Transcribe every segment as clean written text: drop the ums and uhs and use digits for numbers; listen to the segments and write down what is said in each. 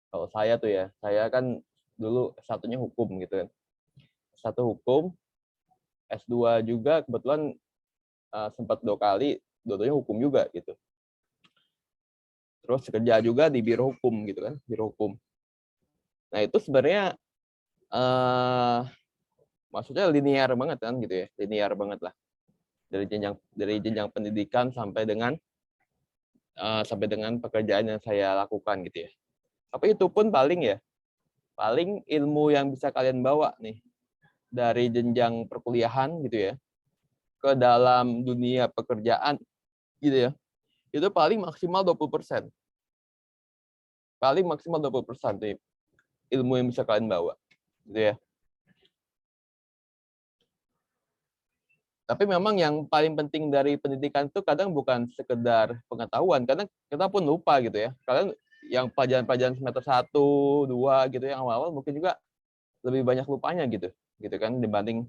Kalau saya tuh ya, saya kan dulu S1-nya hukum gitu kan. S1 hukum, S2 juga kebetulan sempat 2 kali, dua-duanya hukum juga gitu. Terus kerja juga di biro hukum gitu kan, biro hukum. Nah itu sebenarnya maksudnya linear banget kan gitu ya, linear banget lah dari jenjang pendidikan sampai dengan pekerjaan yang saya lakukan gitu ya. Tapi itu pun paling ilmu yang bisa kalian bawa nih dari jenjang perkuliahan gitu ya ke dalam dunia pekerjaan gitu ya. Itu paling maksimal 20%. Paling maksimal 20% nih ilmu yang bisa kalian bawa gitu ya. Tapi memang yang paling penting dari pendidikan itu kadang bukan sekedar pengetahuan, kadang kita pun lupa gitu ya. Kalian yang pelajaran-pelajaran semester 1, 2 gitu yang awal-awal mungkin juga lebih banyak lupanya gitu. Gitu kan dibanding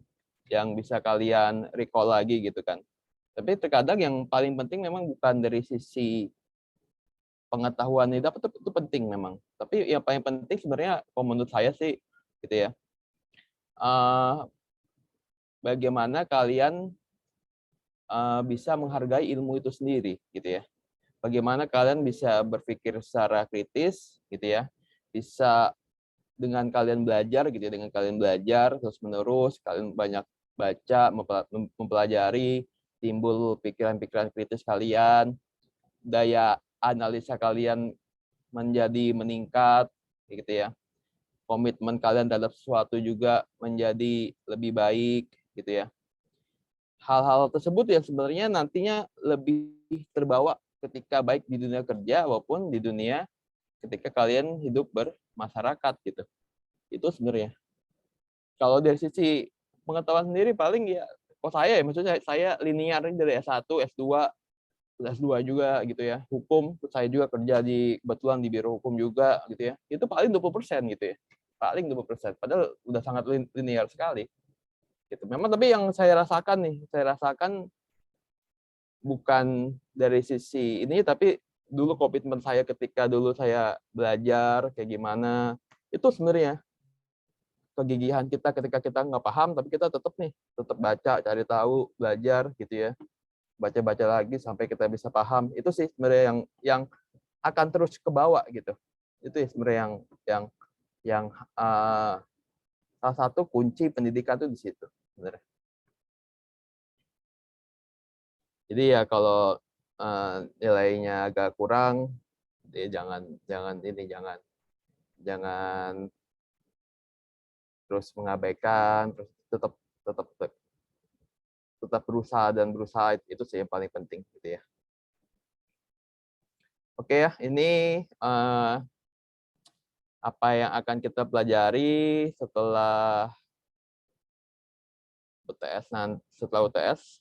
yang bisa kalian recall lagi gitu kan. Tapi terkadang yang paling penting memang bukan dari sisi pengetahuan itu itu penting memang. Tapi yang paling penting sebenarnya kalau menurut saya sih gitu ya. Bagaimana kalian bisa menghargai ilmu itu sendiri gitu ya. Bagaimana kalian bisa berpikir secara kritis gitu ya. Bisa dengan kalian belajar gitu ya, dengan kalian belajar terus-menerus, kalian banyak baca, mempelajari, timbul pikiran-pikiran kritis kalian, daya analisa kalian menjadi meningkat gitu ya. Komitmen kalian terhadap sesuatu juga menjadi lebih baik gitu ya. Hal-hal tersebut yang sebenarnya nantinya lebih terbawa ketika baik di dunia kerja maupun di dunia ketika kalian hidup bermasyarakat gitu. Itu sebenarnya. Kalau dari sisi pengetahuan sendiri paling ya, kok saya ya, maksudnya saya linear dari S1, S2, S2 juga gitu ya. Hukum, saya juga kerja kebetulan di biro hukum juga gitu ya. Itu paling 20% gitu ya. Paling 20%. Padahal udah sangat linear sekali. Gitu. Memang tapi yang saya rasakan bukan dari sisi ini, tapi dulu komitmen saya ketika dulu saya belajar kayak gimana, itu sebenarnya kegigihan kita ketika kita nggak paham, tapi kita tetap baca, cari tahu, belajar gitu ya, baca-baca lagi sampai kita bisa paham. Itu sih sebenarnya yang akan terus ke bawah gitu. Itu ya sebenarnya yang salah satu kunci pendidikan itu di situ sebenarnya. Jadi ya kalau nilainya agak kurang, ya jangan jangan ini jangan terus mengabaikan, terus tetap tetap tetap berusaha itu sih yang paling penting gitu ya. Oke ya, ini apa yang akan kita pelajari setelah UTS setelah UTS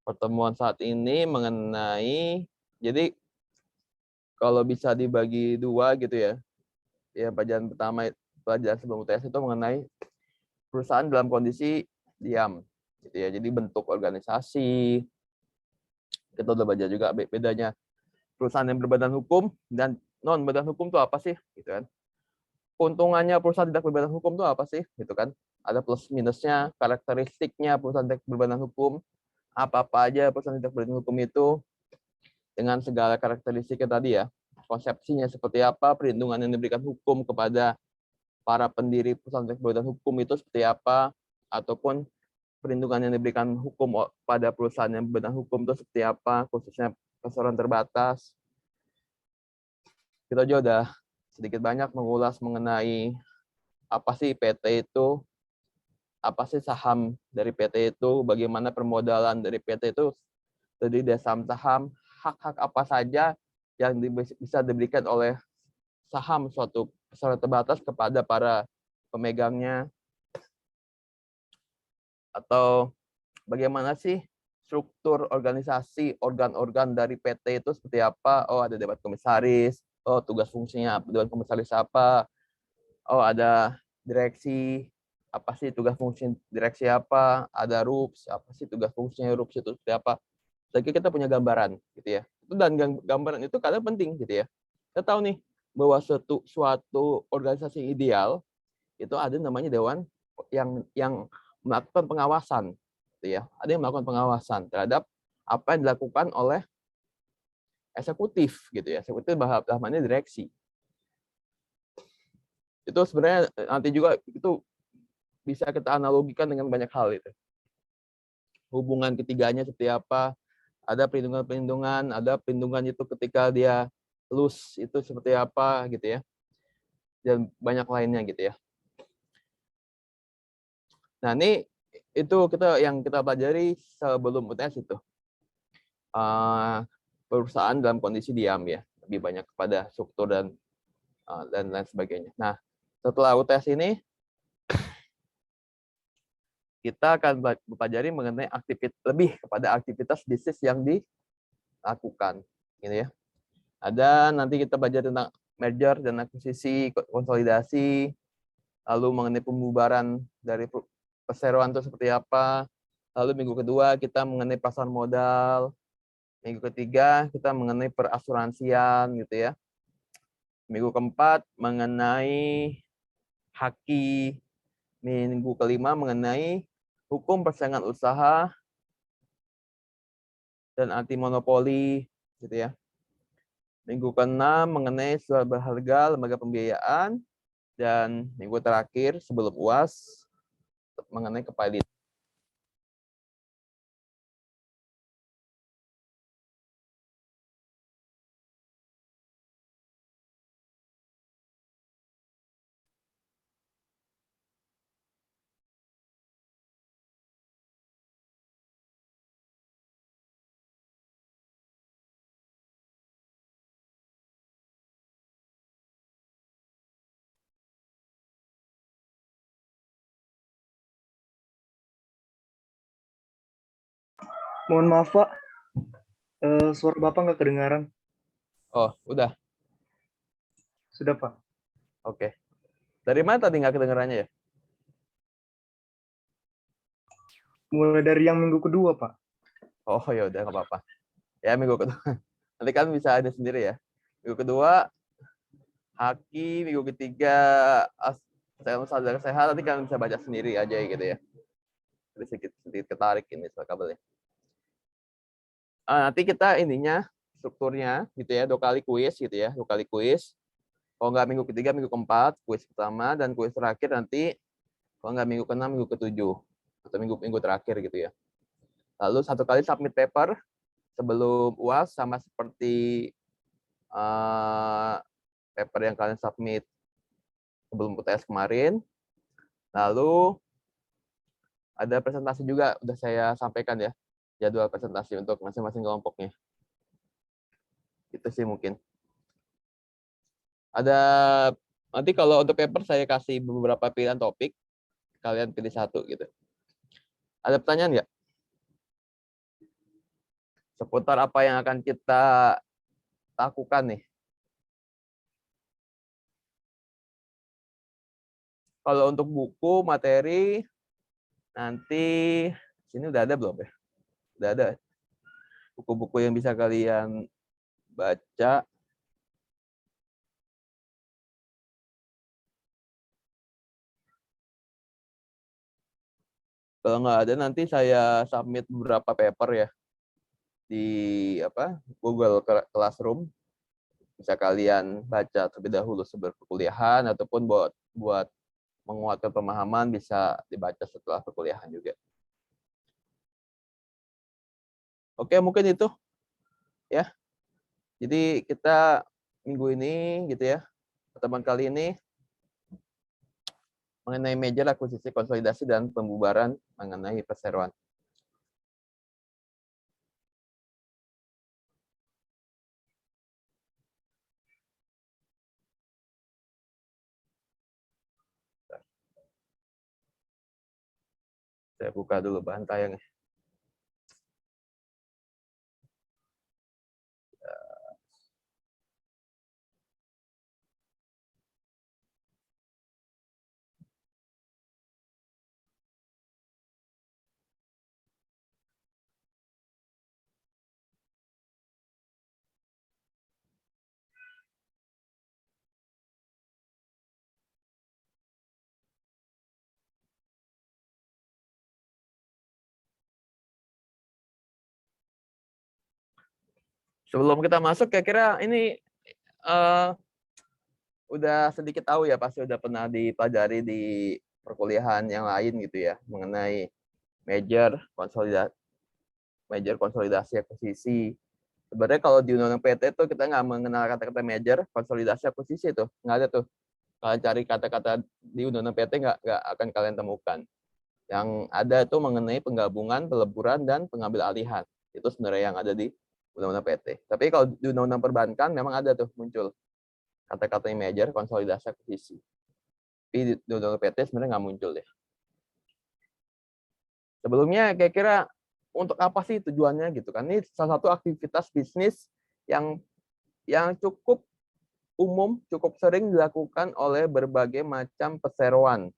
pertemuan saat ini mengenai, jadi kalau bisa dibagi dua gitu ya. Ya pelajaran pertama, pelajaran sebelum UTS itu mengenai perusahaan dalam kondisi diam gitu ya. Jadi bentuk organisasi, kita udah baca juga bedanya perusahaan yang berbadan hukum dan non badan hukum itu apa sih gitu kan. Keuntungannya perusahaan tidak berbadan hukum itu apa sih gitu kan. Ada plus minusnya, karakteristiknya perusahaan tidak berbadan hukum, apa-apa aja perusahaan tidak berbadan hukum itu dengan segala karakteristiknya tadi ya. Konsepsinya seperti apa, perlindungan yang diberikan hukum kepada para pendiri perusahaan tidak berbadan hukum itu seperti apa, ataupun perlindungan yang diberikan hukum pada perusahaan yang berbadan hukum itu seperti apa, khususnya perseroan terbatas. Kita juga udah sedikit banyak mengulas mengenai apa sih PT itu, apa sih saham dari PT itu, bagaimana permodalan dari PT itu, terdiri dari saham-saham, hak-hak apa saja yang bisa diberikan oleh saham suatu perseroan terbatas kepada para pemegangnya, atau bagaimana sih struktur organisasi organ-organ dari PT itu seperti apa. Oh, ada dewan komisaris, oh tugas fungsinya dewan komisaris apa, oh ada direksi, apa sih tugas fungsi direksi apa, ada RUPS, apa sih tugas fungsinya RUPS itu seperti apa. Jadi kita punya gambaran gitu ya. Itu dan gambaran itu kadang penting gitu ya. Kita tahu nih bahwa suatu organisasi yang ideal itu ada namanya dewan yang melakukan pengawasan, gitu ya. Ada yang melakukan pengawasan terhadap apa yang dilakukan oleh eksekutif, gitu ya. Eksekutif dalam direksi. Itu sebenarnya nanti juga itu bisa kita analogikan dengan banyak hal itu. Hubungan ketiganya seperti apa? Ada perlindungan-perlindungan, ada perlindungan itu ketika dia lose itu seperti apa, gitu ya. Dan banyak lainnya, gitu ya. Nah, ini itu yang kita pelajari sebelum UTS itu. Perusahaan dalam kondisi diam ya, lebih banyak kepada struktur dan lain sebagainya. Nah, setelah UTS ini kita akan mempelajari mengenai lebih kepada aktivitas bisnis yang dilakukan, gitu ya. Ada nanti kita belajar tentang merger dan akuisisi, konsolidasi, lalu mengenai pembubaran dari perseroan itu seperti apa. Lalu minggu kedua kita mengenai pasar modal, minggu ketiga kita mengenai perasuransian, gitu ya. Minggu keempat mengenai haki, minggu kelima mengenai hukum persaingan usaha dan anti monopoli, gitu ya. Minggu keenam mengenai surat berharga lembaga pembiayaan, dan minggu terakhir sebelum UAS mengenai kepailitan. Mohon maaf Pak, suara Bapak nggak kedengaran. Oh, udah. Sudah Pak. Oke. Dari mana tadi nggak kedengarannya ya? Mulai dari yang minggu kedua Pak. Oh, ya udah nggak apa-apa. Ya, minggu kedua. Nanti kan bisa ada sendiri ya. Minggu kedua haki, minggu ketiga sadar sehat, nanti kan bisa baca sendiri aja gitu ya. Jadi sedikit ketarik ini soal kabelnya. Nanti kita ininya strukturnya gitu ya, 2 kali kuis gitu ya, 2 kali kuis. Kalau nggak minggu ketiga, minggu keempat, kuis pertama, dan kuis terakhir nanti kalau nggak minggu keenam, minggu ketujuh, atau minggu terakhir gitu ya. Lalu 1 kali submit paper sebelum UAS, sama seperti paper yang kalian submit sebelum UTS kemarin. Lalu ada presentasi juga, udah saya sampaikan ya, jadwal presentasi untuk masing-masing kelompoknya. Itu sih mungkin. Ada nanti kalau untuk paper saya kasih beberapa pilihan topik, kalian pilih satu gitu. Ada pertanyaan nggak? Seputar apa yang akan kita lakukan nih? Kalau untuk buku, materi, nanti sini udah ada belum ya? Udah ada buku-buku yang bisa kalian baca. Kalau nggak ada, nanti saya submit beberapa paper ya di Google Classroom. Bisa kalian baca terlebih dahulu sebelum perkuliahan, ataupun buat menguatkan pemahaman bisa dibaca setelah perkuliahan juga. Oke, mungkin itu ya. Jadi kita minggu ini gitu ya, pertemuan kali ini mengenai major, akuisisi, konsolidasi, dan pembubaran mengenai perseroan. Saya buka dulu bahan tayangnya. Sebelum kita masuk, kira-kira ini udah sedikit tahu ya, pasti udah pernah dipelajari di perkuliahan yang lain gitu ya, mengenai major konsolidasi akuisisi. Sebenarnya kalau di undang-undang PT tuh kita nggak mengenal kata-kata major konsolidasi akuisisi tuh, nggak ada tuh. Kalian cari kata-kata di undang-undang PT nggak akan kalian temukan. Yang ada itu mengenai penggabungan, peleburan, dan pengambil alihan. Itu sebenarnya yang ada di undang-undang PT. Tapi kalau di undang-undang perbankan memang ada tuh muncul kata-katanya major konsolidasi akuisisi. Tapi di undang-undang PT sebenarnya nggak muncul ya. Sebelumnya kira-kira untuk apa sih tujuannya gitu kan? Ini salah satu aktivitas bisnis yang cukup umum, cukup sering dilakukan oleh berbagai macam perseroan.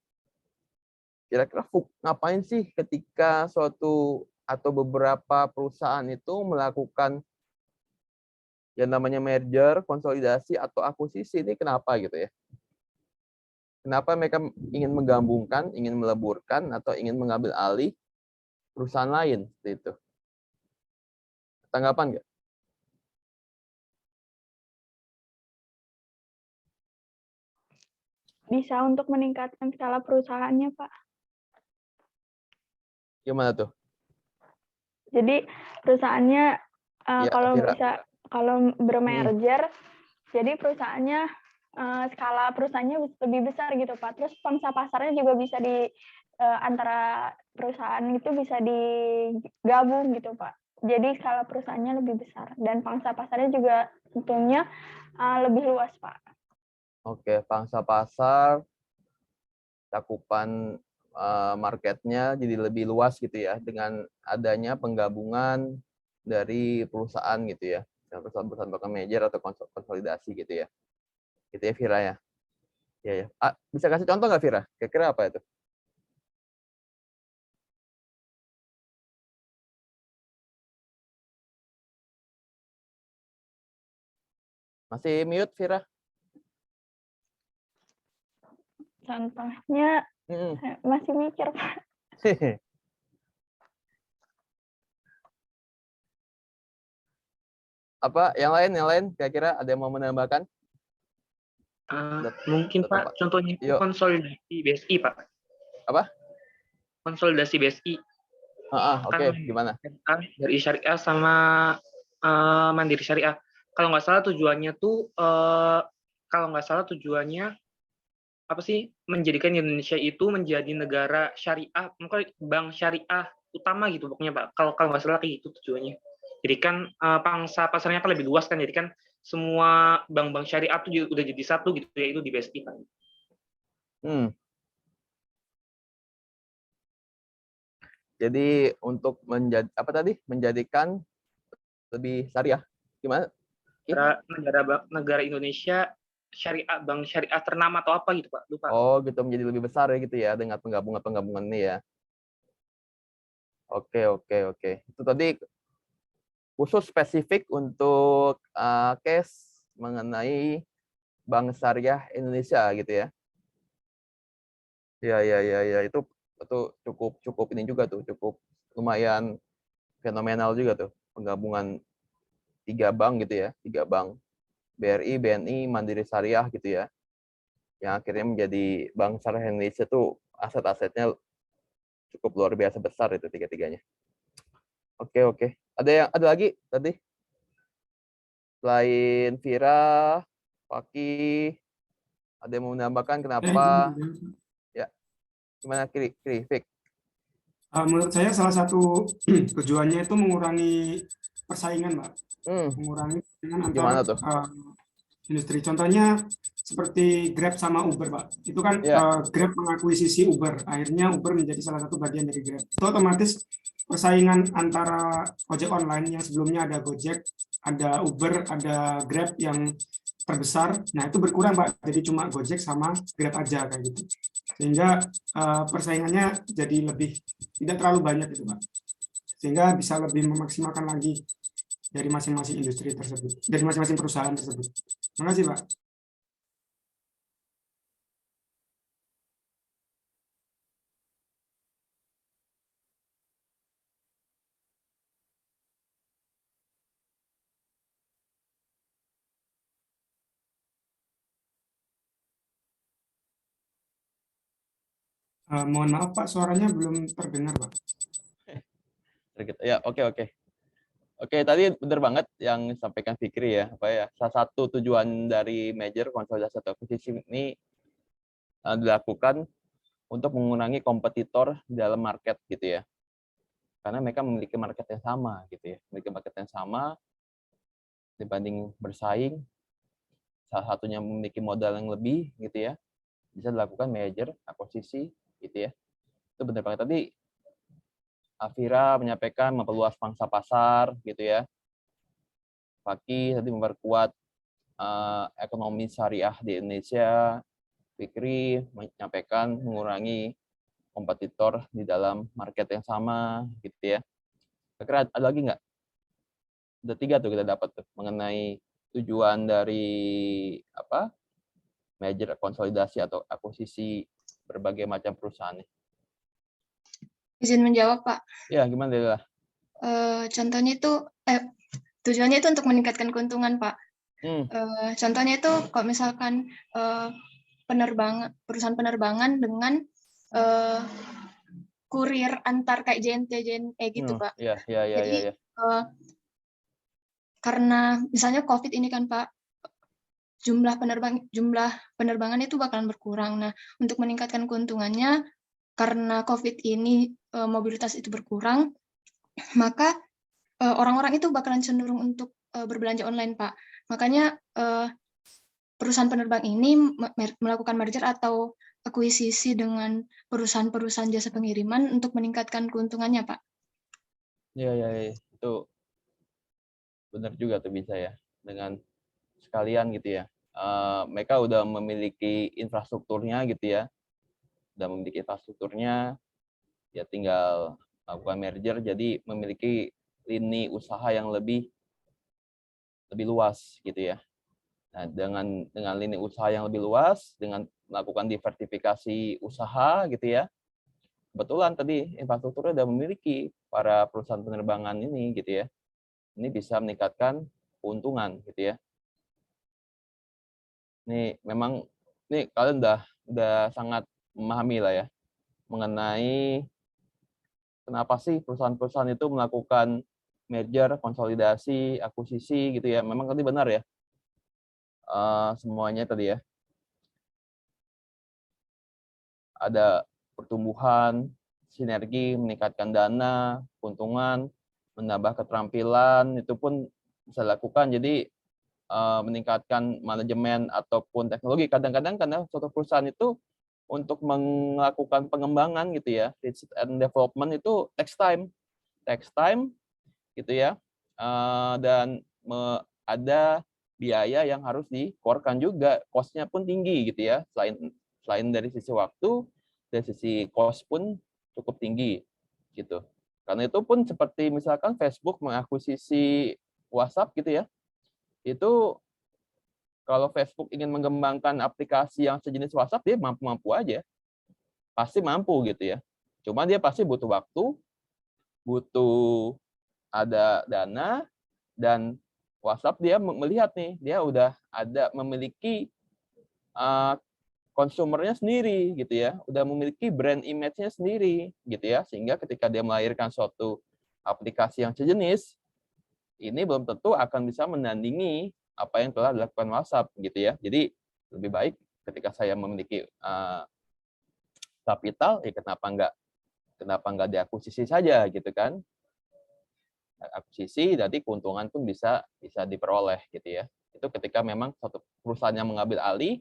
Kira-kira ngapain sih ketika suatu atau beberapa perusahaan itu melakukan yang namanya merger, konsolidasi, atau akuisisi? Ini kenapa gitu ya? Kenapa mereka ingin menggabungkan, ingin meleburkan, atau ingin mengambil alih perusahaan lain? Seperti itu. Tanggapan nggak? Bisa untuk meningkatkan skala perusahaannya, Pak. Gimana tuh? Jadi perusahaannya Ya, Fira. kalau bermerger, jadi perusahaannya skala perusahaannya lebih besar gitu, Pak. Terus pangsa pasarnya juga bisa di antara perusahaan itu bisa digabung gitu, Pak. Jadi skala perusahaannya lebih besar dan pangsa pasarnya juga tentunya lebih luas, Pak. Oke, pangsa pasar, cakupan marketnya jadi lebih luas gitu ya dengan adanya penggabungan dari perusahaan gitu ya, perusahaan bahkan major atau konsolidasi gitu ya, gitu ya Vira ya. Ya ya. Bisa kasih contoh nggak Vira? Kira-kira apa itu? Masih mute Vira? Contohnya masih mikir, Pak. Apa yang lain kira-kira ada yang mau menambahkan? Mungkin Pak, contohnya itu konsolidasi BSI Pak. Apa? Konsolidasi BSI. Oke. Gimana? Dari Syariah sama Mandiri Syariah. Kalau nggak salah tujuannya apa sih, menjadikan Indonesia itu menjadi negara syariah, mungkin bank syariah utama gitu pokoknya Pak. Kalau nggak salah kayak gitu tujuannya. Jadi kan pangsa pasarnya kan lebih luas kan, jadi kan semua bank-bank syariah itu udah jadi satu gitu ya, itu di BSI Pak. Jadi untuk menjadikan lebih syariah gimana? Negara Indonesia syariah, bank syariah ternama atau apa gitu Pak, lupa. Oh gitu, menjadi lebih besar ya gitu ya dengan penggabungan ini ya. Oke. Itu tadi khusus spesifik untuk case mengenai Bank Syariah Indonesia gitu ya. Ya, itu cukup ini juga tuh, cukup lumayan fenomenal juga tuh penggabungan 3 bank gitu ya, 3 bank. BRI, BNI, Mandiri Syariah gitu ya. Yang akhirnya menjadi Bank Syariah Indonesia tuh aset-asetnya cukup luar biasa besar itu tiga-tiganya. Oke. Ada lagi tadi? Selain Vira, Paki, ada yang mau menambahkan kenapa? Ya, gimana Fik? Menurut saya salah satu tujuannya itu mengurangi persaingan, Mbak. Mengurangi persaingan antara industri. Contohnya seperti Grab sama Uber, Pak. Itu kan Grab mengakuisisi Uber. Akhirnya Uber menjadi salah satu bagian dari Grab. Itu otomatis persaingan antara ojek online yang sebelumnya ada Gojek, ada Uber, ada Grab yang terbesar. Nah, itu berkurang, Pak. Jadi cuma Gojek sama Grab aja kayak gitu. Sehingga persaingannya jadi lebih tidak terlalu banyak gitu Pak, sehingga bisa lebih memaksimalkan lagi dari masing-masing industri tersebut, dari masing-masing perusahaan tersebut. Terima kasih Pak. Mohon maaf Pak, suaranya belum terdengar Pak. Ya, oke. Oke, tadi benar banget yang disampaikan Fikri ya. Salah satu tujuan dari merger, konsolidasi atau akuisisi ini dilakukan untuk mengurangi kompetitor dalam market gitu ya. Karena mereka memiliki market yang sama gitu ya. Memiliki market yang sama dibanding bersaing, salah satunya memiliki modal yang lebih gitu ya. Bisa dilakukan merger, akuisisi gitu ya. Itu benar banget tadi Afira menyampaikan memperluas pangsa pasar gitu ya. Fakih tadi memperkuat ekonomi syariah di Indonesia. Fikri menyampaikan mengurangi kompetitor di dalam market yang sama gitu ya. Kira-kira ada lagi nggak? Ada 3 tuh kita dapat tuh mengenai tujuan dari merger, konsolidasi atau akuisisi berbagai macam perusahaan. Izin menjawab, Pak. Ya, gimana Dela? Contohnya itu, tujuannya itu untuk meningkatkan keuntungan, Pak. Contohnya itu kalau misalkan perusahaan penerbangan dengan kurir antar kayak JNE gitu, Pak. Iya. Jadi karena misalnya COVID ini kan, Pak, jumlah penerbangan itu bakalan berkurang. Nah, untuk meningkatkan keuntungannya, karena COVID ini mobilitas itu berkurang, maka orang-orang itu bakalan cenderung untuk berbelanja online, Pak. Makanya perusahaan penerbang ini melakukan merger atau akuisisi dengan perusahaan-perusahaan jasa pengiriman untuk meningkatkan keuntungannya, Pak. Iya. Itu benar juga tuh bisa ya. Dengan sekalian gitu ya. Mereka udah memiliki infrastrukturnya gitu ya. Ya tinggal melakukan merger, jadi memiliki lini usaha yang lebih luas gitu ya. Nah, dengan lini usaha yang lebih luas, dengan melakukan diversifikasi usaha gitu ya, kebetulan tadi infrastrukturnya sudah memiliki para perusahaan penerbangan ini gitu ya. Ini bisa meningkatkan keuntungan gitu ya. Ini memang kalian udah sangat memahami lah ya mengenai kenapa sih perusahaan-perusahaan itu melakukan merger, konsolidasi, akuisisi gitu ya. Memang tadi benar ya. Semuanya tadi ya. Ada pertumbuhan, sinergi, meningkatkan dana, keuntungan, menambah keterampilan, itu pun bisa dilakukan. Jadi meningkatkan manajemen ataupun teknologi. Kadang-kadang karena suatu perusahaan itu untuk melakukan pengembangan gitu ya, research and development itu takes time gitu ya, dan ada biaya yang harus dikeluarkan juga, cost-nya pun tinggi gitu ya, selain dari sisi waktu, dari sisi cost pun cukup tinggi gitu. Karena itu pun seperti misalkan Facebook mengakuisisi WhatsApp gitu ya, itu kalau Facebook ingin mengembangkan aplikasi yang sejenis WhatsApp, dia mampu-mampu aja. Pasti mampu gitu ya. Cuma dia pasti butuh waktu, butuh ada dana, dan WhatsApp dia melihat nih, dia udah memiliki konsumernya sendiri gitu ya, udah memiliki brand image-nya sendiri gitu ya, sehingga ketika dia melahirkan suatu aplikasi yang sejenis, ini belum tentu akan bisa menandingi apa yang telah dilakukan WhatsApp gitu ya. Jadi lebih baik ketika saya memiliki kapital, ya kenapa nggak diakuisisi saja gitu kan? Akuisisi, jadi keuntungan pun bisa diperoleh gitu ya. Itu ketika memang suatu perusahaan yang mengambil alih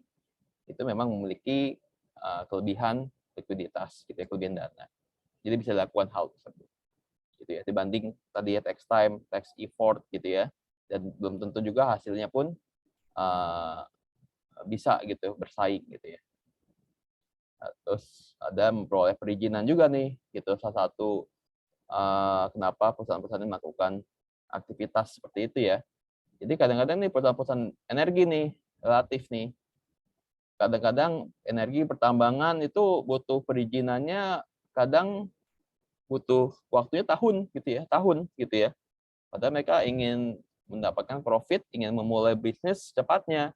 itu memang memiliki kelebihan likuiditas gitu ya, kelebihan dana. Jadi bisa dilakukan hal tersebut gitu ya, dibanding tadi ya takes time, takes effort gitu ya, dan belum tentu juga hasilnya pun bisa gitu bersaing gitu ya. Terus ada memperoleh perizinan juga nih gitu, salah satu kenapa perusahaan-perusahaan ini melakukan aktivitas seperti itu ya. Jadi kadang-kadang nih perusahaan-perusahaan energi nih relatif nih, kadang-kadang energi pertambangan itu butuh perizinannya, kadang butuh waktunya tahun gitu ya. Padahal mereka ingin mendapatkan profit, ingin memulai bisnis secepatnya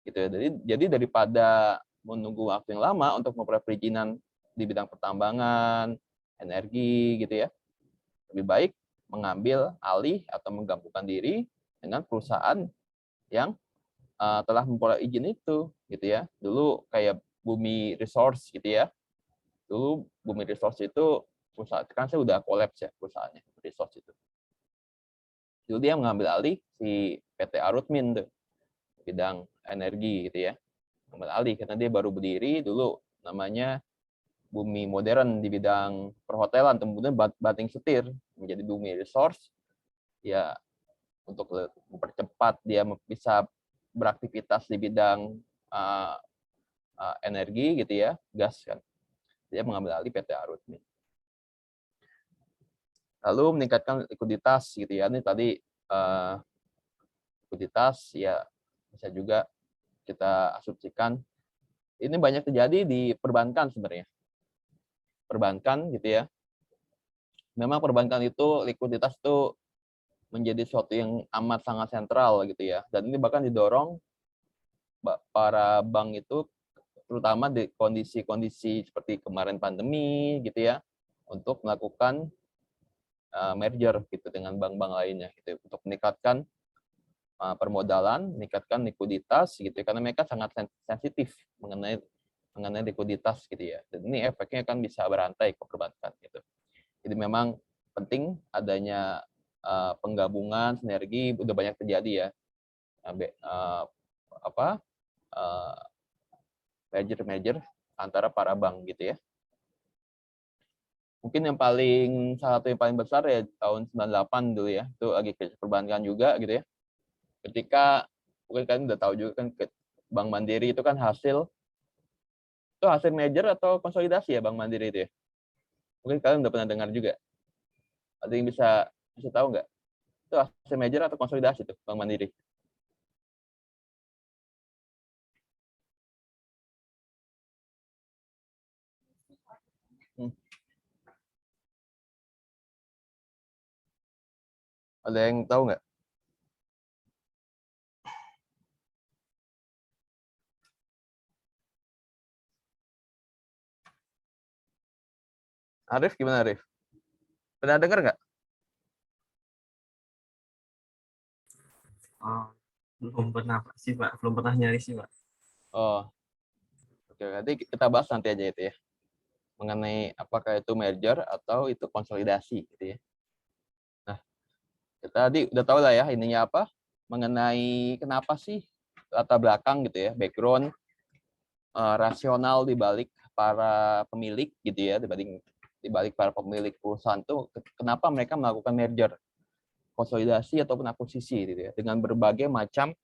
gitu ya. Jadi daripada menunggu waktu yang lama untuk memperoleh perizinan di bidang pertambangan, energi gitu ya, lebih baik mengambil alih atau menggabungkan diri dengan perusahaan yang telah memperoleh izin itu gitu ya. Dulu kayak Bumi Resource gitu ya. Dulu Bumi Resource itu perusahaan, kan saya udah kolaps ya perusahaannya Resource itu. Dulu dia mengambil alih si PT Arutmin tuh, bidang energi gitu ya. Mengambil alih karena dia baru berdiri dulu, namanya Bumi Modern di bidang perhotelan, kemudian banting setir menjadi Bumi Resource ya, untuk mempercepat dia bisa beraktivitas di bidang energi gitu ya, gas kan. Dia mengambil alih PT Arutmin. Lalu meningkatkan likuiditas gitu ya. Ini tadi likuiditas ya bisa juga kita asumsikan ini banyak terjadi di perbankan sebenarnya. Perbankan gitu ya. Memang perbankan itu likuiditas itu menjadi sesuatu yang amat sangat sentral gitu ya. Dan ini bahkan didorong para bank itu terutama di kondisi-kondisi seperti kemarin pandemi gitu ya, untuk melakukan merger gitu dengan bank-bank lainnya gitu untuk meningkatkan permodalan, meningkatkan likuiditas gitu ya, karena mereka sangat sensitif mengenai likuiditas gitu ya. Dan ini efeknya kan bisa berantai ke perbankan gitu. Jadi memang penting adanya penggabungan, sinergi, udah banyak terjadi ya. Merger antara para bank gitu ya. Mungkin yang salah satu yang paling besar ya tahun 98 dulu ya, itu lagi krisis perbankan juga gitu ya. Ketika mungkin kalian udah tahu juga kan Bank Mandiri itu kan hasil merger atau konsolidasi ya Bank Mandiri itu ya. Mungkin kalian udah pernah dengar juga. Ada yang bisa tahu nggak? Itu hasil merger atau konsolidasi tuh Bank Mandiri? Ada yang tahu nggak? Arif gimana Arif? Pernah dengar nggak? Oh, belum pernah sih Pak, belum pernah nyari sih Pak. Oh, oke, nanti kita bahas nanti aja itu ya, mengenai apakah itu merger atau itu konsolidasi gitu ya. Nah, kita tadi udah tahu lah ya ininya apa, mengenai kenapa sih latar belakang gitu ya, background rasional di balik para pemilik gitu ya, di balik para pemilik perusahaan tuh kenapa mereka melakukan merger, konsolidasi ataupun akuisisi gitu ya, dengan berbagai macam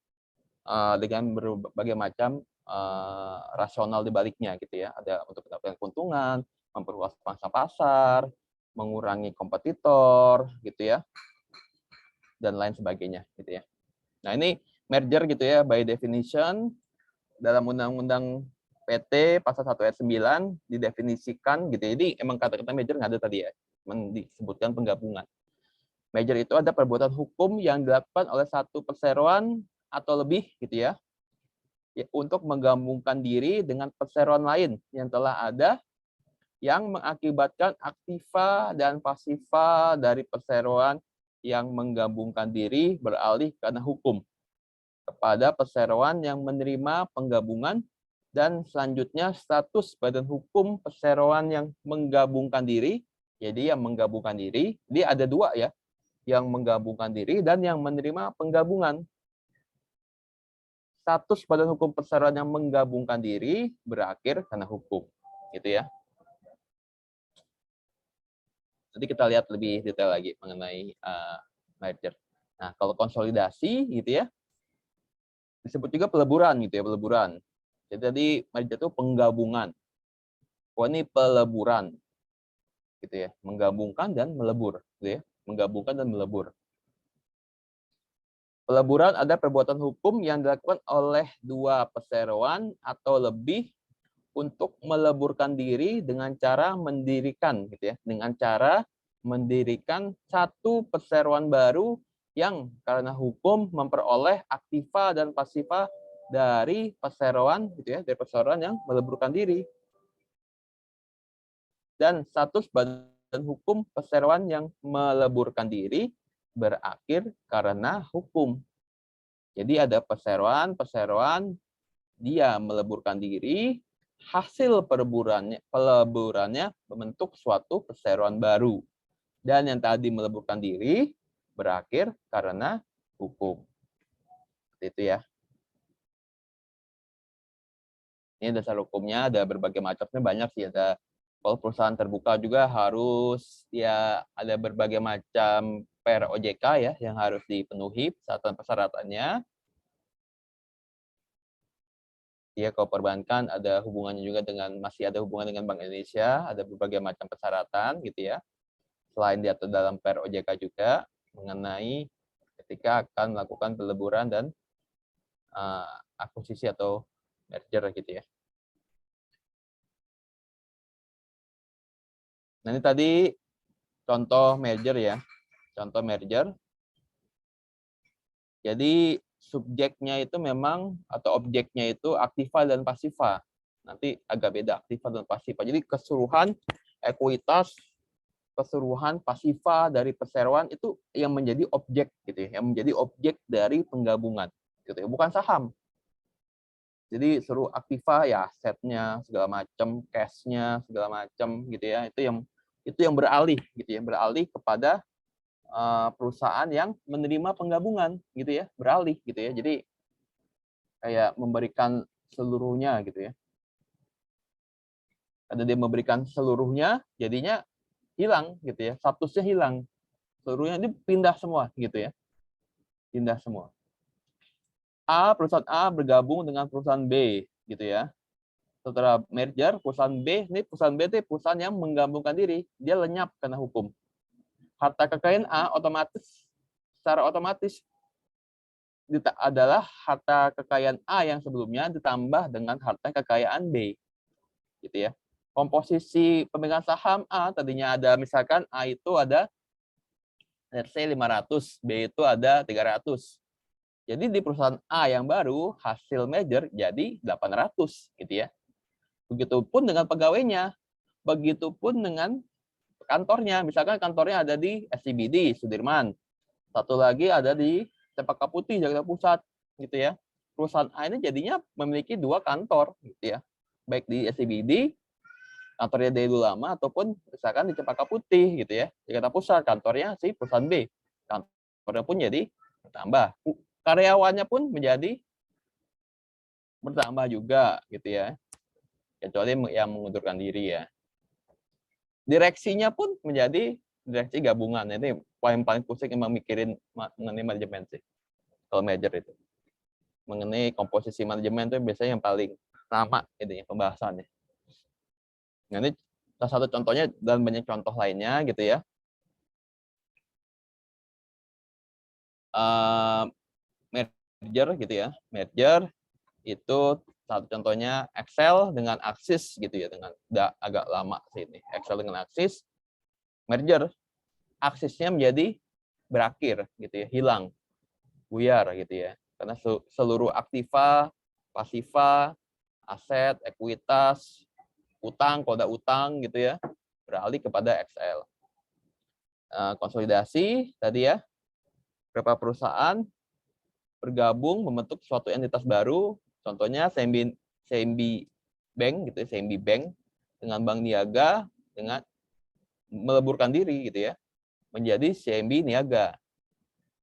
rasional di baliknya gitu ya. Ada untuk mendapatkan keuntungan, memperluas pangsa pasar, mengurangi kompetitor gitu ya, dan lain sebagainya gitu ya. Nah, ini merger gitu ya, by definition dalam Undang-Undang PT pasal 1 ayat 9 didefinisikan gitu ya. Jadi emang kata-kata merger nggak ada tadi ya, disebutkan penggabungan. Merger itu ada perbuatan hukum yang dilakukan oleh satu perseroan atau lebih gitu ya, untuk menggabungkan diri dengan perseroan lain yang telah ada yang mengakibatkan aktiva dan pasiva dari perseroan yang menggabungkan diri beralih karena hukum kepada perseroan yang menerima penggabungan, dan selanjutnya status badan hukum perseroan yang menggabungkan diri. Jadi yang menggabungkan diri, dia ada dua ya, yang menggabungkan diri dan yang menerima penggabungan. Status badan hukum perseroan yang menggabungkan diri berakhir karena hukum, gitu ya. Nanti kita lihat lebih detail lagi mengenai merger. Nah, kalau konsolidasi gitu ya, disebut juga peleburan gitu ya, peleburan. Jadi tadi merger itu penggabungan. Oh, ini peleburan gitu ya, menggabungkan dan melebur gitu ya, menggabungkan dan melebur. Peleburan ada perbuatan hukum yang dilakukan oleh dua perseroan atau lebih untuk meleburkan diri dengan cara mendirikan gitu ya, dengan cara mendirikan satu perseroan baru yang karena hukum memperoleh aktiva dan pasiva dari perseroan gitu ya, dari perseroan yang meleburkan diri. dan status badan hukum perseroan yang meleburkan diri berakhir karena hukum. Jadi ada perseroan dia meleburkan diri, hasil peleburannya membentuk suatu perseroan baru. Dan yang tadi meleburkan diri berakhir karena hukum. Itu ya. Ini dasar hukumnya ada berbagai macamnya, banyak sih. Ada kalau perusahaan terbuka juga harus ya ada berbagai macam per OJK ya yang harus dipenuhi persyaratan-persyaratannya. Ya, kalau perbankan ada hubungannya juga masih ada hubungan dengan Bank Indonesia, ada berbagai macam persyaratan gitu ya. Selain diatur dalam per OJK juga mengenai ketika akan melakukan peleburan dan akuisisi atau merger gitu ya. Nah, ini tadi contoh merger ya. Contoh merger. Jadi subjeknya itu memang atau objeknya itu aktiva dan pasiva. Nanti agak beda aktiva dan pasiva. Jadi keseluruhan ekuitas, keseluruhan pasiva dari perseroan itu yang menjadi objek gitu ya, yang menjadi objek dari penggabungan gitu ya, bukan saham. Jadi seluruh aktiva ya asetnya segala macam, cash-nya segala macam gitu ya, itu yang beralih gitu ya, beralih kepada perusahaan yang menerima penggabungan gitu ya, beralih gitu ya. Jadi kayak memberikan seluruhnya gitu ya. Ada dia memberikan seluruhnya, jadinya hilang gitu ya, statusnya hilang. Seluruhnya ini pindah semua gitu ya. Pindah semua. Perusahaan A bergabung dengan perusahaan B gitu ya. Setelah merger, perusahaan B itu perusahaan yang menggabungkan diri, dia lenyap karena hukum. Harta kekayaan A secara otomatis adalah harta kekayaan A yang sebelumnya ditambah dengan harta kekayaan B. Gitu ya. Komposisi pemegang saham A tadinya ada misalkan A itu ada let's say 500, B itu ada 300. Jadi di perusahaan A yang baru hasil merger jadi 800 gitu ya. Begitupun dengan pegawainya, begitupun dengan kantornya. Misalkan kantornya ada di SCBD, Sudirman. Satu lagi ada di Cempaka Putih, Jakarta Pusat, gitu ya. Perusahaan A ini jadinya memiliki 2 kantor, gitu ya. Baik di SCBD, kantornya dari dulu lama, ataupun misalkan di Cempaka Putih, gitu ya. Jakarta Pusat, kantornya si perusahaan B. Kantornya pun jadi bertambah. Karyawannya pun menjadi bertambah juga, gitu ya. Kecuali yang mengundurkan diri ya. Direksinya pun menjadi direksi gabungan. Ini paling pusing emang mikirin mengenai manajemen sih. Kalau merger itu. Mengenai komposisi manajemen itu biasanya yang paling lama ini pembahasannya. Nah, ini salah satu contohnya dan banyak contoh lainnya gitu ya. Merger gitu ya. Merger itu satu contohnya Excel dengan Axis gitu ya, dengan agak lama sih ini. Excel dengan Axis, merger, Axisnya menjadi berakhir gitu ya, hilang, buyar gitu ya. Karena seluruh aktiva, pasiva, aset, ekuitas, utang, koda utang gitu ya, beralih kepada Excel. Konsolidasi tadi ya, beberapa perusahaan bergabung membentuk suatu entitas baru. Contohnya CIMB Bank gitu ya, CIMB Bank dengan Bank Niaga dengan meleburkan diri gitu ya menjadi CIMB Niaga.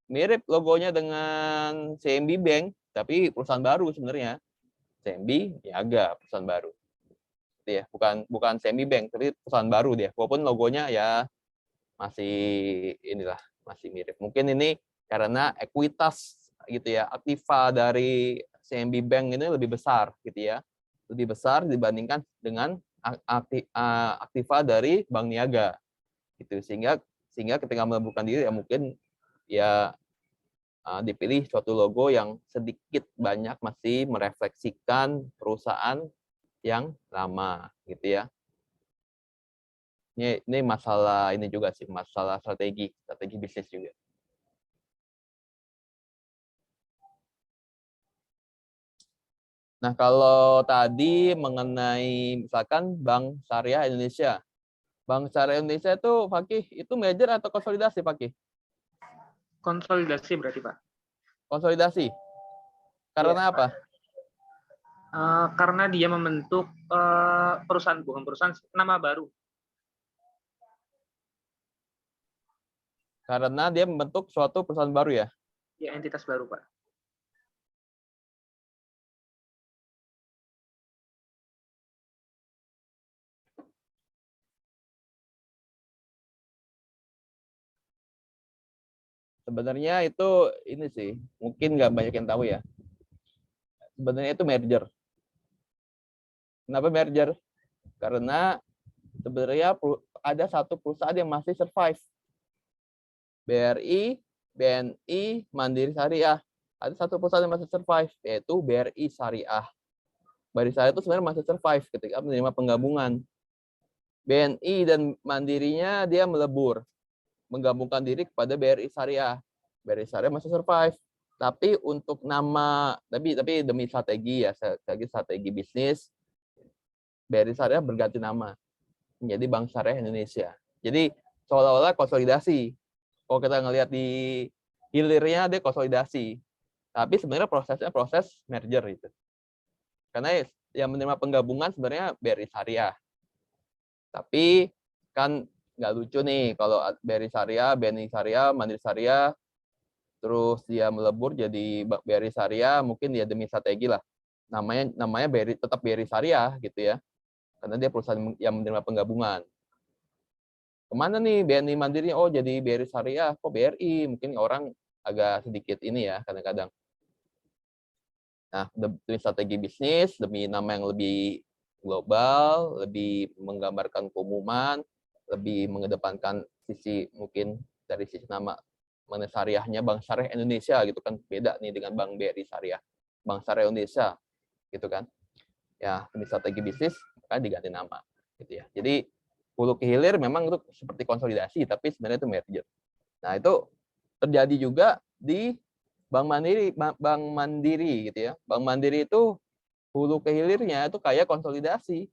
Mirip logonya dengan CIMB Bank tapi perusahaan baru sebenarnya. CIMB Niaga, perusahaan baru. Gitu ya, bukan CIMB Bank tapi perusahaan baru dia. Walaupun logonya ya masih masih mirip. Mungkin ini karena ekuitas gitu ya, aktiva dari CIMB Bank ini lebih besar gitu ya. Lebih besar dibandingkan dengan aktiva dari Bank Niaga. Gitu. Sehingga ketika meleburkan diri ya mungkin ya dipilih suatu logo yang sedikit banyak masih merefleksikan perusahaan yang lama gitu ya. Ini masalah ini juga sih, masalah strategi bisnis juga. Nah, kalau tadi mengenai misalkan Bank Syariah Indonesia. Bank Syariah Indonesia itu, Fakih, itu merger atau konsolidasi, Fakih? Konsolidasi berarti, Pak. Konsolidasi. Karena apa? Karena dia membentuk perusahaan, bukan perusahaan, nama baru. Karena dia membentuk suatu perusahaan baru ya? Ya, entitas baru, Pak. Sebenarnya itu ini sih, mungkin nggak banyak yang tahu ya. Sebenarnya itu merger. Kenapa merger? Karena sebenarnya ada satu perusahaan yang masih survive. BRI, BNI, Mandiri Syariah. Ada satu perusahaan yang masih survive, yaitu BRI Syariah. BRI Syariah itu sebenarnya masih survive ketika menerima penggabungan. BNI dan Mandirinya dia melebur, menggabungkan diri kepada BRI Syariah. BRI Syariah masih survive. Tapi untuk nama, tapi demi strategi ya, strategi bisnis, BRI Syariah berganti nama menjadi Bank Syariah Indonesia. Jadi seolah-olah konsolidasi. Kalau kita ngelihat di hilirnya dia konsolidasi. Tapi sebenarnya prosesnya proses merger itu. Karena yang menerima penggabungan sebenarnya BRI Syariah. Tapi kan nggak lucu nih kalau BRI Syariah, BNI Syariah, Mandiri Syariah, terus dia melebur jadi BRI Syariah, mungkin dia demi strategi lah. Namanya BRI, tetap BRI Syariah gitu ya. Karena dia perusahaan yang menerima penggabungan. Kemana nih BNI Mandiri? Oh jadi BRI Syariah, kok BRI? Mungkin orang agak sedikit ini ya kadang-kadang. Nah, demi strategi bisnis, demi nama yang lebih global, lebih menggambarkan keumuman, lebih mengedepankan sisi mungkin dari sisi nama mana syariahnya Bank Syariah Indonesia gitu kan, beda nih dengan Bank BRI Syariah, Bank Syariah Indonesia gitu kan. Ya, demi strategi bisnis maka diganti nama gitu ya. Jadi hulu ke hilir memang itu seperti konsolidasi tapi sebenarnya itu merger. Nah, itu terjadi juga di Bank Mandiri gitu ya. Bank Mandiri itu hulu ke hilirnya itu kayak konsolidasi.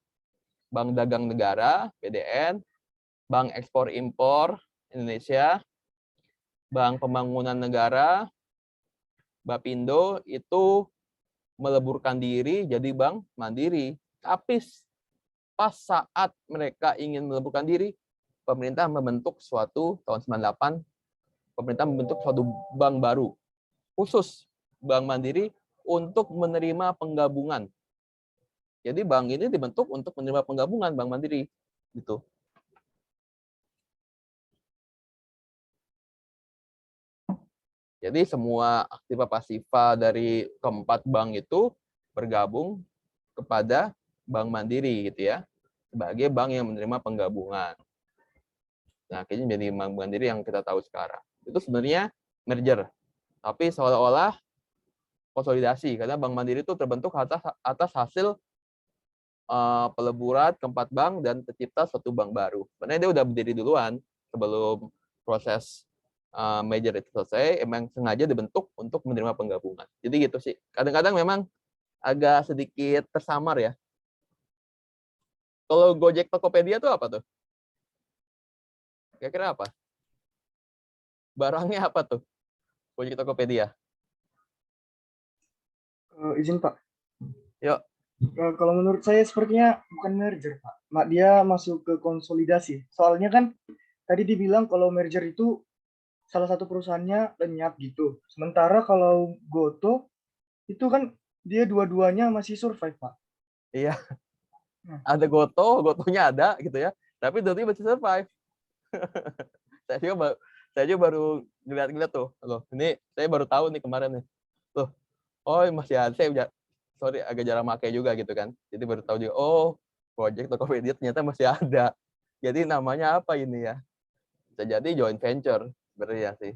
Bank Dagang Negara, BDN, Bank Ekspor Impor Indonesia, Bank Pembangunan Negara, Bapindo itu meleburkan diri jadi Bank Mandiri. Tapi pas saat mereka ingin meleburkan diri, pemerintah membentuk suatu tahun 98, pemerintah membentuk suatu bank baru khusus Bank Mandiri untuk menerima penggabungan. Jadi bank ini dibentuk untuk menerima penggabungan Bank Mandiri gitu. Jadi semua aktiva pasifa dari keempat bank itu bergabung kepada Bank Mandiri gitu ya, sebagai bank yang menerima penggabungan. Nah, akhirnya jadi Bank Mandiri yang kita tahu sekarang. Itu sebenarnya merger, tapi seolah-olah konsolidasi karena Bank Mandiri itu terbentuk atas hasil peleburan keempat bank dan tercipta suatu bank baru. Sebenarnya dia udah berdiri duluan sebelum proses merger itu selesai, emang sengaja dibentuk untuk menerima penggabungan. Jadi gitu sih. Kadang-kadang memang agak sedikit tersamar ya. Kalau Gojek Tokopedia tuh apa tuh? Kira-kira apa? Barangnya apa tuh? Gojek Tokopedia. Izin Pak. Yuk. Kalau menurut saya sepertinya bukan merger Pak. Dia masuk ke konsolidasi. Soalnya kan tadi dibilang kalau merger itu salah satu perusahaannya lenyap gitu. Sementara kalau Goto itu kan dia dua-duanya masih survive Pak. Iya. Ada Gotonya ada gitu ya. Tapi Doti masih survive. saya juga baru ngeliat tuh. Loh, ini saya baru tahu nih kemarin nih. Loh, oh masih ada. Saya sorry agak jarang pakai juga gitu kan. Jadi baru tahu juga, oh Gojek Tokopedia ternyata masih ada. Jadi namanya apa ini ya? Bisa jadi joint venture sebenarnya sih.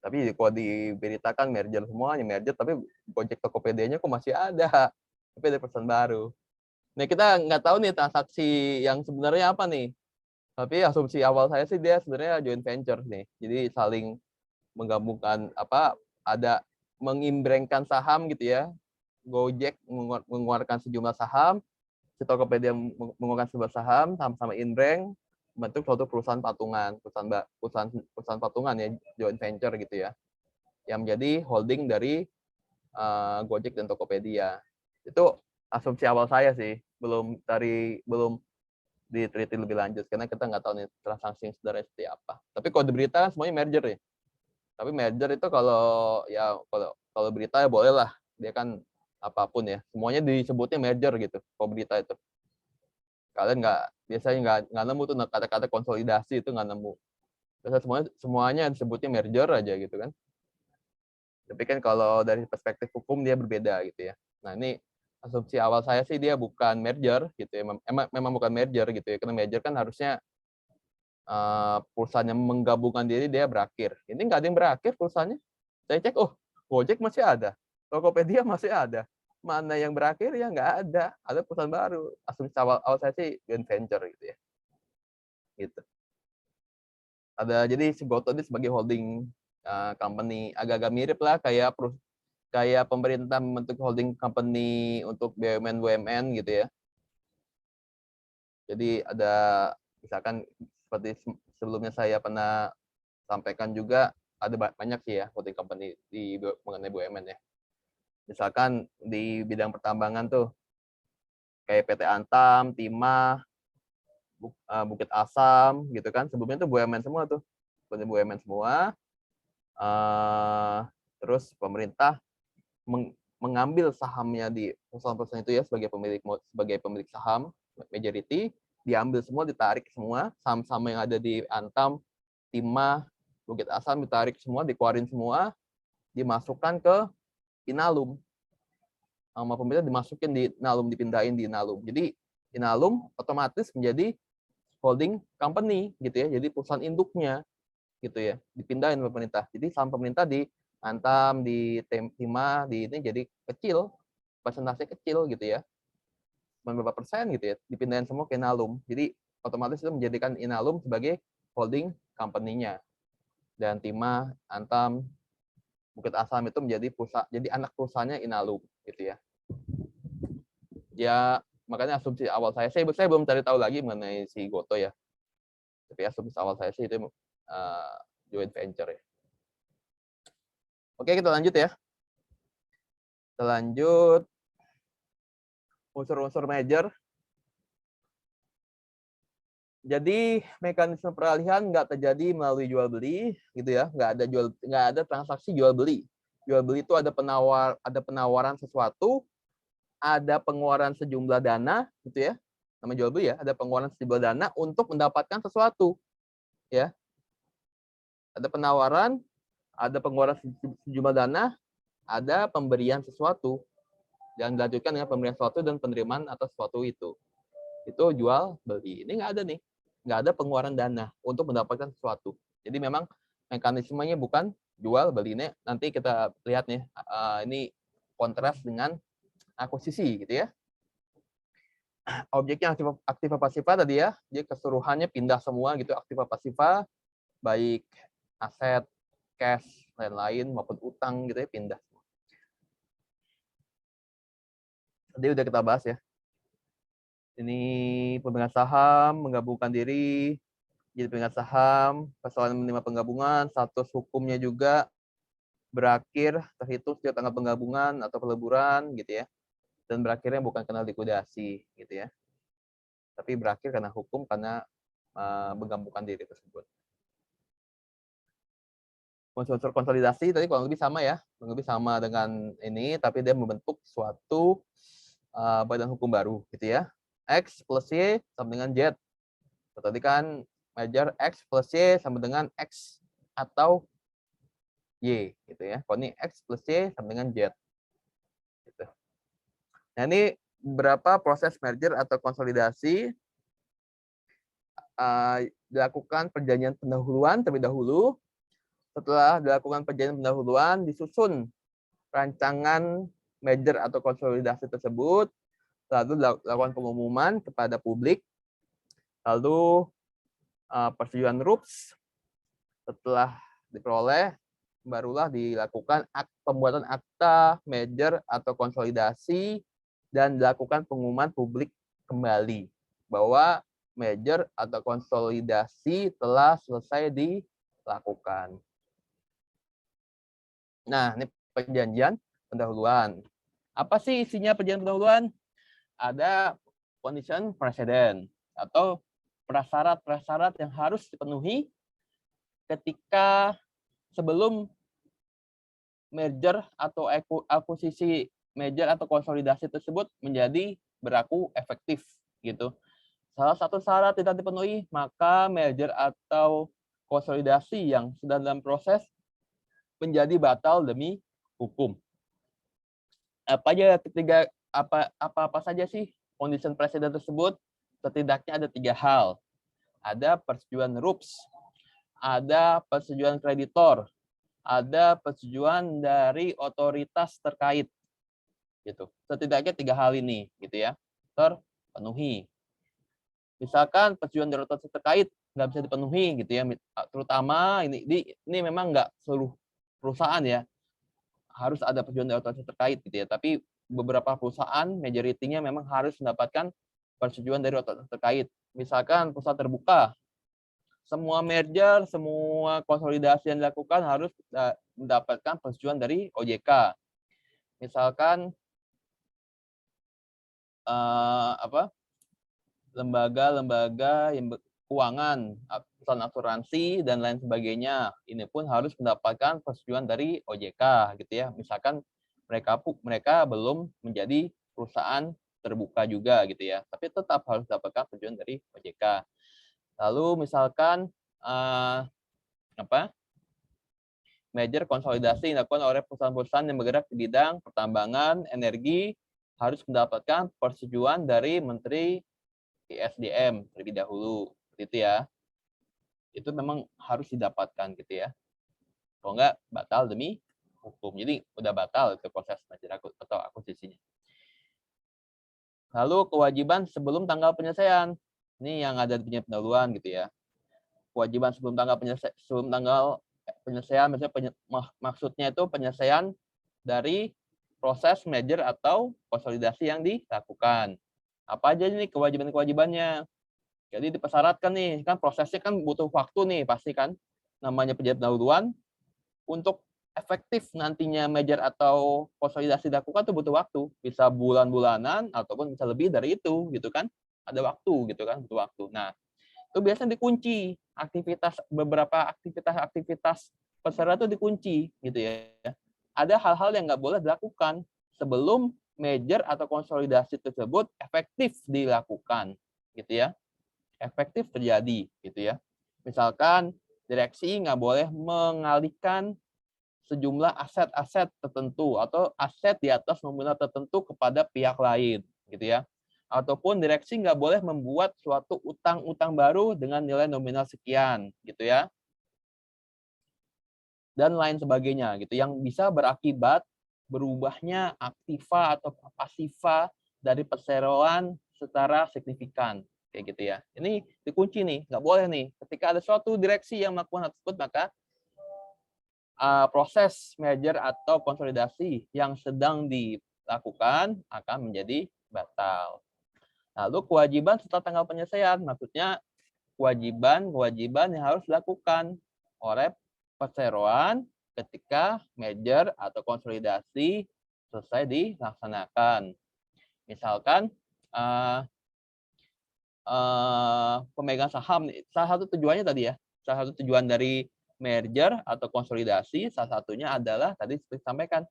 Tapi kalau diberitakan merger semuanya merger, tapi Gojek Tokopedia-nya kok masih ada. Tapi ada pesan baru. Nah kita nggak tahu nih transaksi yang sebenarnya apa nih. Tapi asumsi awal saya sih dia sebenarnya joint venture nih. Jadi saling menggabungkan ada mengimbrengkan saham gitu ya. Gojek mengeluarkan sejumlah saham, si Tokopedia mengeluarkan sejumlah saham sama-sama imbreng, bentuk suatu perusahaan patungan, perusahaan patungan ya, joint venture gitu ya, yang menjadi holding dari Gojek dan Tokopedia. Itu asumsi awal saya sih, belum diteliti lebih lanjut karena kita nggak tahu nih transaksi yang sebenarnya seperti apa. Tapi kalau di berita semuanya merger ya. Tapi merger itu kalau berita ya boleh lah, dia kan apapun ya, semuanya disebutnya merger gitu. Kalau berita itu, kalian biasanya nggak nemu tuh kata-kata konsolidasi, itu nggak nemu. Biasanya semuanya disebutnya merger aja gitu kan. Tapi kan kalau dari perspektif hukum dia berbeda gitu ya. Nah ini asumsi awal saya sih dia bukan merger gitu ya. Memang bukan merger gitu ya. Karena merger kan harusnya perusahaan yang menggabungkan diri dia berakhir. Ini nggak ada yang berakhir perusahaannya. Saya cek, Gojek masih ada, Tokopedia masih ada. Mana yang berakhir ya nggak ada. Ada perusahaan baru. Asumsi awal saya sih joint venture gitu ya. Gitu. Jadi si Goto ini sebagai holding company, agak-agak mirip lah kayak pemerintah membentuk holding company untuk BUMN gitu ya. Jadi ada misalkan seperti sebelumnya saya pernah sampaikan juga, ada banyak sih ya holding company mengenai BUMN ya. Misalkan di bidang pertambangan tuh kayak PT Antam, Timah, Bukit Asam gitu kan. Sebelumnya tuh BUMN semua tuh. BUMN semua. Terus pemerintah mengambil sahamnya di perusahaan-perusahaan itu ya sebagai pemilik saham majority, diambil semua, ditarik semua saham-saham yang ada di Antam, Timah, Bukit Asam ditarik semua, dikeluarin semua, dimasukkan ke Inalum. Sama pemerintah dimasukin di Inalum, dipindahin di Inalum. Jadi Inalum otomatis menjadi holding company gitu ya, jadi perusahaan induknya gitu ya, dipindahin pemerintah. Jadi saham pemerintah di Antam, di Timah, di ini jadi kecil, persentase kecil gitu ya, beberapa persen gitu ya, dipindahin semua ke Inalum. Jadi otomatis itu menjadikan Inalum sebagai holding company-nya. Dan Timah, Antam, Bukit Asam itu menjadi jadi anak perusahaannya Inalum gitu ya. Ya makanya asumsi awal saya belum cari tahu lagi mengenai si Goto ya. Tapi asumsi awal saya sih itu joint venture ya. Oke, kita lanjut ya. Kita lanjut unsur-unsur merger. Jadi mekanisme peralihan nggak terjadi melalui jual beli, gitu ya. Nggak ada transaksi jual beli. Jual beli itu ada penawaran sesuatu, ada pengeluaran sejumlah dana, gitu ya. Namanya jual beli ya. Ada pengeluaran sejumlah dana untuk mendapatkan sesuatu, ya. Ada penawaran, ada pengeluaran sejumlah dana, ada pemberian sesuatu, dan dilanjutkan dengan pemberian sesuatu dan penerimaan atas sesuatu itu. Itu jual beli. Ini nggak ada nih, nggak ada pengeluaran dana untuk mendapatkan sesuatu. Jadi memang mekanismenya bukan jual beli. Ini nanti kita lihat nih, ini kontras dengan akuisisi gitu ya. Objeknya aktiva pasiva tadi ya, dia keseluruhannya pindah semua gitu, aktiva pasiva, baik aset, cash, lain-lain maupun utang gitu ya, pindah. Tadi udah kita bahas ya. Ini pemegang saham menggabungkan diri jadi pemegang saham, persoalan menerima penggabungan, status hukumnya juga berakhir terhitung sejak tanggal penggabungan atau peleburan gitu ya. Dan berakhirnya bukan karena likuidasi gitu ya. Tapi berakhir karena hukum, karena menggabungkan diri tersebut. Unsur konsolidasi tadi kurang lebih sama ya, kurang lebih sama dengan ini, tapi dia membentuk suatu badan hukum baru gitu ya. X plus Y sama dengan Z. Tadi kan merger X plus Y sama dengan X atau Y gitu ya. Kalau ini X plus Y sama dengan Z. Gitu. Nah ini berapa proses merger atau konsolidasi dilakukan perjanjian pendahuluan terlebih dahulu. Setelah dilakukan perjanjian pendahuluan, disusun rancangan merger atau konsolidasi tersebut, lalu dilakukan pengumuman kepada publik, lalu persetujuan RUPS. Setelah diperoleh, barulah dilakukan pembuatan akta merger atau konsolidasi dan dilakukan pengumuman publik kembali bahwa merger atau konsolidasi telah selesai dilakukan. Nah, ini perjanjian pendahuluan. Apa sih isinya perjanjian pendahuluan? Ada condition precedent atau prasyarat-prasyarat yang harus dipenuhi ketika sebelum merger atau akuisisi merger atau konsolidasi tersebut menjadi berlaku efektif gitu. Salah satu syarat tidak dipenuhi, maka merger atau konsolidasi yang sudah dalam proses menjadi batal demi hukum. Apa saja sih condition precedent tersebut? Setidaknya ada 3 hal. Ada persetujuan RUPS, ada persetujuan kreditor, ada persetujuan dari otoritas terkait. Gitu. Setidaknya 3 hal ini gitu ya terpenuhi. Misalkan persetujuan dari otoritas terkait nggak bisa dipenuhi gitu ya, terutama ini memang nggak seluruh perusahaan ya harus ada persetujuan dari otoritas terkait gitu ya, tapi beberapa perusahaan majority-nya memang harus mendapatkan persetujuan dari otoritas terkait. Misalkan perusahaan terbuka, semua merger, semua konsolidasi yang dilakukan harus mendapatkan persetujuan dari OJK. Misalkan lembaga-lembaga yang keuangan, perusahaan asuransi dan lain sebagainya, ini pun harus mendapatkan persetujuan dari OJK gitu ya. Misalkan mereka belum menjadi perusahaan terbuka juga gitu ya, tapi tetap harus mendapatkan persetujuan dari OJK. Lalu misalkan merger konsolidasi yang dilakukan oleh perusahaan-perusahaan yang bergerak di bidang pertambangan, energi, harus mendapatkan persetujuan dari Menteri ISDM terlebih dahulu, gitu ya. Itu memang harus didapatkan gitu ya. Kalau enggak batal demi hukum. Jadi udah batal ke proses merger atau akuisisinya. Lalu kewajiban sebelum tanggal penyelesaian. Ini yang ada di pendahuluan gitu ya. Kewajiban sebelum tanggal penyelesaian maksudnya itu penyelesaian dari proses merger atau konsolidasi yang dilakukan. Apa aja nih kewajiban-kewajibannya? Jadi dipersyaratkan nih, kan prosesnya kan butuh waktu nih, pasti kan. Namanya perjanjian pendahuluan, untuk efektif nantinya merger atau konsolidasi dilakukan tuh butuh waktu. Bisa bulan-bulanan, ataupun bisa lebih dari itu, gitu kan. Ada waktu, gitu kan, butuh waktu. Nah, itu biasanya dikunci. Beberapa aktivitas peserta itu dikunci, gitu ya. Ada hal-hal yang nggak boleh dilakukan sebelum merger atau konsolidasi tersebut efektif dilakukan, gitu ya, efektif terjadi, gitu ya. Misalkan direksi nggak boleh mengalihkan sejumlah aset-aset tertentu atau aset di atas nominal tertentu kepada pihak lain, gitu ya. Ataupun direksi nggak boleh membuat suatu utang-utang baru dengan nilai nominal sekian, gitu ya. Dan lain sebagainya, gitu, yang bisa berakibat berubahnya aktiva atau pasiva dari perseroan secara signifikan, kayak gitu ya. Ini dikunci nih, nggak boleh nih. Ketika ada suatu direksi yang melakukan hal tersebut, maka proses merger atau konsolidasi yang sedang dilakukan akan menjadi batal. Lalu kewajiban setelah tanggal penyelesaian, maksudnya kewajiban yang harus dilakukan oleh perseroan ketika merger atau konsolidasi selesai dilaksanakan. Misalkan pemegang saham, salah satu tujuannya tadi ya, salah satu tujuan dari merger atau konsolidasi, salah satunya adalah tadi seperti disampaikan,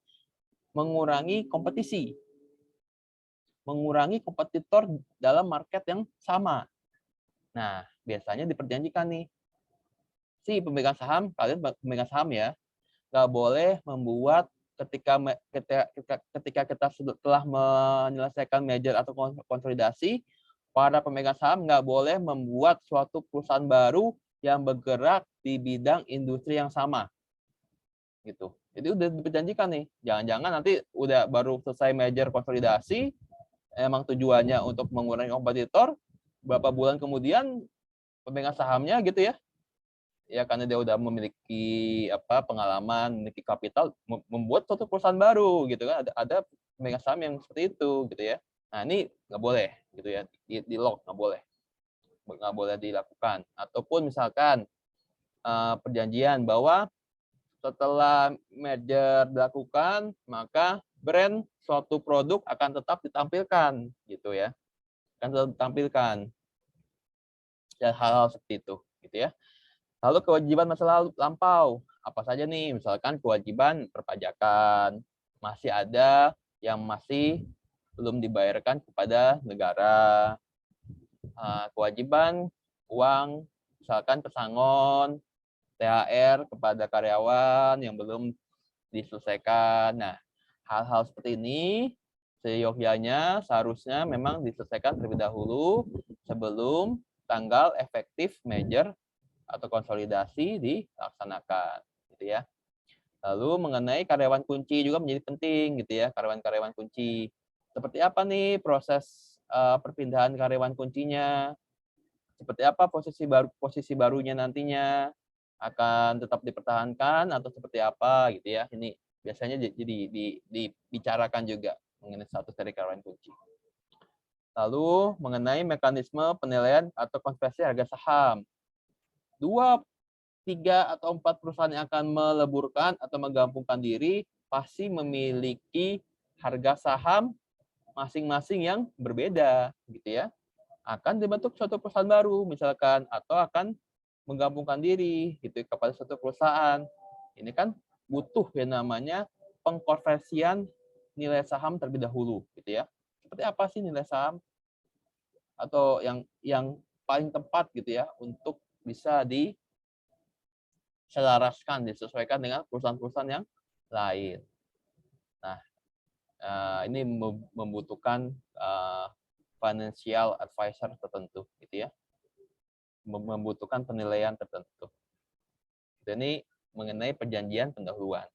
mengurangi kompetisi, mengurangi kompetitor dalam market yang sama. Nah, biasanya diperjanjikan nih, si pemegang saham, kalian pemegang saham ya, nggak boleh membuat ketika kita telah menyelesaikan merger atau konsolidasi, para pemegang saham nggak boleh membuat suatu perusahaan baru yang bergerak di bidang industri yang sama, gitu. Jadi udah diperjanjikan nih, jangan-jangan nanti udah baru selesai merger konsolidasi, emang tujuannya untuk mengurangi kompetitor, beberapa bulan kemudian pemegang sahamnya gitu ya, ya karena dia udah memiliki pengalaman, memiliki kapital, membuat suatu perusahaan baru gitu kan, ada pemegang saham yang seperti itu gitu ya. Nah ini nggak boleh gitu ya, di lock nggak boleh. nggak boleh dilakukan. Ataupun misalkan perjanjian bahwa setelah merger dilakukan, maka brand suatu produk akan tetap ditampilkan, gitu ya. Akan tetap ditampilkan. Ya, hal-hal seperti itu, gitu ya. Lalu kewajiban masa lampau, apa saja nih? Misalkan kewajiban perpajakan, masih ada yang masih belum dibayarkan kepada negara. Kewajiban uang, misalkan pesangon, THR kepada karyawan yang belum diselesaikan. Nah, hal-hal seperti ini seyogyanya seharusnya memang diselesaikan terlebih dahulu sebelum tanggal efektif merger atau konsolidasi dilaksanakan, gitu ya. Lalu mengenai karyawan kunci juga menjadi penting, gitu ya, karyawan-karyawan kunci. Seperti apa nih proses perpindahan karyawan kuncinya? Seperti apa posisi barunya nantinya? Akan tetap dipertahankan atau seperti apa, gitu ya? Ini biasanya jadi dibicarakan juga mengenai status dari karyawan kunci. Lalu mengenai mekanisme penilaian atau konversi harga saham. 2, 3, atau 4 perusahaan yang akan meleburkan atau menggabungkan diri pasti memiliki harga saham masing-masing yang berbeda, gitu ya. Akan dibentuk suatu perusahaan baru misalkan, atau akan menggabungkan diri gitu kepada suatu perusahaan. Ini kan butuh yang namanya pengkonversian nilai saham terlebih dahulu, gitu ya. Seperti apa sih nilai saham atau yang paling tepat gitu ya untuk bisa diselaraskan, disesuaikan dengan perusahaan-perusahaan yang lain. Nah, ini membutuhkan financial advisor tertentu, gitu ya. Membutuhkan penilaian tertentu. Ini mengenai perjanjian pendahuluan.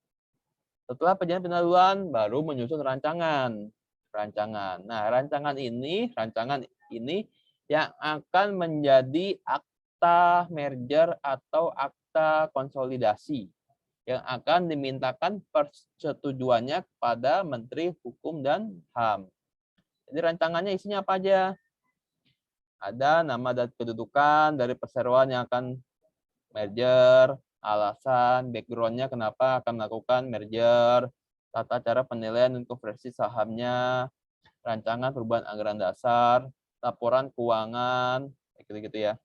Setelah perjanjian pendahuluan, baru menyusun rancangan. Nah, rancangan ini yang akan menjadi akta merger atau akta konsolidasi yang akan dimintakan persetujuannya kepada Menteri Hukum dan HAM. Jadi rancangannya isinya apa aja? Ada nama dan kedudukan dari perseroan yang akan merger, alasan, background-nya kenapa akan melakukan merger, tata cara penilaian dan konversi sahamnya, rancangan perubahan anggaran dasar, laporan keuangan, gitu-gitu ya.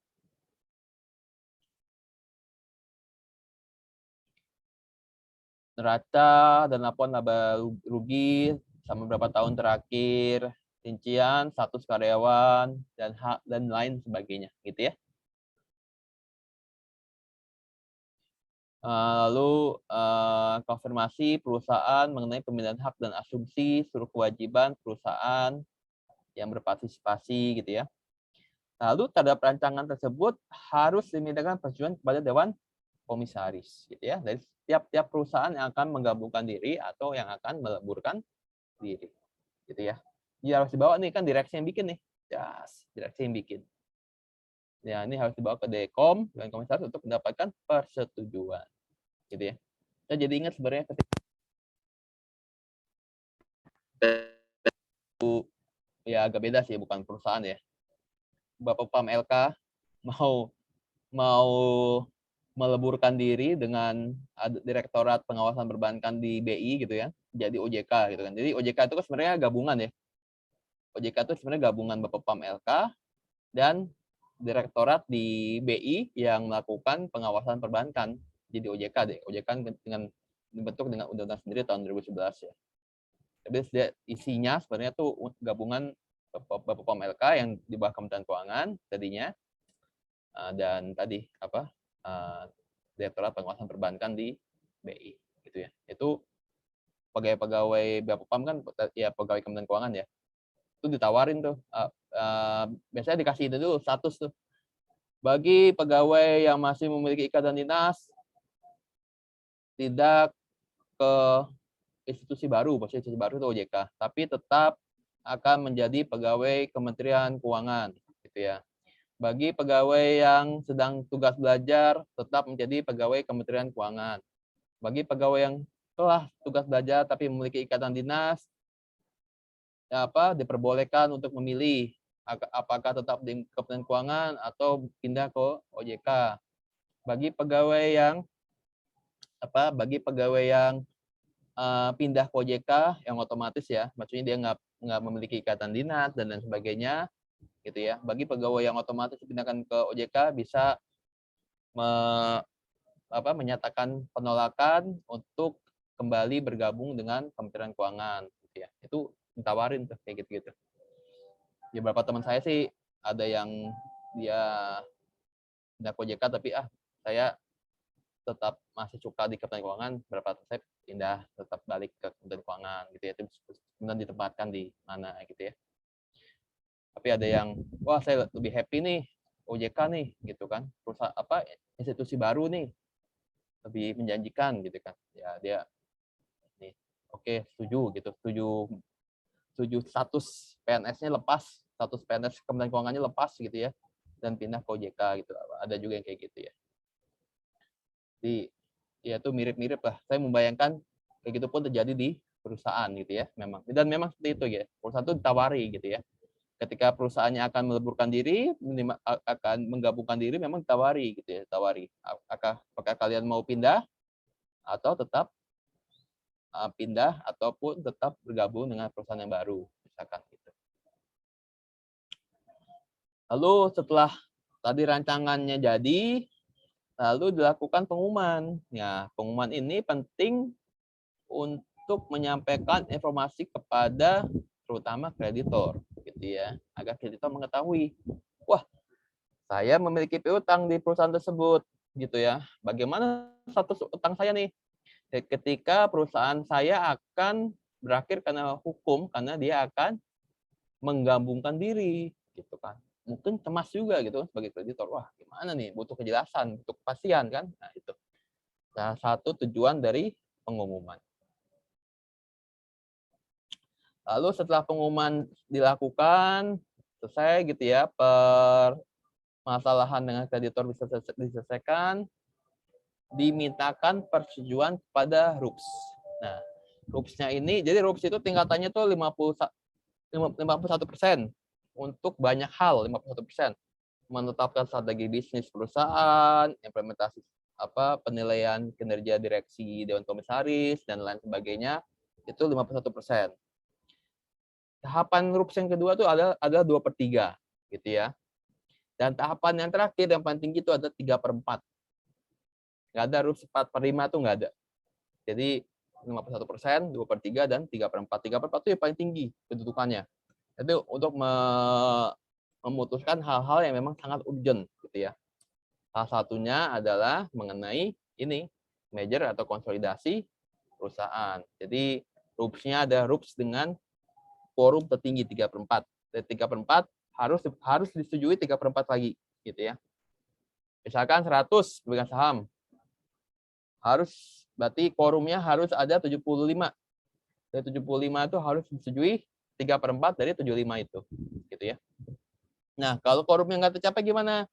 Neraca dan laporan laba rugi sama beberapa tahun terakhir, rincian status karyawan dan hak dan lain sebagainya, gitu ya. Lalu konfirmasi perusahaan mengenai pemindahan hak dan asumsi seluruh kewajiban perusahaan yang berpartisipasi, gitu ya. Lalu terhadap rancangan tersebut harus dimintakan persetujuan kepada Dewan Komisaris, gitu ya, dari tiap perusahaan yang akan menggabungkan diri atau yang akan meleburkan diri, gitu ya. Jadi harus dibawa nih, kan direksi yang bikin nih, yes, direksi yang bikin. Ya, ini harus dibawa ke Dekom dan Komisaris untuk mendapatkan persetujuan, gitu ya. Saya jadi ingat sebenarnya ketika ya agak beda sih, bukan perusahaan ya. Bapak Pam LK mau meleburkan diri dengan Direktorat Pengawasan Perbankan di BI gitu ya, jadi OJK gitu kan. Jadi OJK itu kan sebenarnya gabungan ya. OJK itu sebenarnya gabungan Bapak Pam LK dan Direktorat di BI yang melakukan pengawasan perbankan. Jadi OJK deh. OJK dengan dibentuk dengan undang-undang sendiri tahun 2011 ya. Tapi isinya sebenarnya tuh gabungan Bapak Pam LK yang di bawah Kementerian Keuangan tadinya, dan tadi Direktorat Pengawasan Perbankan di BI, gitu ya. Itu pegawai Bapak Pam kan ya pegawai Kementerian Keuangan ya. Itu ditawarin tuh, biasanya dikasih itu dulu status tuh. Bagi pegawai yang masih memiliki ikatan dinas, tidak ke institusi baru, maksudnya institusi baru itu OJK, tapi tetap akan menjadi pegawai Kementerian Keuangan, gitu ya. Bagi pegawai yang sedang tugas belajar, tetap menjadi pegawai Kementerian Keuangan. Bagi pegawai yang telah tugas belajar tapi memiliki ikatan dinas, diperbolehkan untuk memilih apakah tetap di Kementerian Keuangan atau pindah ke OJK. Bagi pegawai yang pindah ke OJK yang otomatis ya, maksudnya dia nggak memiliki ikatan dinas dan lain sebagainya, gitu ya. Bagi pegawai yang otomatis dipindahkan ke OJK bisa menyatakan penolakan untuk kembali bergabung dengan Kementerian Keuangan, gitu ya. Itu ditawarin tuh kayak gitu-gitu. Ya beberapa teman saya sih ada yang dia pindah ke OJK tapi saya tetap masih suka di Kementerian Keuangan, berapa saya pindah tetap balik ke Kementerian Keuangan gitu ya, itu kemudian ditempatkan di mana gitu ya. Tapi ada yang wah saya lebih happy nih OJK nih gitu kan, perusahaan institusi baru nih lebih menjanjikan gitu kan ya, dia nih oke, setuju gitu, setuju status PNS-nya lepas, status PNS Kementerian Keuangannya lepas gitu ya, dan pindah ke OJK gitu. Ada juga yang kayak gitu ya. Jadi ya itu mirip-mirip lah. Saya membayangkan kayak gitu pun terjadi di perusahaan gitu ya, memang. Dan memang seperti itu ya. Perusahaan itu ditawari gitu ya. Ketika perusahaannya akan meleburkan diri, akan menggabungkan diri, memang ditawari gitu ya, ditawari. Apakah kalian mau pindah atau tetap pindah ataupun tetap bergabung dengan perusahaan yang baru, misalkan gitu. Lalu setelah tadi rancangannya jadi, lalu dilakukan pengumuman. Ya, pengumuman ini penting untuk menyampaikan informasi kepada terutama kreditor, gitu ya, agar kreditor mengetahui, wah, saya memiliki piutang di perusahaan tersebut, gitu ya. Bagaimana status utang saya nih? Ketika perusahaan saya akan berakhir karena hukum, karena dia akan menggabungkan diri, gitu kan. Mungkin cemas juga gitu sebagai kreditor, wah gimana nih, butuh kejelasan, butuh kepastian kan. Nah itu salah satu tujuan dari pengumuman. Lalu setelah pengumuman dilakukan, selesai gitu ya, permasalahan dengan kreditor bisa diselesaikan, dimintakan persetujuan kepada RUPS. Nah, RUPS-nya ini, jadi RUPS itu tingkatannya tuh 51% untuk banyak hal, 51%. Menetapkan strategi bisnis perusahaan, implementasi penilaian kinerja direksi dewan komisaris dan lain sebagainya, itu 51%. Tahapan RUPS yang kedua itu adalah 2/3 gitu ya. Dan tahapan yang terakhir yang paling tinggi itu ada 3/4. Nggak ada RUPS 4/5 itu nggak ada. Jadi 51%, 2/3 dan 3/4. 3/4 itu yang paling tinggi kedudukannya. Itu untuk memutuskan hal-hal yang memang sangat urgent gitu ya. Salah satunya adalah mengenai ini merger atau konsolidasi perusahaan. Jadi RUPS-nya ada RUPS dengan quorum tertinggi 3/4. Dari 3/4 harus disetujui 3/4 lagi gitu ya. Misalkan 100 pemegang saham. Harus berarti quorumnya harus ada 75. Dari 75 itu harus disetujui 3/4 dari 75 itu gitu ya. Nah, kalau quorumnya nggak tercapai gimana?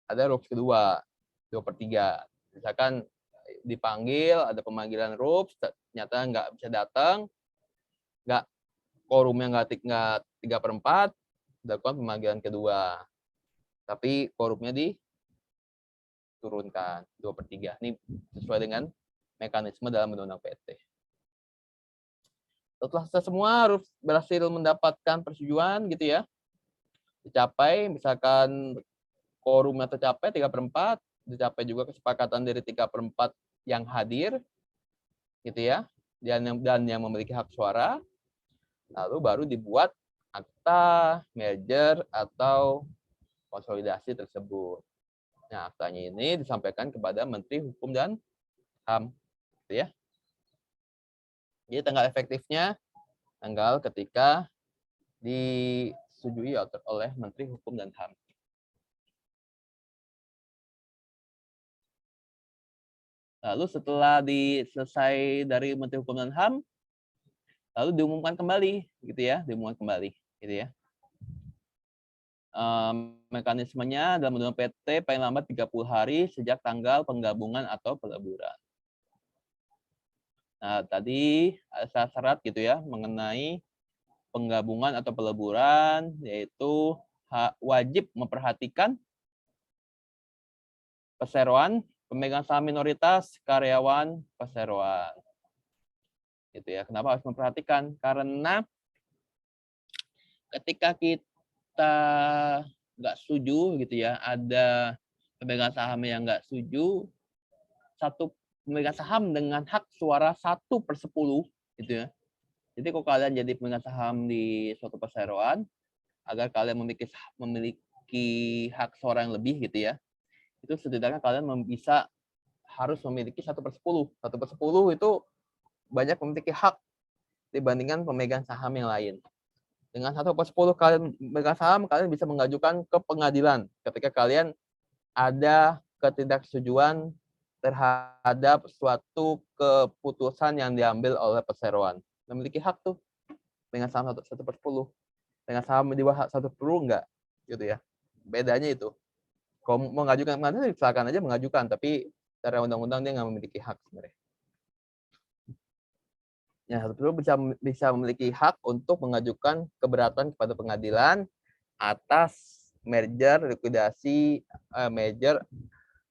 Ada RUPS kedua, 2/3. Misalkan dipanggil, ada pemanggilan RUPS, ternyata nggak bisa datang, nggak quorumnya nggak 3/4, dilakukan pemanggilan kedua. Tapi quorumnya diturunkan 2/3. Ini sesuai dengan mekanisme dalam undang-undang PT. Setelah semua RUPS berhasil mendapatkan persetujuan gitu ya, dicapai, misalkan quorumnya tercapai 3/4, dicapai juga kesepakatan dari 3/4 yang hadir, gitu ya, dan yang memiliki hak suara, lalu baru dibuat akta merger atau konsolidasi tersebut. Nah, aktanya ini disampaikan kepada Menteri Hukum dan HAM, gitu ya. Jadi tanggal efektifnya tanggal ketika disetujui oleh Menteri Hukum dan HAM. Lalu setelah selesai dari Menteri Hukum dan HAM, lalu diumumkan kembali, gitu ya, gitu ya. Mekanismenya dalam undang-undang PT paling lambat 30 hari sejak tanggal penggabungan atau peleburan. Nah, tadi ada syarat gitu ya mengenai penggabungan atau peleburan, yaitu wajib memperhatikan perseroan, pemegang saham minoritas, karyawan perseroan. Gitu ya. Kenapa harus memperhatikan? Karena ketika kita nggak setuju gitu ya, ada pemegang saham yang nggak setuju, satu pemegang saham dengan hak suara 1/10 gitu ya. Jadi kalau kalian jadi pemegang saham di suatu perseroan, agar kalian memiliki hak suara yang lebih gitu ya, itu setidaknya kalian harus memiliki 1/10. 1/10 itu banyak memiliki hak dibandingkan pemegang saham yang lain. Dengan 1/10 kalian pemegang saham, kalian bisa mengajukan ke pengadilan ketika kalian ada ketidaksetujuan terhadap suatu keputusan yang diambil oleh perseroan. Memiliki hak tuh dengan saham 1/10. Dengan saham di bawah 1/10 enggak, gitu ya. Bedanya itu. Kalau mau mengajukan pengadilan, silakan aja mengajukan, tapi secara undang-undang dia nggak memiliki hak sebenarnya. Ya, 1/10 bisa memiliki hak untuk mengajukan keberatan kepada pengadilan atas merger, likuidasi, merger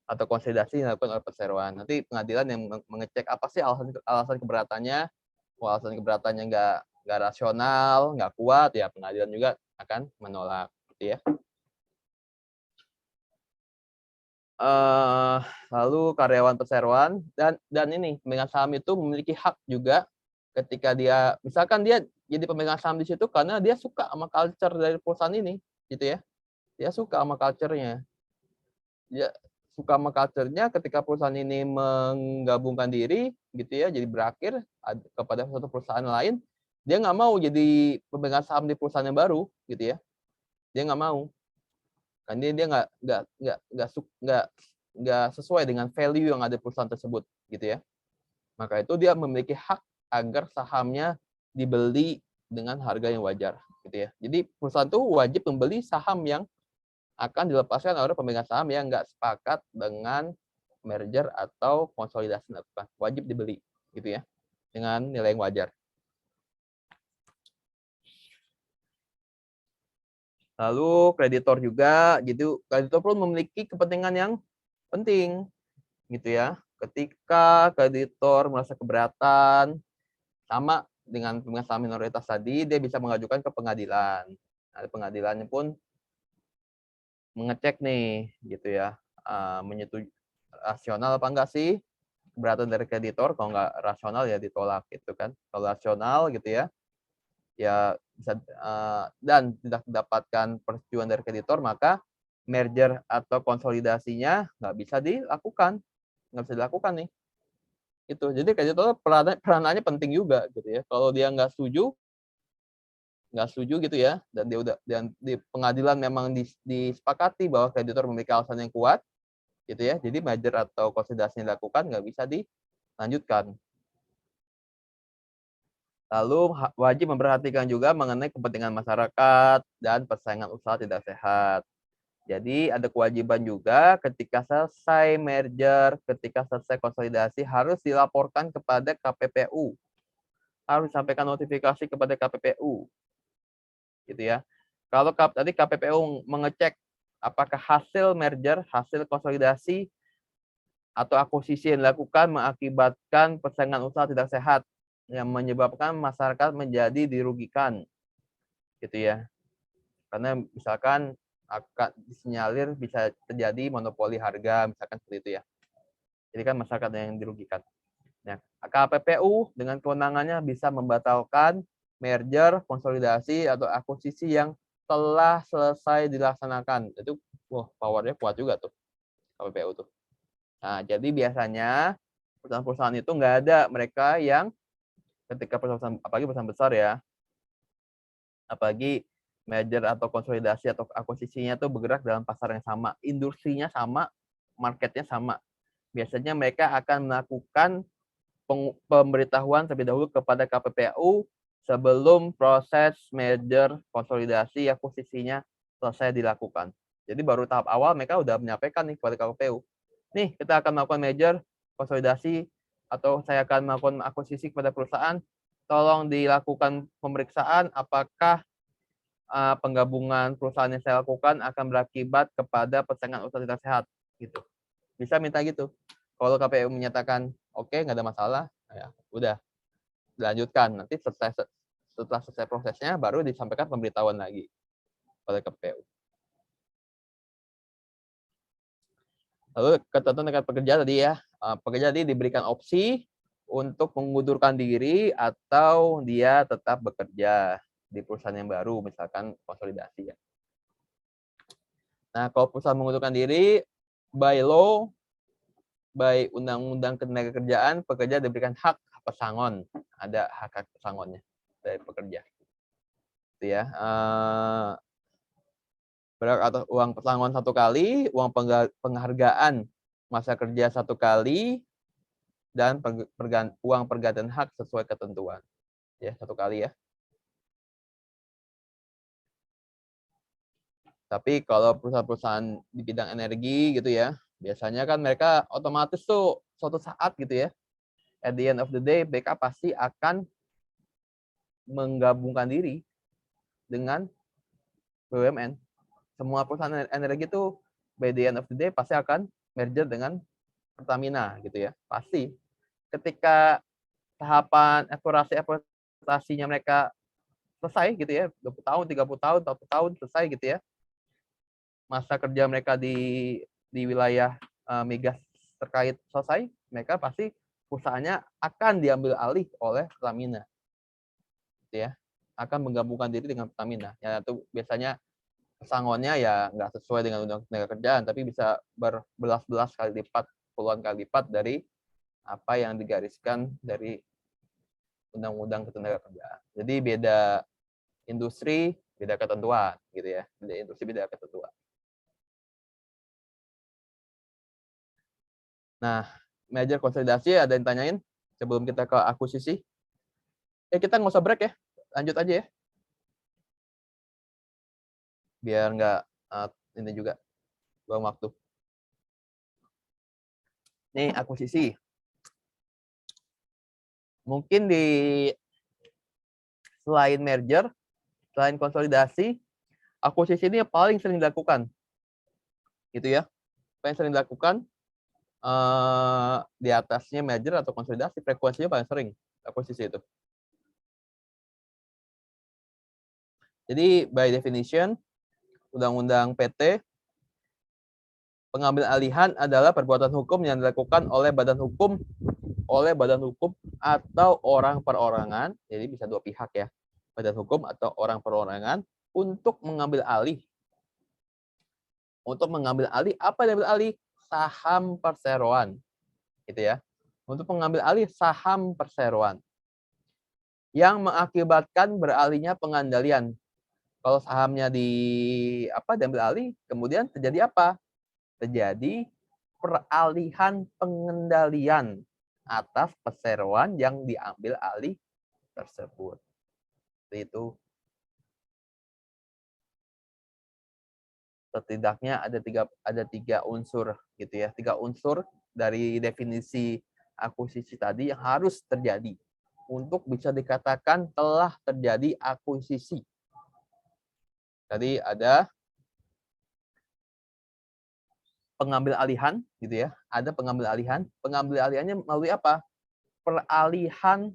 atau konsolidasi yang dilakukan oleh perseroan. Nanti pengadilan yang mengecek apa sih alasan keberatannya. Kalau alasan keberatannya nggak rasional, nggak kuat, ya pengadilan juga akan menolak, gitu ya. Lalu karyawan perseroan dan ini pemegang saham itu memiliki hak juga ketika dia misalkan dia jadi pemegang saham di situ karena dia suka sama culture dari perusahaan ini, gitu ya. Dia suka sama culture-nya. Dia suka sama culture-nya ketika perusahaan ini menggabungkan diri, gitu ya, jadi berakhir kepada suatu perusahaan lain, dia nggak mau jadi pemegang saham di perusahaan yang baru, gitu ya. Dia nggak mau. Kan dia nggak sesuai dengan value yang ada di perusahaan tersebut, gitu ya. Maka itu dia memiliki hak agar sahamnya dibeli dengan harga yang wajar, gitu ya. Jadi perusahaan itu wajib membeli saham yang akan dilepaskan oleh pemegang saham yang nggak sepakat dengan merger atau konsolidasi dilakukan. Wajib dibeli, gitu ya, dengan nilai yang wajar. Lalu kreditor juga, gitu. Kreditor pun memiliki kepentingan yang penting, gitu ya. Ketika kreditor merasa keberatan, sama dengan pemegang saham minoritas tadi, dia bisa mengajukan ke pengadilan. Nah, pengadilannya pun mengecek nih, gitu ya, menyetujui rasional apa enggak sih keberatan dari kreditor. Kalau nggak rasional ya ditolak, gitu kan. Kalau rasional, gitu ya, ya bisa dan tidak mendapatkan persetujuan dari kreditor, maka merger atau konsolidasinya nggak bisa dilakukan nih. Itu. Jadi kreditor peranannya penting juga, gitu ya. Kalau dia nggak setuju gitu ya, dan di pengadilan memang disepakati bahwa kreditor memiliki alasan yang kuat, gitu ya. Jadi merger atau konsolidasi yang dilakukan nggak bisa dilanjutkan. Lalu wajib memperhatikan juga mengenai kepentingan masyarakat dan persaingan usaha tidak sehat. Jadi ada kewajiban juga ketika selesai merger, ketika selesai konsolidasi harus dilaporkan kepada KPPU. Harus disampaikan notifikasi kepada KPPU. Gitu ya. Kalau tadi KPPU mengecek apakah hasil merger, hasil konsolidasi atau akuisisi yang dilakukan mengakibatkan persaingan usaha tidak sehat, yang menyebabkan masyarakat menjadi dirugikan, gitu ya. Karena misalkan akan disinyalir bisa terjadi monopoli harga, misalkan seperti itu ya. Jadi kan masyarakat yang dirugikan. Nah, KPPU dengan kewenangannya bisa membatalkan merger, konsolidasi atau akuisisi yang telah selesai dilaksanakan. Itu powernya kuat juga tuh KPPU tuh. Nah, jadi biasanya perusahaan-perusahaan itu nggak ada mereka yang ketika perusahaan, apalagi perusahaan besar ya, apalagi merger atau konsolidasi atau akuisisinya tuh bergerak dalam pasar yang sama, industrinya sama, marketnya sama. Biasanya mereka akan melakukan pemberitahuan terlebih dahulu kepada KPPU sebelum proses merger, konsolidasi, akuisisinya selesai dilakukan. Jadi baru tahap awal mereka udah menyampaikan nih kepada KPPU. Nih, kita akan melakukan merger, konsolidasi, atau saya akan melakukan akuisisi kepada perusahaan. tolong dilakukan pemeriksaan apakah penggabungan perusahaan yang saya lakukan akan berakibat kepada persaingan usaha tidak sehat gitu. Bisa minta gitu. Kalau KPU menyatakan oke, nggak ada masalah, ya udah dilanjutkan. Nanti setelah selesai prosesnya baru disampaikan pemberitahuan lagi oleh KPU. Lalu ketentuan dekat pekerja tadi ya, pekerja tadi diberikan opsi untuk mengundurkan diri atau dia tetap bekerja di perusahaan yang baru, misalkan konsolidasi ya. Nah, kalau perusahaan mengundurkan diri, by law, by undang-undang ketenagakerjaan, pekerja diberikan hak pesangon, ada hak pesangonnya dari pekerja. Itu ya. Berhak atas uang pesangon 1 kali, uang penghargaan masa kerja 1 kali, dan uang pergantian hak sesuai ketentuan. Ya, 1 kali ya. Tapi kalau perusahaan-perusahaan di bidang energi gitu ya, biasanya kan mereka otomatis tuh suatu saat gitu ya, at the end of the day, mereka pasti akan menggabungkan diri dengan BUMN. Semua perusahaan energi itu by the end of the day pasti akan merger dengan Pertamina gitu ya. Pasti. Ketika tahapan eksploitasinya mereka selesai gitu ya, 20 tahun, 30 tahun, 40 tahun selesai gitu ya. Masa kerja mereka di wilayah migas terkait selesai, mereka pasti perusahaannya akan diambil alih oleh Pertamina. Gitu ya. Akan menggabungkan diri dengan Pertamina. Ya itu biasanya pesangonnya ya nggak sesuai dengan undang-undang ketenagakerjaan, tapi bisa berbelas-belas kali lipat, puluhan kali lipat dari apa yang digariskan dari undang-undang ketenagakerjaan. Jadi beda industri, beda ketentuan, gitu ya. Beda industri, beda ketentuan. Nah, merger konsolidasi ada yang tanyain sebelum kita ke akuisisi? Kita nggak usah break ya, lanjut aja ya. Biar nggak ini juga buang waktu. Nih akuisisi. Mungkin di selain merger, selain konsolidasi, akuisisi ini yang paling sering dilakukan. Gitu ya. Paling sering dilakukan di atasnya merger atau konsolidasi, frekuensinya paling sering akuisisi itu. Jadi by definition, undang-undang PT, pengambil alihan adalah perbuatan hukum yang dilakukan oleh badan hukum atau orang perorangan, jadi bisa dua pihak ya, badan hukum atau orang perorangan, untuk mengambil alih. Untuk mengambil alih, apa yang diambil alih? Saham perseroan. Gitu ya. Untuk mengambil alih saham perseroan. Yang mengakibatkan beralihnya pengandalian. Kalau sahamnya diambil alih, kemudian terjadi apa? Terjadi peralihan pengendalian atas perseroan yang diambil alih tersebut. Itu setidaknya ada tiga unsur gitu ya, 3 unsur dari definisi akuisisi tadi yang harus terjadi untuk bisa dikatakan telah terjadi akuisisi. Tadi ada pengambil alihan gitu ya, ada pengambil alihan. Pengambil alihannya melalui apa? Peralihan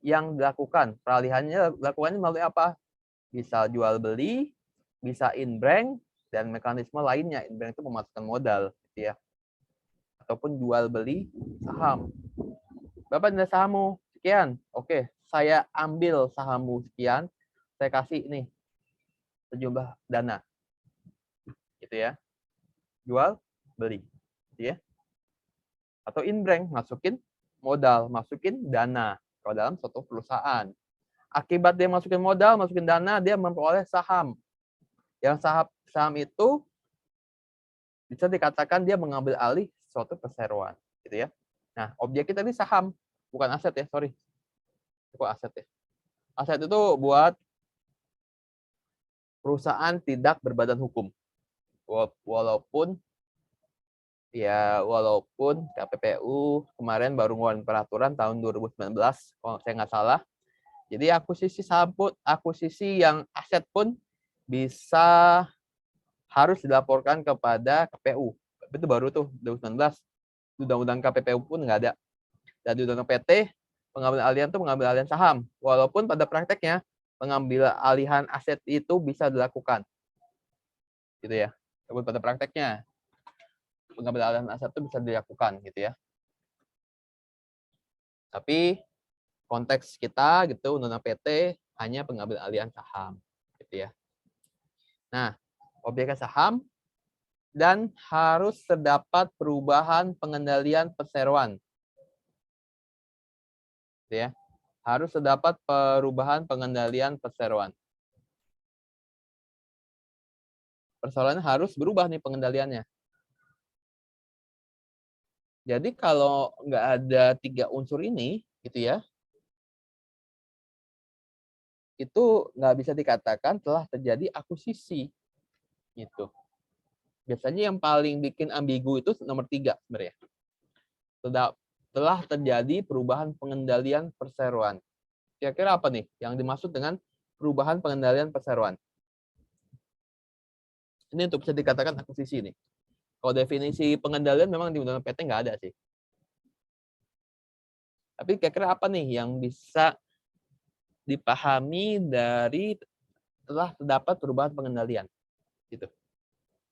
yang dilakukan. Peralihannya dilakukannya melalui apa? Bisa jual beli, bisa in-bank, dan mekanisme lainnya. In-bank itu memasukkan modal gitu ya. Ataupun jual beli saham. Berapa nilai sahammu? Sekian. Oke, saya ambil sahammu sekian, saya kasih nih sejumlah dana. Gitu ya. Jual, beli. Gitu ya. Atau in-bank, masukin modal, masukin dana ke dalam suatu perusahaan. Akibat dia masukin modal, masukin dana, dia memperoleh saham. Yang saham itu bisa dikatakan dia mengambil alih suatu perseroan, gitu ya. Nah, objeknya tadi saham, bukan aset ya, sorry. Itu aset ya. Aset itu buat perusahaan tidak berbadan hukum. Walaupun KPPU kemarin baru ngeluarin peraturan tahun 2019, kalau saya nggak salah, Jadi akuisisi saham pun, akuisisi yang aset pun bisa harus dilaporkan kepada KPU. Itu baru tuh 2019. Undang-undang KPPU pun nggak ada. Dan di undang-undang PT, pengambil alihan itu pengambil alihan saham. Walaupun pada prakteknya pengambil alihan aset itu bisa dilakukan. Gitu ya. Walaupun pada prakteknya pengambil alihan aset itu bisa dilakukan gitu ya. Tapi konteks kita gitu undang-undang PT hanya pengambil alihan saham gitu ya. Nah, objek saham dan harus terdapat perubahan pengendalian perseroan. Gitu ya. Harus terdapat perubahan pengendalian perseroan. Persoalannya harus berubah nih pengendaliannya. Jadi kalau nggak ada 3 unsur ini, gitu ya, itu nggak bisa dikatakan telah terjadi akuisisi, gitu. Biasanya yang paling bikin ambigu itu nomor 3 sebenarnya. Telah terjadi perubahan pengendalian perseroan. Kira-kira apa nih yang dimaksud dengan perubahan pengendalian perseroan? Ini untuk bisa dikatakan akuisisi nih. Kalau definisi pengendalian memang di undang-undang PT nggak ada sih. Tapi kira-kira apa nih yang bisa dipahami dari telah terdapat perubahan pengendalian? Gitu.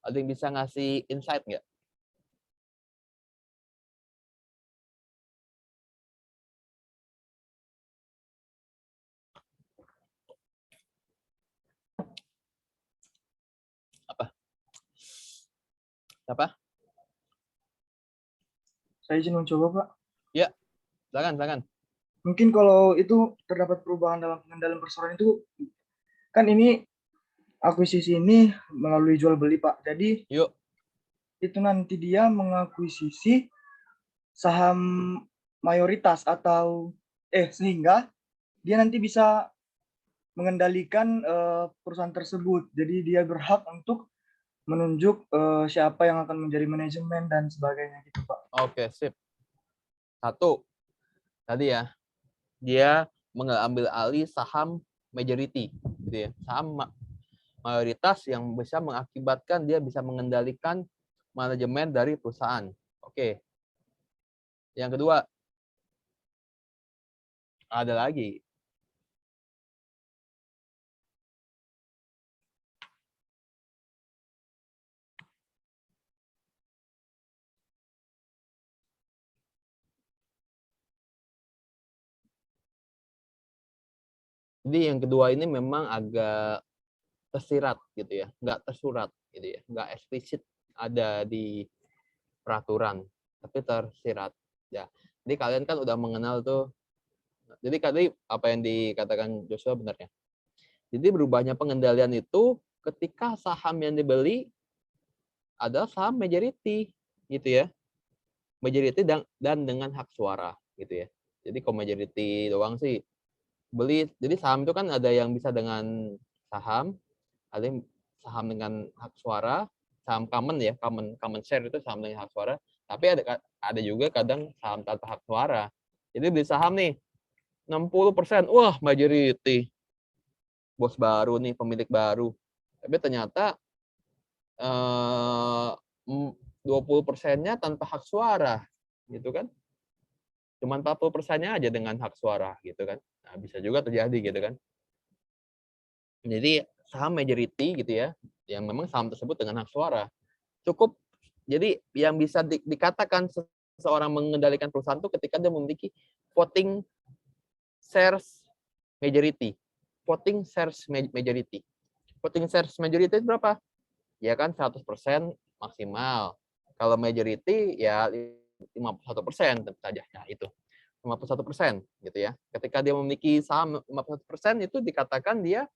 Ada yang bisa ngasih insight nggak? Apa? Saya izin mencoba, Pak. Ya, silakan. Mungkin kalau itu terdapat perubahan dalam pengendalian perseroan itu, kan ini akuisisi ini melalui jual beli, Pak. Jadi itu nanti dia mengakuisisi saham mayoritas atau sehingga dia nanti bisa mengendalikan perusahaan tersebut. Jadi dia berhak untuk menunjuk siapa yang akan menjadi manajemen dan sebagainya gitu, Pak. Oke, sip. 1. Tadi ya, dia mengambil alih saham majority, gitu ya. Saham mayoritas yang bisa mengakibatkan dia bisa mengendalikan manajemen dari perusahaan. Oke. Yang kedua, ada lagi. Jadi yang kedua ini memang agak tersirat gitu ya, nggak tersurat gitu ya, nggak eksplisit ada di peraturan, tapi tersirat. Ya, jadi kalian kan udah mengenal tuh. Jadi tadi apa yang dikatakan Joshua benar ya. Jadi berubahnya pengendalian itu ketika saham yang dibeli adalah saham majority gitu ya, majority dan dengan hak suara gitu ya. Jadi kalau majority doang sih beli, jadi saham itu kan ada yang bisa dengan saham, ada yang saham dengan hak suara, saham common ya, common share itu saham dengan hak suara, tapi ada juga kadang saham tanpa hak suara. Jadi beli saham nih 60%, wah majority, bos baru nih, pemilik baru, tapi ternyata 20%-nya tanpa hak suara gitu kan, cuman 40%-nya aja dengan hak suara gitu kan. Nah, bisa juga terjadi gitu kan. Jadi saham majority gitu ya, yang memang saham tersebut dengan hak suara. Cukup, jadi yang bisa dikatakan seseorang mengendalikan perusahaan itu ketika dia memiliki voting shares majority. Voting shares majority. Voting shares majority itu berapa? Ya kan 100% maksimal. Kalau majority ya 51% tentu saja. Nah, itu 51% gitu ya. Ketika dia memiliki saham 51% itu dikatakan dia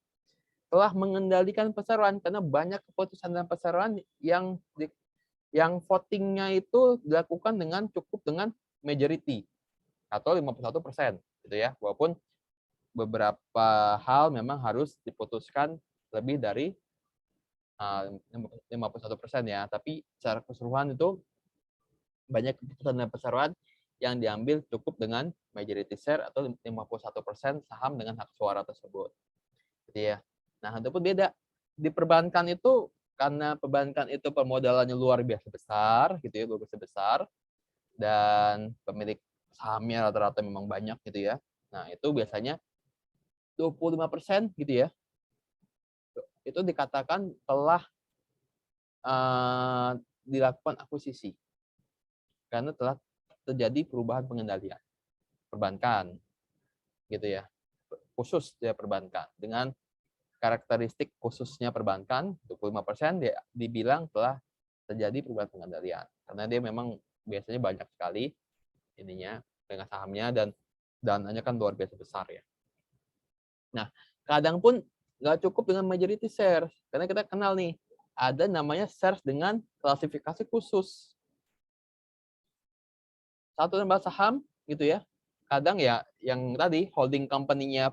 telah mengendalikan perseroan karena banyak keputusan dalam perseroan yang votingnya itu dilakukan dengan cukup dengan majority atau 51% gitu ya. Walaupun beberapa hal memang harus diputuskan lebih dari 51% ya, tapi secara keseluruhan itu banyak keputusan dalam perseroan yang diambil cukup dengan majority share atau 51% saham dengan hak suara tersebut. Gitu ya. Nah, itu pun beda. Di perbankan itu, karena perbankan itu permodalannya luar biasa besar, gitu ya, luar biasa besar, dan pemilik sahamnya rata-rata memang banyak, gitu ya. Nah, itu biasanya 25% gitu ya, itu dikatakan telah dilakukan akuisisi karena telah terjadi perubahan pengendalian perbankan, gitu ya, khusus ya perbankan dengan karakteristik khususnya perbankan 25% dia dibilang telah terjadi perubahan pengendalian karena dia memang biasanya banyak sekali ininya dengan sahamnya dan dananya kan luar biasa besar ya. Nah, kadang pun nggak cukup dengan majority share karena kita kenal nih ada namanya shares dengan klasifikasi khusus. Satu lembar saham gitu ya. Kadang ya yang tadi holding company-nya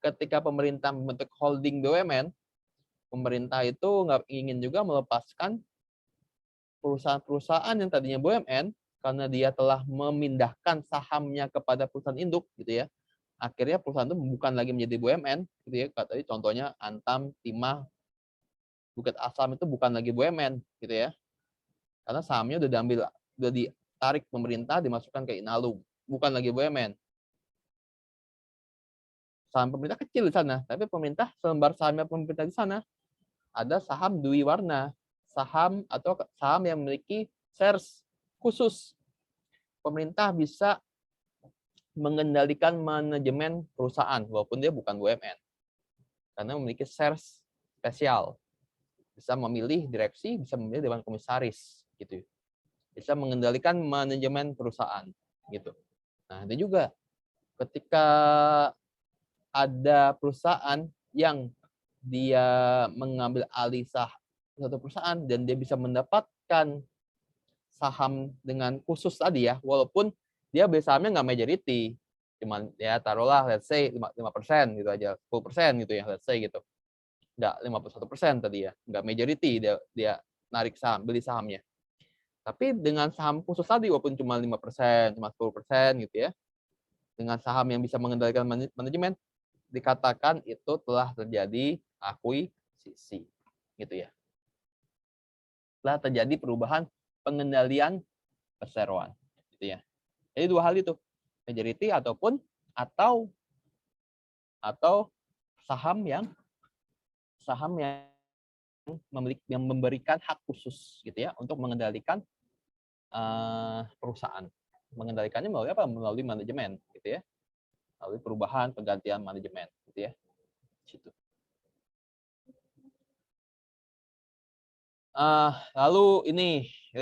ketika pemerintah membentuk holding BUMN, pemerintah itu nggak ingin juga melepaskan perusahaan-perusahaan yang tadinya BUMN karena dia telah memindahkan sahamnya kepada perusahaan induk gitu ya. Akhirnya perusahaan itu bukan lagi menjadi BUMN gitu ya. Tadi contohnya Antam, Timah, Bukit Asam itu bukan lagi BUMN gitu ya. Karena sahamnya udah ditarik pemerintah dimasukkan ke Inalum, bukan lagi BUMN. Saham pemerintah kecil di sana, tapi pemerintah selembar sahamnya pemerintah di sana ada saham Dwi Warna, saham atau saham yang memiliki shares khusus. Pemerintah bisa mengendalikan manajemen perusahaan walaupun dia bukan BUMN. Karena memiliki shares spesial. Bisa memilih direksi, bisa memilih dewan komisaris gitu. Bisa mengendalikan manajemen perusahaan gitu. Nah, itu juga ketika ada perusahaan yang dia mengambil alih satu perusahaan dan dia bisa mendapatkan saham dengan khusus tadi ya, walaupun dia beli sahamnya nggak majority, cuman ya taruhlah let's say 5% gitu aja, 10% gitu ya, let's say gitu. Nggak 51% tadi ya, nggak majority dia narik saham, beli sahamnya. Tapi dengan saham khusus tadi walaupun cuma 5%, cuma 10% gitu ya, dengan saham yang bisa mengendalikan manajemen, dikatakan itu telah terjadi akuisisi gitu ya. Telah terjadi perubahan pengendalian perseroan gitu ya. Jadi dua hal itu, majority atau saham yang yang memberikan hak khusus gitu ya untuk mengendalikan perusahaan. Mengendalikannya melalui apa? Melalui manajemen gitu ya. Melalui perubahan penggantian manajemen gitu ya. Situ. Lalu ini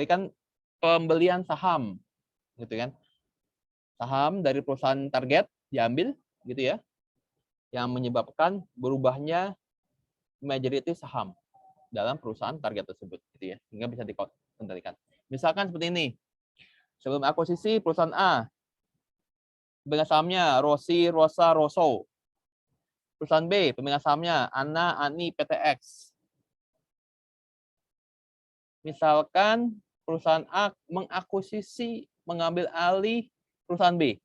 kan pembelian saham gitu kan. Saham dari perusahaan target diambil gitu ya. Yang menyebabkan berubahnya majority saham dalam perusahaan target tersebut gitu ya. Sehingga bisa dikendalikan. Misalkan seperti ini. Sebelum akuisisi perusahaan A, pemegang sahamnya Rosi, Rosa, Roso. Perusahaan B, pemegang sahamnya Ana, Ani, PTX. Misalkan perusahaan A mengakuisisi, mengambil alih perusahaan B.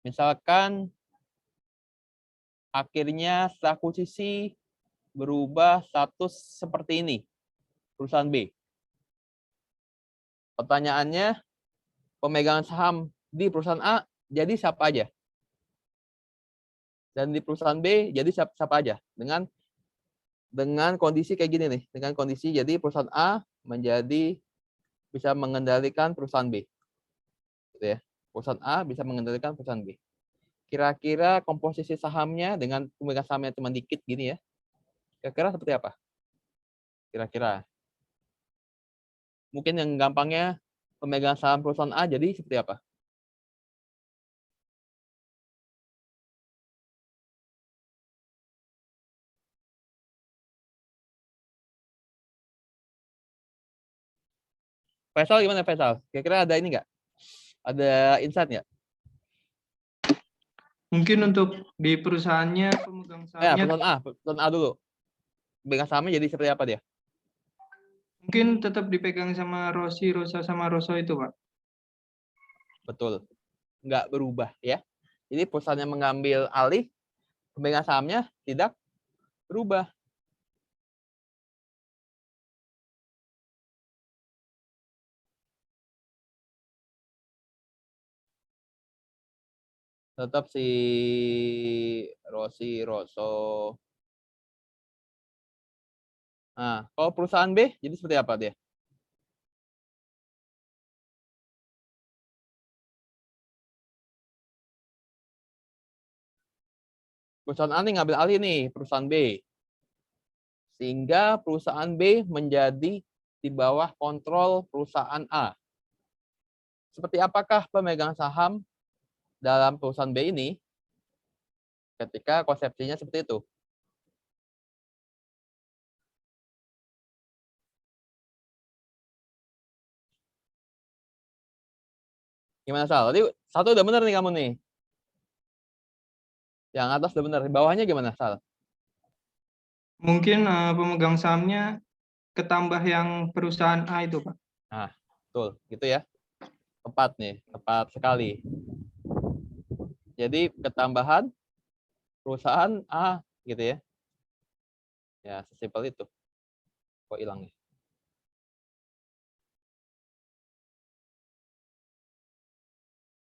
Misalkan akhirnya setelah akuisisi berubah status seperti ini, perusahaan B. Pertanyaannya, pemegang saham di perusahaan A jadi siapa aja? Dan di perusahaan B jadi siapa aja? Dengan kondisi kayak gini nih, dengan kondisi jadi perusahaan A menjadi bisa mengendalikan perusahaan B. Gitu ya. Perusahaan A bisa mengendalikan perusahaan B. Kira-kira komposisi sahamnya dengan pemegang sahamnya cuma dikit gini ya. Kira-kira seperti apa? Kira-kira. Mungkin yang gampangnya pemegang saham perusahaan A jadi seperti apa? Faisal gimana Faisal? Kira-kira ada ini nggak? Ada insight nggak? Mungkin untuk di perusahaannya pemegang sahamnya. Perusahaan A dulu. Pemegang sahamnya jadi seperti apa dia? Mungkin tetap dipegang sama Rossi, Rosa, sama Rosso itu, Pak. Betul. Nggak berubah ya. Jadi perusahaan yang mengambil alih pemegang sahamnya tidak berubah. Tetap si Rossi, Rosso. Nah, kalau perusahaan B, jadi seperti apa dia? Perusahaan A nih ngambil alih nih, perusahaan B. Sehingga perusahaan B menjadi di bawah kontrol perusahaan A. Seperti apakah pemegang saham dalam perusahaan B ini ketika konsepsinya seperti itu? Gimana, Sal? Tadi satu udah bener nih kamu nih. Yang atas udah bener. Di bawahnya gimana, Sal? Mungkin pemegang sahamnya ketambah yang perusahaan A itu, Pak. Nah, betul. Gitu ya. Tepat nih. Tepat sekali. Jadi ketambahan perusahaan A gitu ya. Ya, sesimpel itu. Kok hilang nih?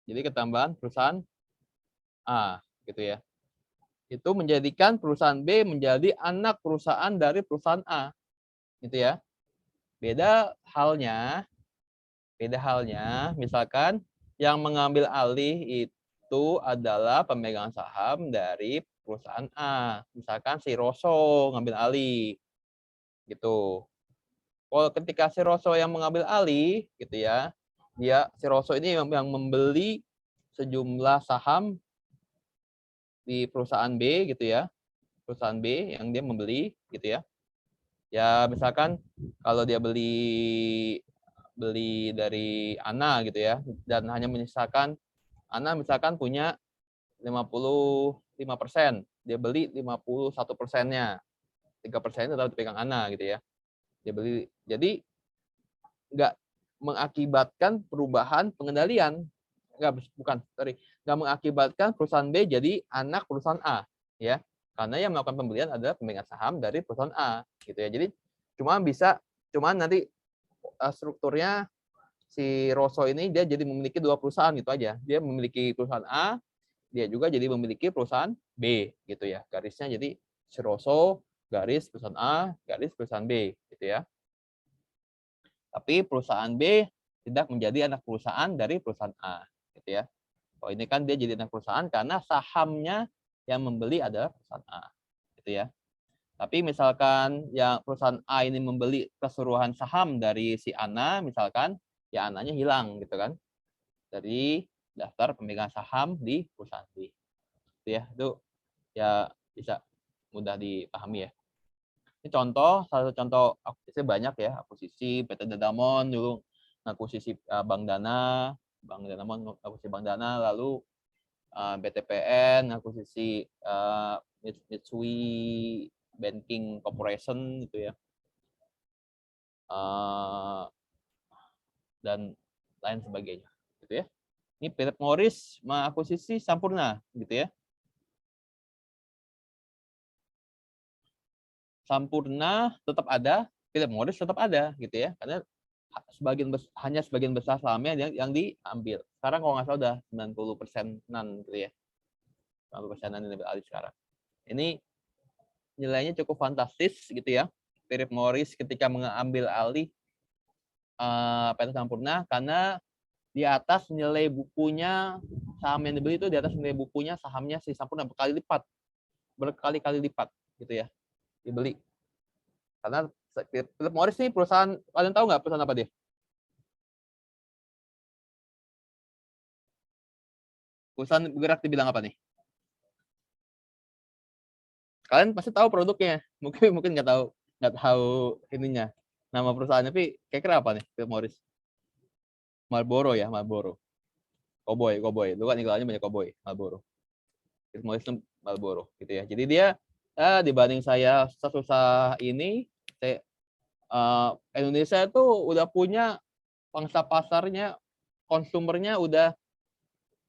Jadi ketambahan perusahaan A gitu ya. Itu menjadikan perusahaan B menjadi anak perusahaan dari perusahaan A. Gitu ya. Beda halnya misalkan yang mengambil alih itu adalah pemegang saham dari perusahaan A. Misalkan si Rosso ngambil alih. Gitu. Kalau ketika si Rosso yang mengambil alih gitu ya, si Rosso ini yang membeli sejumlah saham di perusahaan B gitu ya. Perusahaan B yang dia membeli gitu ya. Ya misalkan kalau dia beli dari Ana gitu ya, dan hanya menyisakan Ana misalkan punya 55%, dia beli 51%-nya, 3% tetap dipegang Ana gitu ya. Dia beli, jadi nggak mengakibatkan perubahan pengendalian, nggak mengakibatkan perusahaan B jadi anak perusahaan A ya, karena yang melakukan pembelian adalah pemegang saham dari perusahaan A gitu ya. Jadi cuma nanti strukturnya si Rosso ini dia jadi memiliki dua perusahaan gitu aja. Dia memiliki perusahaan A, dia juga jadi memiliki perusahaan B gitu ya. Garisnya jadi si Rosso garis perusahaan A, garis perusahaan B gitu ya. Tapi perusahaan B tidak menjadi anak perusahaan dari perusahaan A gitu ya. Oh, ini kan dia jadi anak perusahaan karena sahamnya yang membeli adalah perusahaan A gitu ya. Tapi misalkan yang perusahaan A ini membeli keseluruhan saham dari si Ana misalkan, ya Ananya hilang gitu kan dari daftar pemegang saham di perusahaan B. Itu ya, itu ya bisa mudah dipahami ya. Ini contoh, salah satu contoh akuisisi banyak ya, akuisisi PT Dadamon dulu, akuisisi Bank Dana, Bank Danamon akuisisi Bank Dana, lalu BTPN akuisisi Mitsui Banking Corporation gitu ya. Dan lain sebagainya gitu ya. Ini Philip Morris mengakuisisi Sampurna gitu ya. Sampurna tetap ada, Philip Morris tetap ada gitu ya. Karena hanya sebagian besar sahamnya yang diambil. Sekarang kalau nggak salah udah 90%-an gitu ya. 90%-an yang diambil alih sekarang. Ini nilainya cukup fantastis gitu ya. Philip Morris ketika mengambil alih PT Sampurna karena di atas nilai bukunya saham yang dibeli itu di atas nilai bukunya sahamnya si Sampurna berkali-kali lipat gitu ya dibeli. Karena Philip Morris ini perusahaan, kalian tahu nggak perusahaan apa dia? Perusahaan bergerak di bidang apa nih? Kalian pasti tahu produknya, mungkin nggak tahu ininya, nama perusahaannya, tapi kira-kira apa nih Philip Morris? Marlboro ya, Marlboro. Cowboy. Dulu kan iklannya banyak cowboy, Marlboro. Philip Morris Marlboro gitu ya. Jadi dia dibanding saya susah ini, Indonesia itu udah punya pangsa pasarnya, konsumernya udah,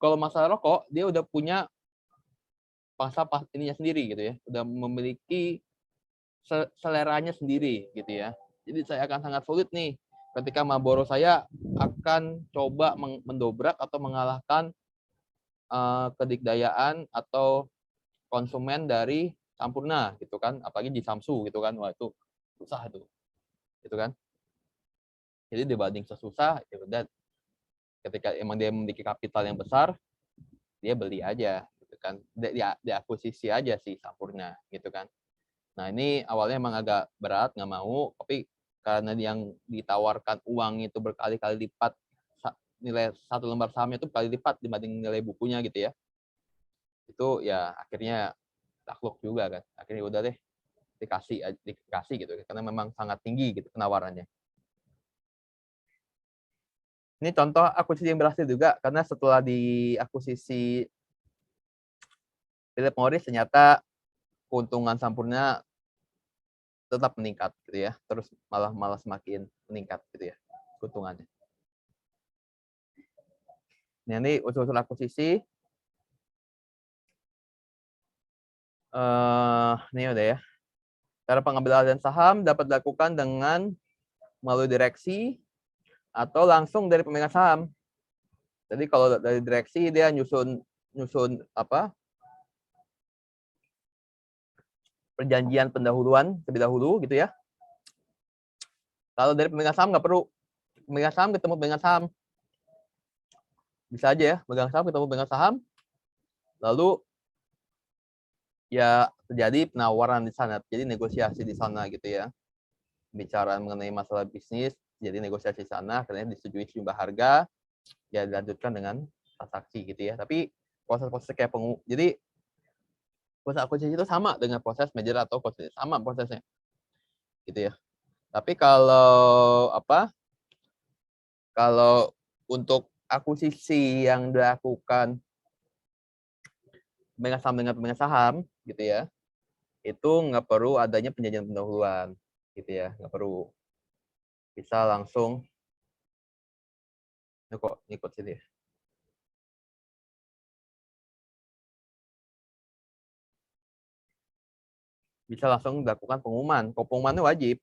kalau masalah rokok dia udah punya pangsa ininya sendiri gitu ya, udah memiliki seleranya sendiri gitu ya. Jadi saya akan sangat sulit nih ketika Marlboro saya akan coba mendobrak atau mengalahkan kedikdayaan atau konsumen dari Sampurna gitu kan, apalagi di Samsu gitu kan, wah itu susah tuh, gitu kan. Jadi dibanding sesusah, ya udah ketika emang dia memiliki kapital yang besar, dia beli aja, gitu kan. Dia akuisisi aja sih Sampurna, gitu kan. Nah ini awalnya emang agak berat, nggak mau, tapi karena yang ditawarkan uang itu berkali-kali lipat, nilai satu lembar sahamnya itu berkali lipat dibanding nilai bukunya gitu ya. Itu ya akhirnya takluk juga kan, akhirnya udah deh dikasih gitu karena memang sangat tinggi gitu penawarannya. Ini contoh akuisisi yang berhasil juga karena setelah diakuisisi Philip Morris ternyata keuntungan Sampurna tetap meningkat gitu ya, terus malah semakin meningkat gitu ya keuntungannya. Nah, ini usul-usul akuisisi. Ini udah ya. Cara pengambilan alih saham dapat dilakukan dengan melalui direksi atau langsung dari pemegang saham. Jadi kalau dari direksi dia nyusun apa? Perjanjian pendahuluan terlebih dahulu gitu ya. Kalau dari pemegang saham nggak perlu. Pemegang saham ketemu pemegang saham. Bisa aja ya, pemegang saham ketemu pemegang saham. Lalu ya terjadi penawaran di sana, jadi negosiasi di sana gitu ya. Bicara mengenai masalah bisnis, jadi negosiasi di sana, karena disetujui sejumlah harga, ya dilanjutkan dengan transaksi gitu ya. Tapi proses-proses kayak jadi proses akuisisi itu sama dengan proses merger atau konsolidasi, sama prosesnya, gitu ya. Tapi kalau kalau untuk akuisisi yang dilakukan pemegang saham dengan pemegang saham, gitu ya, itu nggak perlu adanya perjanjian pendahuluan, gitu ya, nggak perlu, bisa langsung ini kok ikut sini ya. Bisa langsung dilakukan pengumuman. Pengumumannya wajib.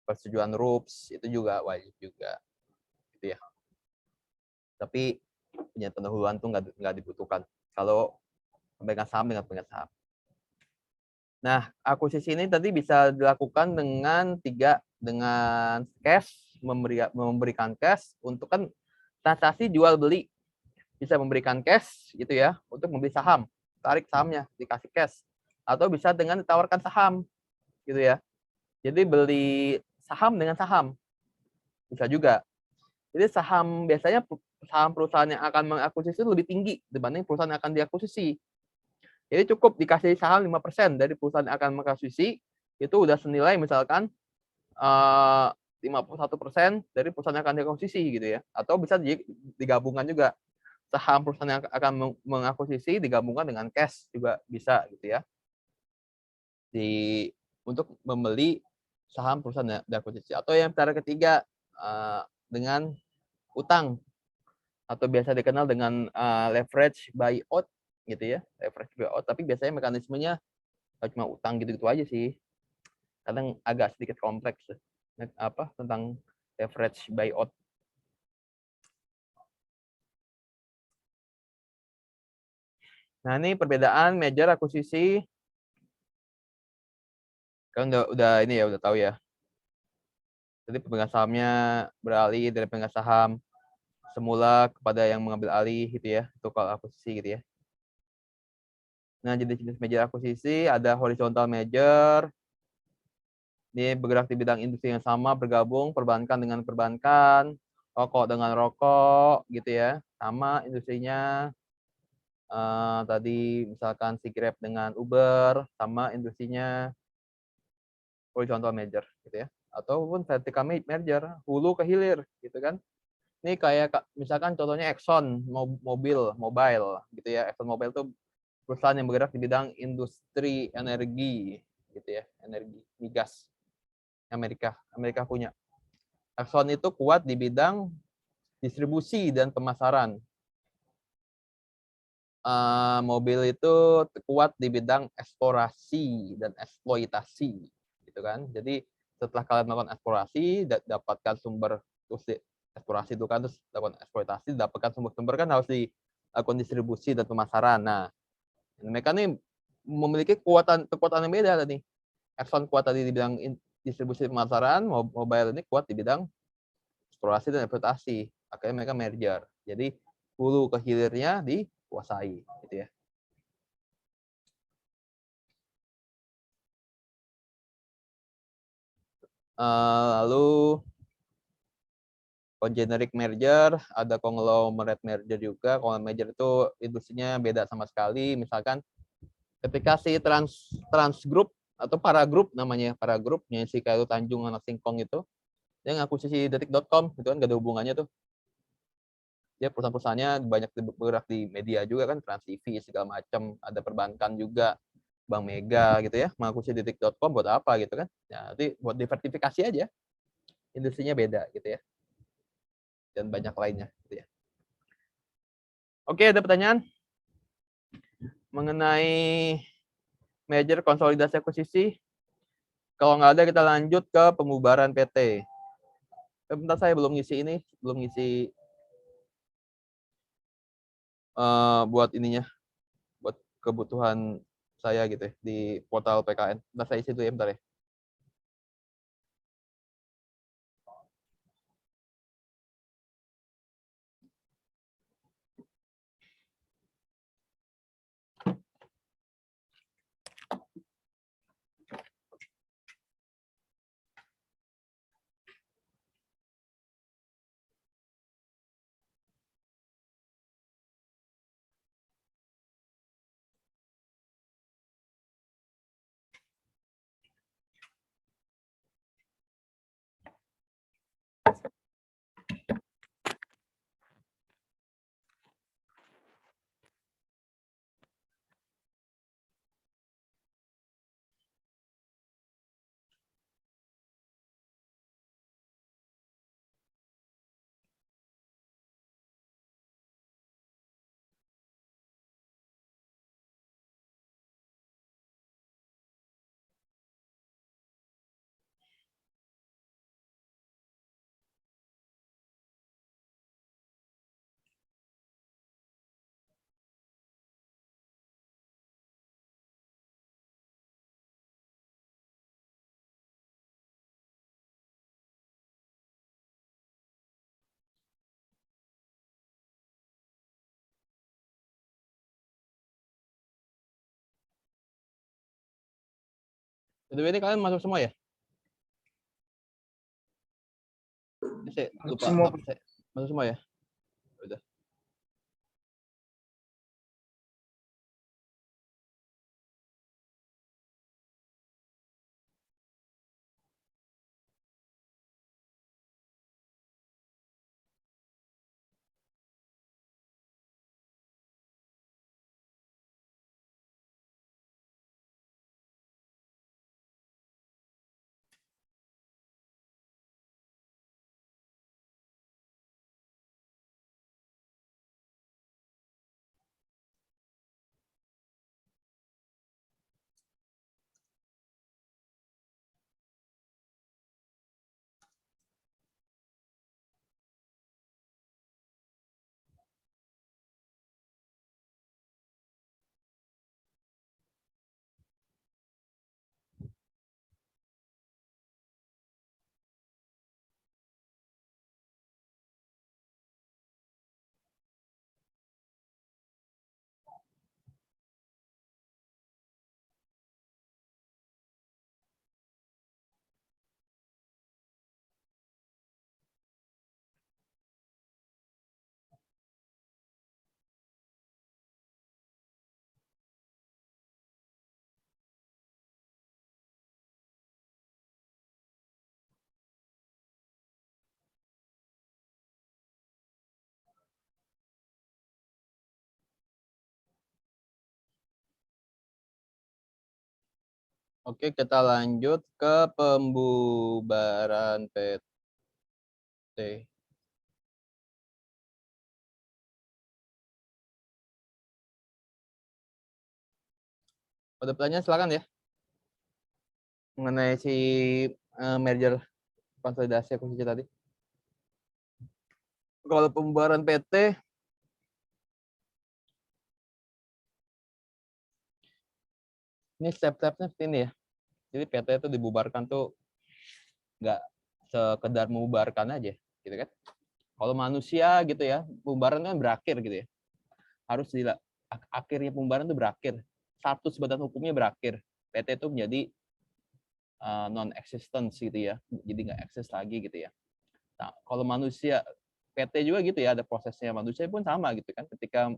Persetujuan RUPS itu juga wajib juga, gitu ya. Tapi perjanjian pendahuluan tuh nggak dibutuhkan kalau pemegang saham dengan pemegang saham. Nah, akuisisi ini tadi bisa dilakukan dengan cash, memberikan cash untuk kan transaksi jual beli, bisa memberikan cash gitu ya untuk membeli saham, tarik sahamnya dikasih cash, atau bisa dengan ditawarkan saham gitu ya. Jadi beli saham dengan saham bisa juga. Jadi saham biasanya saham perusahaan yang akan mengakuisisi lebih tinggi dibanding perusahaan yang akan diakuisisi. Jadi cukup dikasih saham 5% dari perusahaan yang akan mengakuisisi, itu udah senilai misalkan 51% dari perusahaan yang akan diakuisisi gitu ya. Atau bisa digabungkan juga. Saham perusahaan yang akan mengakuisisi digabungkan dengan cash juga bisa gitu ya. Untuk membeli saham perusahaan yang diakuisisi. Atau yang cara ketiga dengan utang atau biasa dikenal dengan leverage buyout gitu ya, leverage buyout, tapi biasanya mekanismenya cuma utang gitu-gitu aja sih. Kadang agak sedikit kompleks tentang leverage buyout. Nah, ini perbedaan merger akuisisi. Kan udah ini ya, udah tahu ya. Jadi pemegang sahamnya beralih dari pemegang saham semula kepada yang mengambil alih gitu ya, itu kalau akuisisi gitu ya. Nah, jenis-jenis merger akuisisi ada horizontal merger. Ini bergerak di bidang industri yang sama, bergabung perbankan dengan perbankan, rokok dengan rokok gitu ya, sama industrinya. Tadi misalkan si Grab dengan Uber, sama industrinya. Horizontal merger gitu ya, ataupun vertical merger, hulu ke hilir gitu kan. Ini kayak misalkan contohnya Exxon Mobile gitu ya. Exxon Mobil itu perusahaan yang bergerak di bidang industri energi gitu ya, energi migas. Amerika punya. Exxon itu kuat di bidang distribusi dan pemasaran. Mobil itu kuat di bidang eksplorasi dan eksploitasi, gitu kan. Jadi setelah kalian melakukan eksplorasi, dapatkan sumber, terus eksplorasi itu kan, terus lakukan eksploitasi, dapatkan sumber-sumber kan harus dilakukan distribusi dan pemasaran. Nah, mereka nih memiliki kekuatan yang beda tadi. Exxon kuat tadi di bidang distribusi pemasaran, Mobile ini kuat di bidang eksplorasi dan eksploitasi. Akhirnya mereka merger. Jadi hulu ke hilirnya dikuasai, gitu ya. Lalu generic merger, ada conglomerate merger juga. Conglomerate merger itu industrinya beda sama sekali. Misalkan ketika si trans group atau para grup namanya, para grupnya si Khairul Tanjung anak Singkong itu, dia ngakuisisi detik.com, itu kan gak ada hubungannya tuh. Dia perusahaan-perusahaannya banyak bergerak di media juga kan, Trans TV segala macam, ada perbankan juga, Bank Mega gitu ya, mengakuisisi detik.com buat apa gitu kan. Ya, nanti buat diversifikasi aja. Industrinya beda gitu ya. Dan banyak lainnya gitu ya. Oke, ada pertanyaan mengenai merger, konsolidasi, akuisisi? Kalau nggak ada, kita lanjut ke pembubaran PT. Bentar, saya belum ngisi ini, belum ngisi buat ininya, buat kebutuhan saya gitu ya, di portal PKN. Bentar, saya isi dulu ya, bentar ya. Jadi ini kalian masuk semua ya? Saya lupa. Masuk semua ya? Udah. Oke, kita lanjut ke pembubaran PT. Ada pertanyaan silakan ya. Mengenai si merger konsolidasi akuisisi tadi. Kalau pembubaran PT, ini step-stepnya seperti ini ya. Jadi PT itu dibubarkan tuh nggak sekedar membubarkan aja, gitu kan? Kalau manusia gitu ya, pembubaran kan berakhir gitu ya. Harus akhirnya pembubaran itu berakhir. Status badan hukumnya berakhir. PT itu menjadi non-existence gitu ya. Jadi nggak eksis lagi gitu ya. Nah, kalau manusia, PT juga gitu ya, ada prosesnya. Manusia pun sama gitu kan. Ketika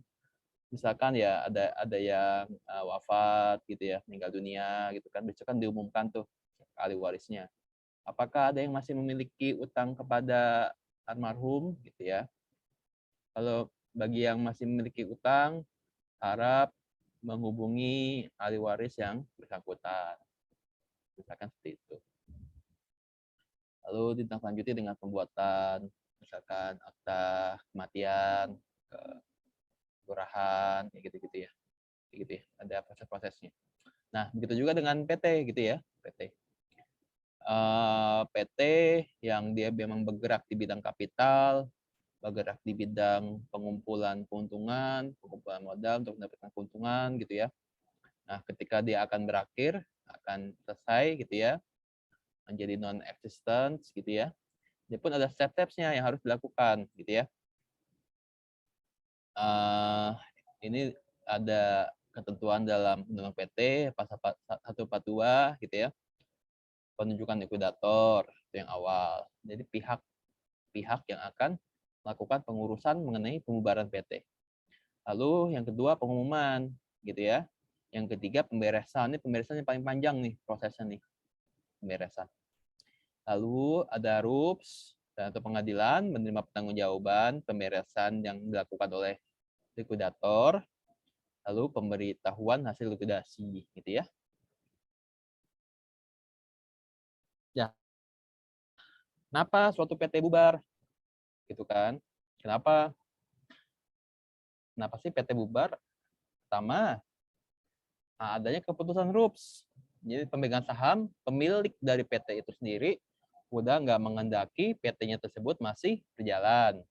misalkan ya ada yang wafat gitu ya, meninggal dunia gitu kan, besok kan diumumkan tuh ahli warisnya. Apakah ada yang masih memiliki utang kepada almarhum gitu ya? Kalau bagi yang masih memiliki utang, harap menghubungi ahli waris yang bersangkutan. Misalkan seperti itu. Lalu ditindaklanjuti dengan pembuatan misalkan akta kematian, kelurahan, kayak gitu-gitu ya. Gitu ya. Ada proses-prosesnya. Nah, begitu juga dengan PT gitu ya, PT. PT yang dia memang bergerak di bidang kapital, bergerak di bidang pengumpulan keuntungan, pengumpulan modal untuk mendapatkan keuntungan gitu ya. Nah, ketika dia akan berakhir, akan selesai gitu ya, menjadi non-existent gitu ya. Dia pun ada step-stepsnya yang harus dilakukan gitu ya. Ini ada ketentuan dalam undang PT pasal 142 gitu ya. Penunjukan likuidator itu yang awal. Jadi pihak yang akan melakukan pengurusan mengenai pembubaran PT. Lalu yang kedua pengumuman gitu ya. Yang ketiga pemberesan. Ini pemberesan yang paling panjang nih prosesnya nih. Pemberesan. Lalu ada RUPS atau pengadilan menerima pertanggungjawaban pemberesan yang dilakukan oleh likuidator. Lalu pemberitahuan hasil likuidasi gitu ya. Ya. Kenapa suatu PT bubar? Gitu kan. Kenapa sih PT bubar? Pertama, adanya keputusan RUPS. Jadi pemegang saham, pemilik dari PT itu sendiri, udah nggak mengendaki PT-nya tersebut masih berjalan.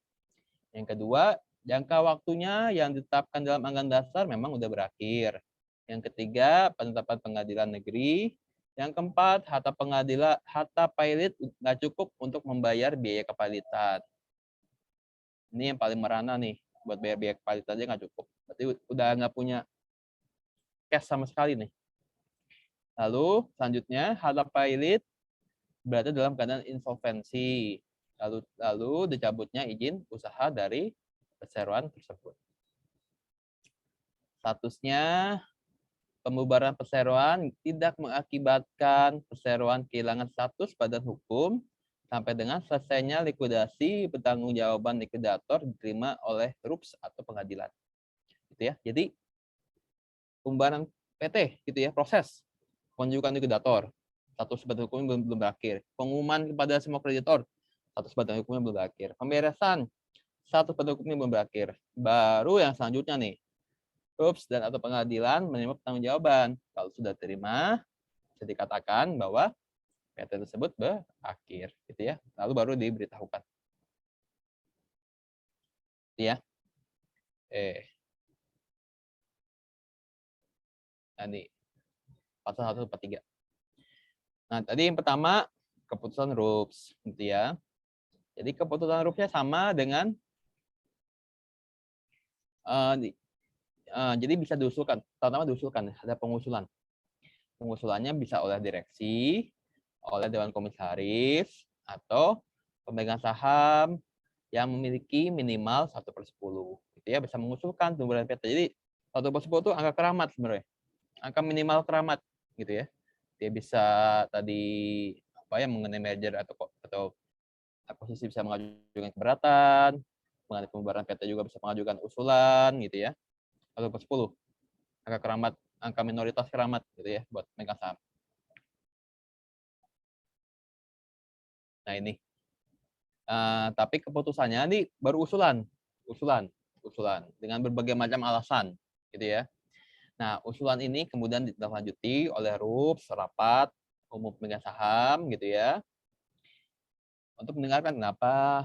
Yang kedua, jangka waktunya yang ditetapkan dalam anggaran dasar memang udah berakhir. Yang ketiga, penetapan pengadilan negeri. Yang keempat, harta pilot nggak cukup untuk membayar biaya kepilitan. Ini yang paling merana nih, buat bayar biaya kepilitan aja nggak cukup. Berarti udah nggak punya cash sama sekali nih. Lalu selanjutnya, harta pilot berada dalam keadaan insolvensi. Lalu dicabutnya izin usaha dari perseroan tersebut. Statusnya, pembubaran perseroan tidak mengakibatkan perseroan kehilangan status badan hukum sampai dengan selesainya likuidasi pertanggungjawaban likuidator diterima oleh RUPS atau pengadilan. Gitu ya. Jadi pembubaran PT gitu ya, proses penunjukan likuidator, status badan hukumnya belum berakhir. Pengumuman kepada semua kreditor, status badan hukumnya belum berakhir. Pemberesan, status badan hukumnya belum berakhir. Baru yang selanjutnya nih, RUPS dan atau pengadilan menerima pertanggungjawaban. Kalau sudah terima, bisa dikatakan bahwa PT tersebut berakhir, gitu ya. Lalu baru diberitahukan. Ya. Nah, ini pasal 143. Nah, tadi yang pertama keputusan RUPS, gitu ya. Jadi keputusan RUPS-nya sama dengan jadi bisa diusulkan, pertama diusulkan, ada pengusulan. Pengusulannya bisa oleh direksi, oleh dewan komisaris, atau pemegang saham yang memiliki minimal 1/10. Gitu ya, bisa mengusulkan pembubaran PT. Jadi 1/10 itu angka keramat sebenarnya. Angka minimal keramat gitu ya. Dia bisa tadi apa ya mengenai merger atau akuisisi bisa mengajukan keberatan, mengenai pembubaran PT juga bisa mengajukan usulan gitu ya. 1/10 angka keramat, angka minoritas keramat gitu ya buat pemegang saham. Nah ini. Tapi keputusannya ini baru usulan dengan berbagai macam alasan, gitu ya. Nah, usulan ini kemudian ditindaklanjuti oleh RUPS, rapat umum pemegang saham, gitu ya, untuk mendengarkan kenapa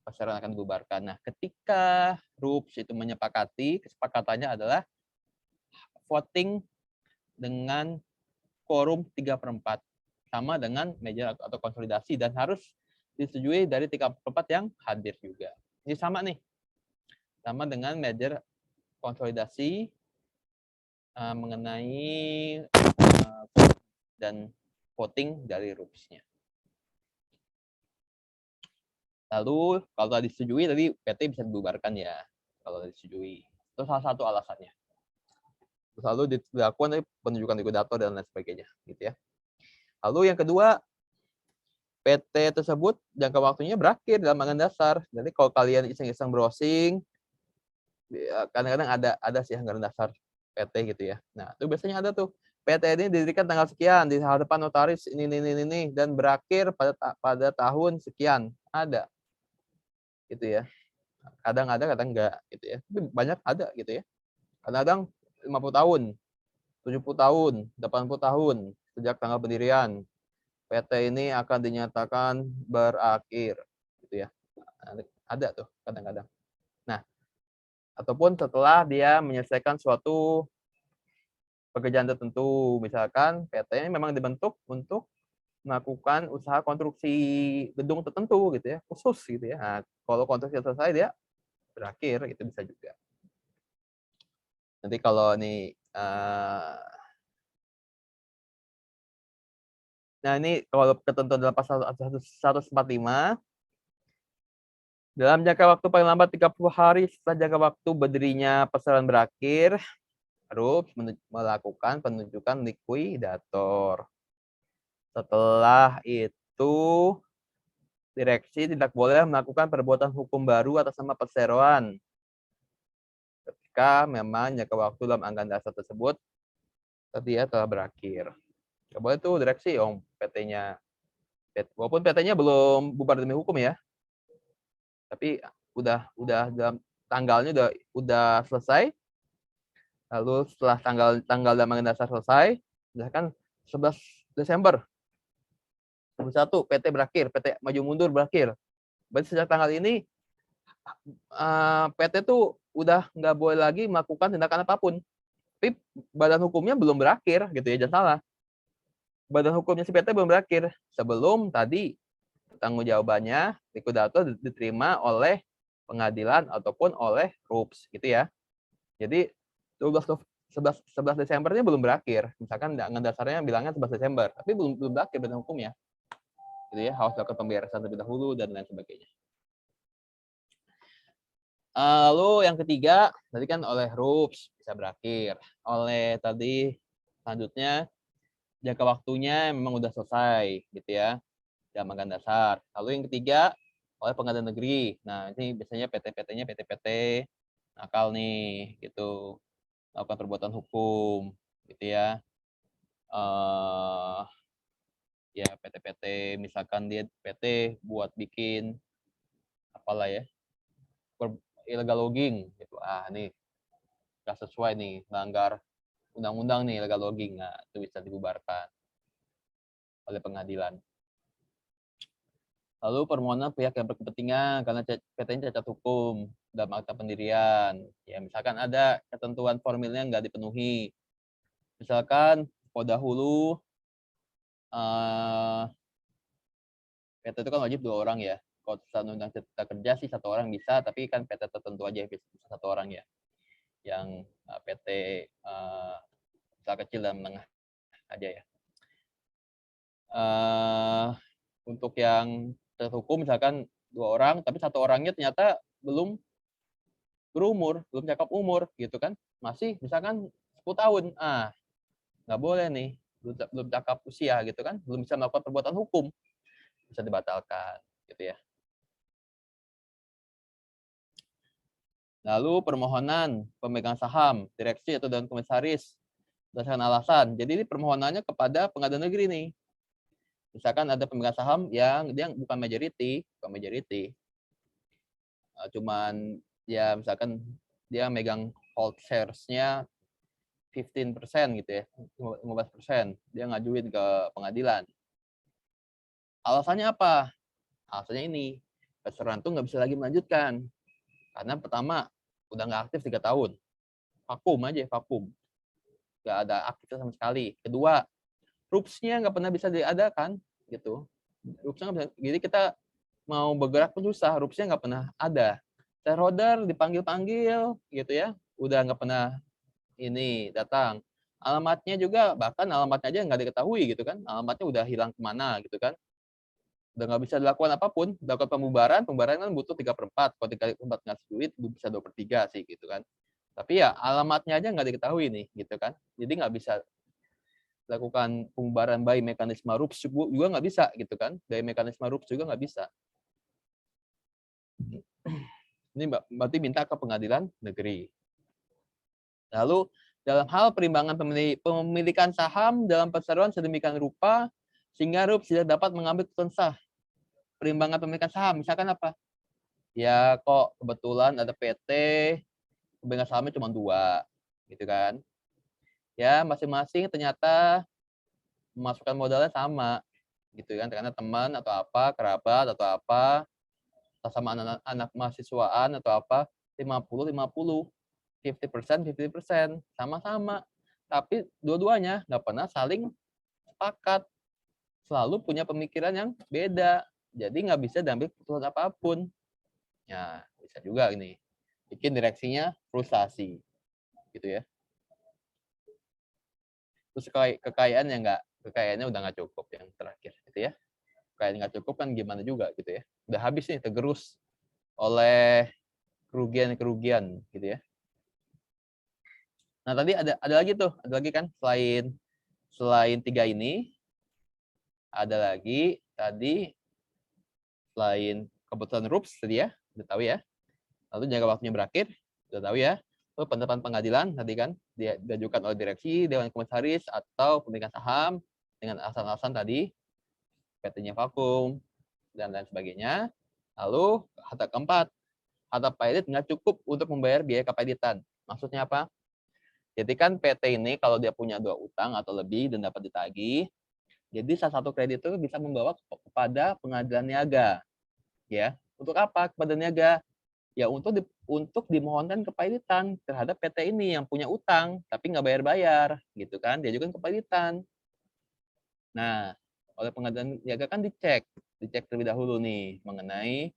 perseroan akan dibubarkan. Nah, ketika RUPS itu menyepakati, kesepakatannya adalah voting dengan quorum 3/4, sama dengan merger atau konsolidasi, dan harus disetujui dari 3/4 yang hadir juga. Ini sama nih, sama dengan merger konsolidasi mengenai dan voting dari RUPS-nya. Lalu kalau tadi disetujui, tadi PT bisa dibubarkan ya, kalau disetujui. Itu salah satu alasannya. Lalu dilakukan penunjukan liquidator dan lain sebagainya, gitu ya. Lalu yang kedua, PT tersebut jangka waktunya berakhir dalam anggaran dasar. Jadi kalau kalian iseng-iseng browsing, kadang-kadang ada sih anggaran dasar PT gitu ya. Nah, itu biasanya ada tuh. PT ini didirikan tanggal sekian di hadapan notaris ini dan berakhir pada tahun sekian. Ada. Gitu ya. Kadang ada, kadang enggak gitu ya. Tapi banyak ada gitu ya. Kadang-kadang 50 tahun, 70 tahun, 80 tahun sejak tanggal pendirian. PT ini akan dinyatakan berakhir gitu ya. Ada tuh kadang-kadang. Nah, ataupun setelah dia menyelesaikan suatu pekerjaan tertentu, misalkan PT ini memang dibentuk untuk melakukan usaha konstruksi gedung tertentu gitu ya, khusus gitu ya. Nah, kalau konstruksi selesai dia berakhir, itu bisa juga. Nanti kalau nih, nah ini kalau ketentuan dalam pasal 145, dalam jangka waktu paling lambat 30 hari setelah jangka waktu berdirinya perseroan berakhir, RUPS melakukan penunjukan likuidator. Setelah itu, direksi tidak boleh melakukan perbuatan hukum baru atas nama perseroan ketika memang jangka waktu dalam anggaran dasar tersebut tadi ya telah berakhir. Nggak boleh tuh direksi PT-nya. Walaupun PT-nya belum bubar demi hukum ya. Tapi udah dalam tanggalnya udah selesai. Lalu setelah tanggal dalam anggaran dasar selesai, misalkan 11 Desember 2021 PT berakhir, PT maju mundur berakhir. Berarti sejak tanggal ini PT tuh udah nggak boleh lagi melakukan tindakan apapun. Tapi badan hukumnya belum berakhir gitu ya, jangan salah. Badan hukumnya si PT belum berakhir sebelum tadi tanggung jawabannya likuidator diterima oleh pengadilan ataupun oleh RUPS gitu ya. Jadi 11 Desembernya belum berakhir. Misalkan anggaran dasarnya bilangnya 11 Desember, tapi belum berakhir badan hukumnya. Gitu ya, harus lakukan pemberesan terlebih dahulu dan lain sebagainya. Lalu yang ketiga, tadi kan oleh RUPS bisa berakhir. Oleh tadi selanjutnya jangka waktunya memang udah selesai gitu ya, dalam anggaran dasar. Lalu yang ketiga oleh pengadilan negeri. Nah, ini biasanya PT-PT-nya PT-PT nakal nih gitu. Melakukan perbuatan hukum gitu ya. Ya PT-PT misalkan dia PT buat bikin apalah ya, illegal logging gitu. Nih nggak sesuai nih, melanggar undang-undang nih illegal logging. Nah, itu bisa dibubarkan oleh pengadilan. Lalu permohonan pihak yang berkepentingan karena PT-nya cacat hukum dalam akta pendirian. Ya, misalkan ada ketentuan formilnya nggak dipenuhi. Misalkan dahulu PT itu kan wajib 2 orang ya. Kalau undang-undang cipta kerja sih 1 orang bisa, tapi kan PT tertentu aja bisa 1 orang ya. Yang PT usaha kecil dan menengah aja ya. Untuk yang terhukum misalkan 2 orang, tapi 1 orangnya ternyata belum berumur, belum cakap umur gitu kan. Masih misalkan 10 tahun. Nggak boleh nih, belum cakap usia gitu kan, belum bisa melakukan perbuatan hukum. Bisa dibatalkan gitu ya. Lalu permohonan pemegang saham, direksi atau dewan komisaris berdasarkan alasan. Jadi ini permohonannya kepada pengadilan negeri nih. Misalkan ada pemegang saham yang dia bukan majority, cuman ya misalkan dia megang hold shares-nya 15% gitu ya, 15%, dia ngajuin ke pengadilan. Alasannya apa? Alasannya ini, perseroan tuh nggak bisa lagi melanjutkan. Karena pertama, udah nggak aktif 3 tahun. Vakum. Nggak ada aktivitas sama sekali. Kedua, rules-nya nggak pernah bisa diadakan, gitu. Rules-nya nggak bisa, jadi kita mau bergerak pun susah, rules-nya nggak pernah ada. Shareholder dipanggil-panggil, gitu ya, udah nggak pernah ini datang. Alamatnya juga, bahkan alamatnya aja nggak diketahui, gitu kan. Alamatnya udah hilang kemana, gitu kan. Udah nggak bisa dilakukan apapun, dilakukan pembubaran kan butuh 3/4, kalau 3/4 ngasih duit, bisa 2/3 sih, gitu kan. Tapi ya alamatnya aja nggak diketahui nih, gitu kan. Jadi nggak bisa lakukan pembubaran by mekanisme RUPS juga nggak bisa, gitu kan. By mekanisme RUPS juga nggak bisa. Ini berarti minta ke pengadilan negeri. Lalu dalam hal perimbangan pemilikan saham dalam perseroan sedemikian rupa sehingga RUPS tidak dapat mengambil keputusan sah. Perimbangan pemilikan saham, misalkan apa? Ya kok kebetulan ada PT, pemegang sahamnya cuma 2, gitu kan. Ya masing-masing ternyata memasukkan modalnya sama, gitu kan, karena teman atau apa, kerabat atau apa, sama anak mahasiswaan atau apa, 50-50, 50%, sama-sama. Tapi dua-duanya nggak pernah saling sepakat, selalu punya pemikiran yang beda, jadi nggak bisa diambil keputusan apapun. Ya bisa juga ini, bikin direksinya frustasi, gitu ya. Terus kekayaannya udah nggak cukup yang terakhir, gitu ya. Kekayaan nggak cukup kan gimana juga, gitu ya. Udah habis nih, tergerus oleh kerugian, gitu ya. Nah tadi ada lagi kan selain 3 ini, ada lagi tadi selain keputusan RUPS tadi ya, udah tahu ya. Lalu jangka waktunya berakhir, udah tahu ya. Lalu penetapan pengadilan tadi kan diajukan oleh direksi, dewan komisaris atau pemegang saham dengan alasan-alasan tadi, PT-nya vakum dan lain sebagainya. Lalu harta keempat, harta pilot nggak cukup untuk membayar biaya kepilitan. Maksudnya apa? Jadi kan PT ini kalau dia punya 2 utang atau lebih dan dapat ditagih, jadi salah satu kreditur bisa membawa kepada pengadilan niaga. Ya, untuk apa kepada niaga? Ya untuk dimohonkan kepilitan terhadap PT ini yang punya utang tapi nggak bayar-bayar, gitu kan? Diajukan kepilitan. Nah, oleh pengadilan niaga kan dicek terlebih dahulu nih mengenai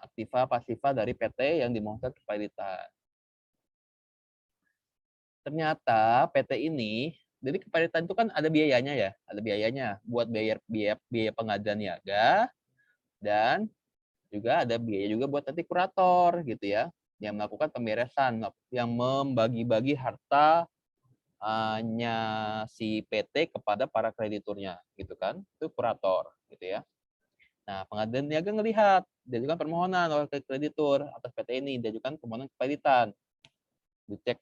aktiva pasifa dari PT yang dimohonkan kepilitan. Ternyata PT ini, jadi kepilitan itu kan ada biayanya ya, buat biaya pengadilan niaga, dan juga ada biaya juga buat nanti kurator gitu ya, yang melakukan pemberesan, yang membagi-bagi hartanya si PT kepada para krediturnya gitu kan, itu kurator gitu ya. Nah, pengadilan niaga ngelihat, diajukan permohonan oleh kreditur atas PT ini, diajukan permohonan kepilitan.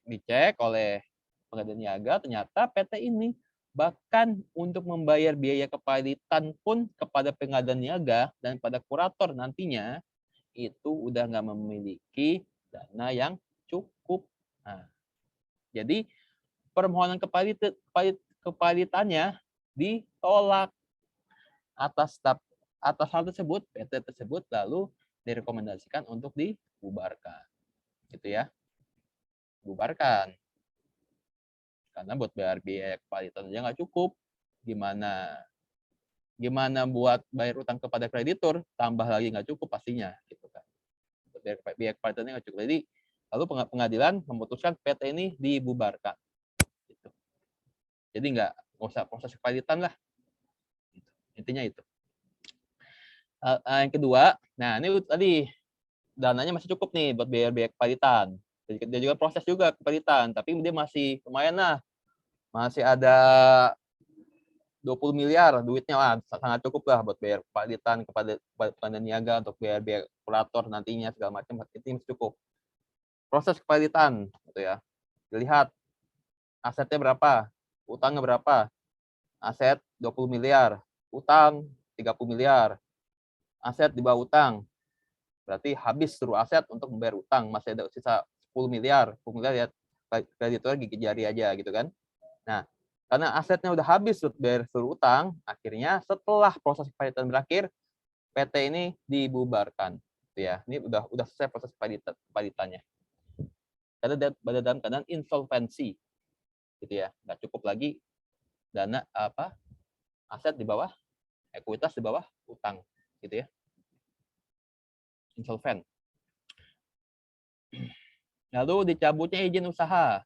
Dicek oleh pengadilan niaga, ternyata PT ini bahkan untuk membayar biaya kepilitan pun kepada pengadilan niaga dan pada kurator nantinya itu udah nggak memiliki dana yang cukup. Nah, jadi permohonan kepilitannya ditolak. Atas hal tersebut, PT tersebut lalu direkomendasikan untuk dibubarkan. Gitu ya. Bubarkan. Karena buat bayar biaya kepilitan aja nggak cukup. Gimana buat bayar utang kepada kreditur, tambah lagi nggak cukup pastinya. Gitu kan. Biaya kepilitannya nggak cukup. Jadi, lalu pengadilan memutuskan PT ini dibubarkan. Gitu. Jadi nggak usah proses kepilitan lah. Gitu. Intinya itu. Yang kedua, nah ini tadi dananya masih cukup nih buat biaya kepilitan. Dia juga proses juga kepilitan, tapi dia masih lumayan lah. Masih ada 20 miliar duitnya lah, sangat cukup lah buat bayar kepilitan kepada pengadilan niaga untuk biaya kurator nantinya segala macam, itu masih cukup. Proses kepilitan gitu ya. Dilihat asetnya berapa, utangnya berapa. Aset 20 miliar, utang 30 miliar, aset di bawah utang, berarti habis seluruh aset untuk membayar utang, masih ada sisa 10 miliar ya, kreditor gigit jari aja gitu kan. Nah, karena asetnya udah habis untuk bayar seluruh utang, akhirnya setelah proses kepanitan berakhir, PT ini dibubarkan. Gitu ya. Ini udah selesai proses kepanitannya. Karena dalam keadaan insolvensi. Gitu ya. Nggak cukup lagi dana aset di bawah, ekuitas di bawah utang. Gitu ya. Insolven. Lalu dicabutnya izin usaha.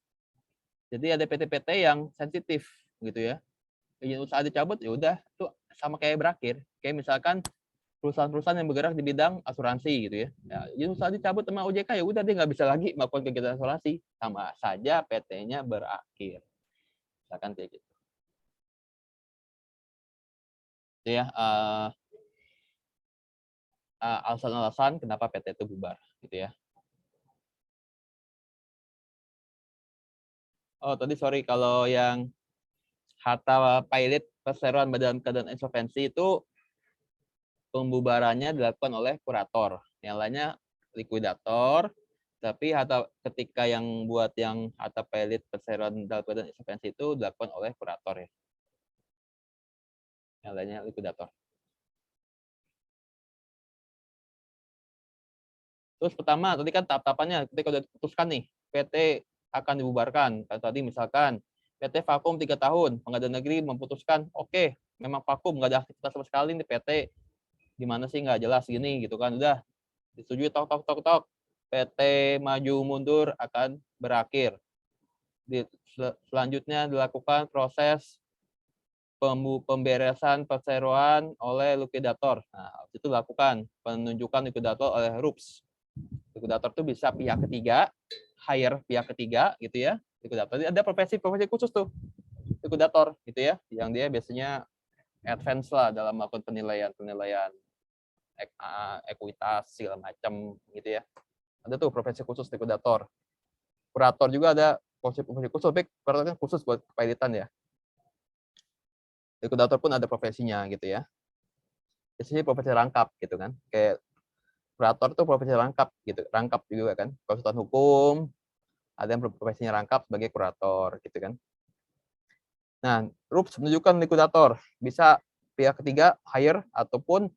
Jadi ada PT-PT yang sensitif gitu ya. Izin usaha dicabut, ya udah itu sama kayak berakhir. Kayak misalkan perusahaan-perusahaan yang bergerak di bidang asuransi gitu ya. Izin usaha dicabut sama OJK, ya udah dia nggak bisa lagi melakukan kegiatan asuransi, sama saja PT-nya berakhir. Misalkan kayak gitu. Itu ya alasan-alasan kenapa PT itu bubar gitu ya. Oh, tadi sorry kalau yang harta pilot perseroan dalam keadaan insolvensi itu pembubarannya dilakukan oleh kurator. Yang lainnya likuidator, tapi ketika yang buat yang harta pilot perseroan dalam keadaan insolvensi itu dilakukan oleh kurator ya. Yang lainnya likuidator. Terus pertama, tadi kan tahap-tahapannya ketika sudah diputuskan nih, PT akan dibubarkan. Tadi misalkan PT vakum 3 tahun, Pengadilan Negeri memutuskan, oke, memang vakum, nggak ada aktivitas sama sekali nih PT, gimana sih nggak jelas gini gitu kan, udah disetujui tok. PT maju mundur akan berakhir. Selanjutnya dilakukan proses pemberesan perseroan oleh likuidator. Nah, itu dilakukan penunjukan likuidator oleh RUPS. Likuidator itu bisa pihak ketiga, hire pihak ketiga gitu ya. Likuidator ada profesi khusus tuh likuidator gitu ya, yang dia biasanya advance lah dalam melakukan penilaian ekuitas segala macam gitu ya. Ada tuh profesi khusus likuidator. Kurator juga ada profesi khusus, tapi kurator khusus buat kepailitan ya. Likuidator pun ada profesinya gitu ya. Biasanya profesi rangkap gitu kan. Kayak kurator tuh profesi rangkap gitu, rangkap juga kan. Konsultan hukum, ada yang profesinya rangkap sebagai kurator gitu kan. Nah, RUPS menunjukkan likuidator, bisa pihak ketiga hire ataupun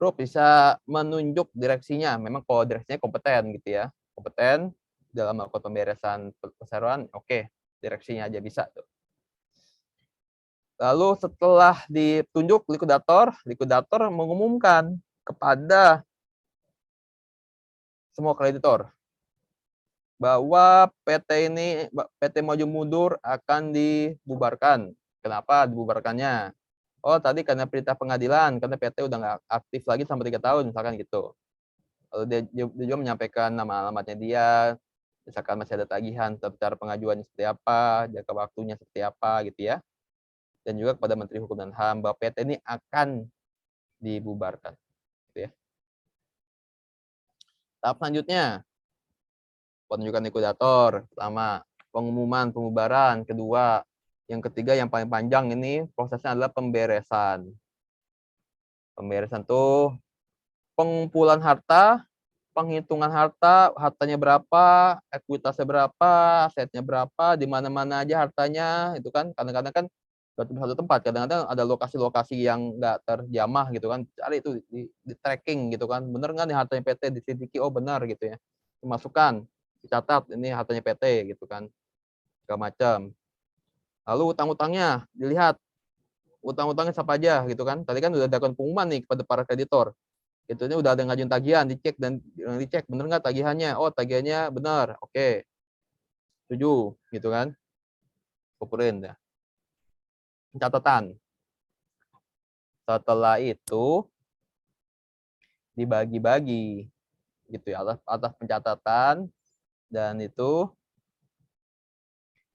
RUPS bisa menunjuk direksinya. Memang kalau direksinya kompeten gitu ya. Kompeten dalam melakukan pemberesan perseroan, oke, direksinya aja bisa tuh. Lalu setelah ditunjuk likuidator mengumumkan kepada semua kreditor bahwa PT Maju Mundur akan dibubarkan. Kenapa dibubarkannya? Oh, tadi karena perintah pengadilan, karena PT udah nggak aktif lagi sampai 3 tahun, misalkan gitu. Lalu dia juga menyampaikan nama alamatnya dia, misalkan masih ada tagihan, cara pengajuannya seperti apa, jangka waktunya seperti apa, gitu ya. Dan juga kepada Menteri Hukum dan HAM bahwa PT ini akan dibubarkan. Gitu ya. Tahap selanjutnya, penunjukan likuidator, pertama, pengumuman pembubaran, kedua, yang ketiga yang paling panjang ini prosesnya adalah pemberesan. Pemberesan tuh pengumpulan harta, penghitungan harta, hartanya berapa, ekuitasnya berapa, asetnya berapa, di mana-mana aja hartanya, itu kan kadang-kadang kan satu tempat, kadang-kadang ada lokasi-lokasi yang nggak terjamah gitu kan, cari itu di tracking gitu kan, bener nggak nih hartanya PT, diselidiki, oh benar gitu ya, dimasukkan, dicatat ini hartanya PT gitu kan, segala macam. Lalu utang-utangnya dilihat, utang-utangnya siapa aja gitu kan, tadi kan udah dilakukan pengumuman nih kepada para kreditor. Itu udah ada ngajuin tagihan, dicek bener nggak tagihannya, oh tagihannya benar, oke, setuju gitu kan, kumpulin ya. Catatan. Setelah itu dibagi-bagi gitu ya, atas pencatatan, dan itu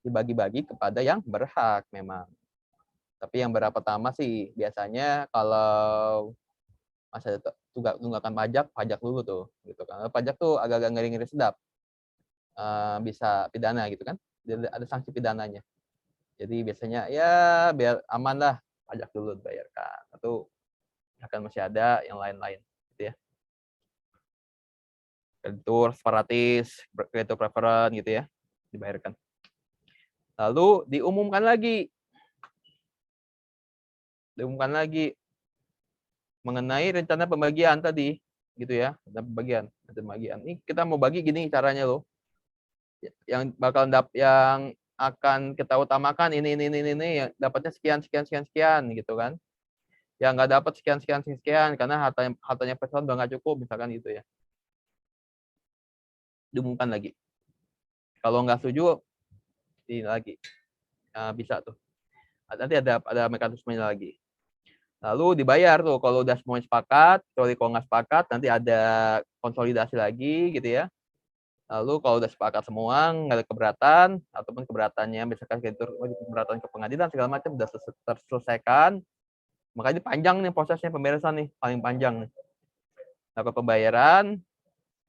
dibagi-bagi kepada yang berhak memang. Tapi yang berhak pertama sih biasanya kalau masa tunggakan pajak dulu tuh gitu kan. Pajak tuh agak-agak ngeri-ngeri sedap. Bisa pidana gitu kan. Ada sanksi pidananya. Jadi biasanya ya biar aman lah, pajak dulu dibayarkan, atau akan masih ada yang lain-lain gitu ya. Kreditur separatis, kreditur preferent gitu ya, dibayarkan. Lalu diumumkan lagi mengenai rencana pembagian tadi gitu ya, rencana pembagian. Ini kita mau bagi gini caranya loh. Yang akan kita utamakan ini yang dapatnya sekian gitu kan. Yang nggak dapat sekian karena hartanya person udah nggak cukup misalkan gitu ya. Diumumkan lagi. Kalau nggak setuju, ini lagi. Nah, bisa tuh. Nanti ada mekanismenya lagi. Lalu dibayar tuh kalau udah semuanya sepakat, kecuali kalau nggak sepakat nanti ada konsolidasi lagi gitu ya. Lalu kalau udah sepakat semua nggak ada keberatan ataupun keberatannya misalkan keberatan ke pengadilan segala macam udah terselesaikan, makanya panjang nih prosesnya pemberesan nih, paling panjang nih. Lalu pembayaran,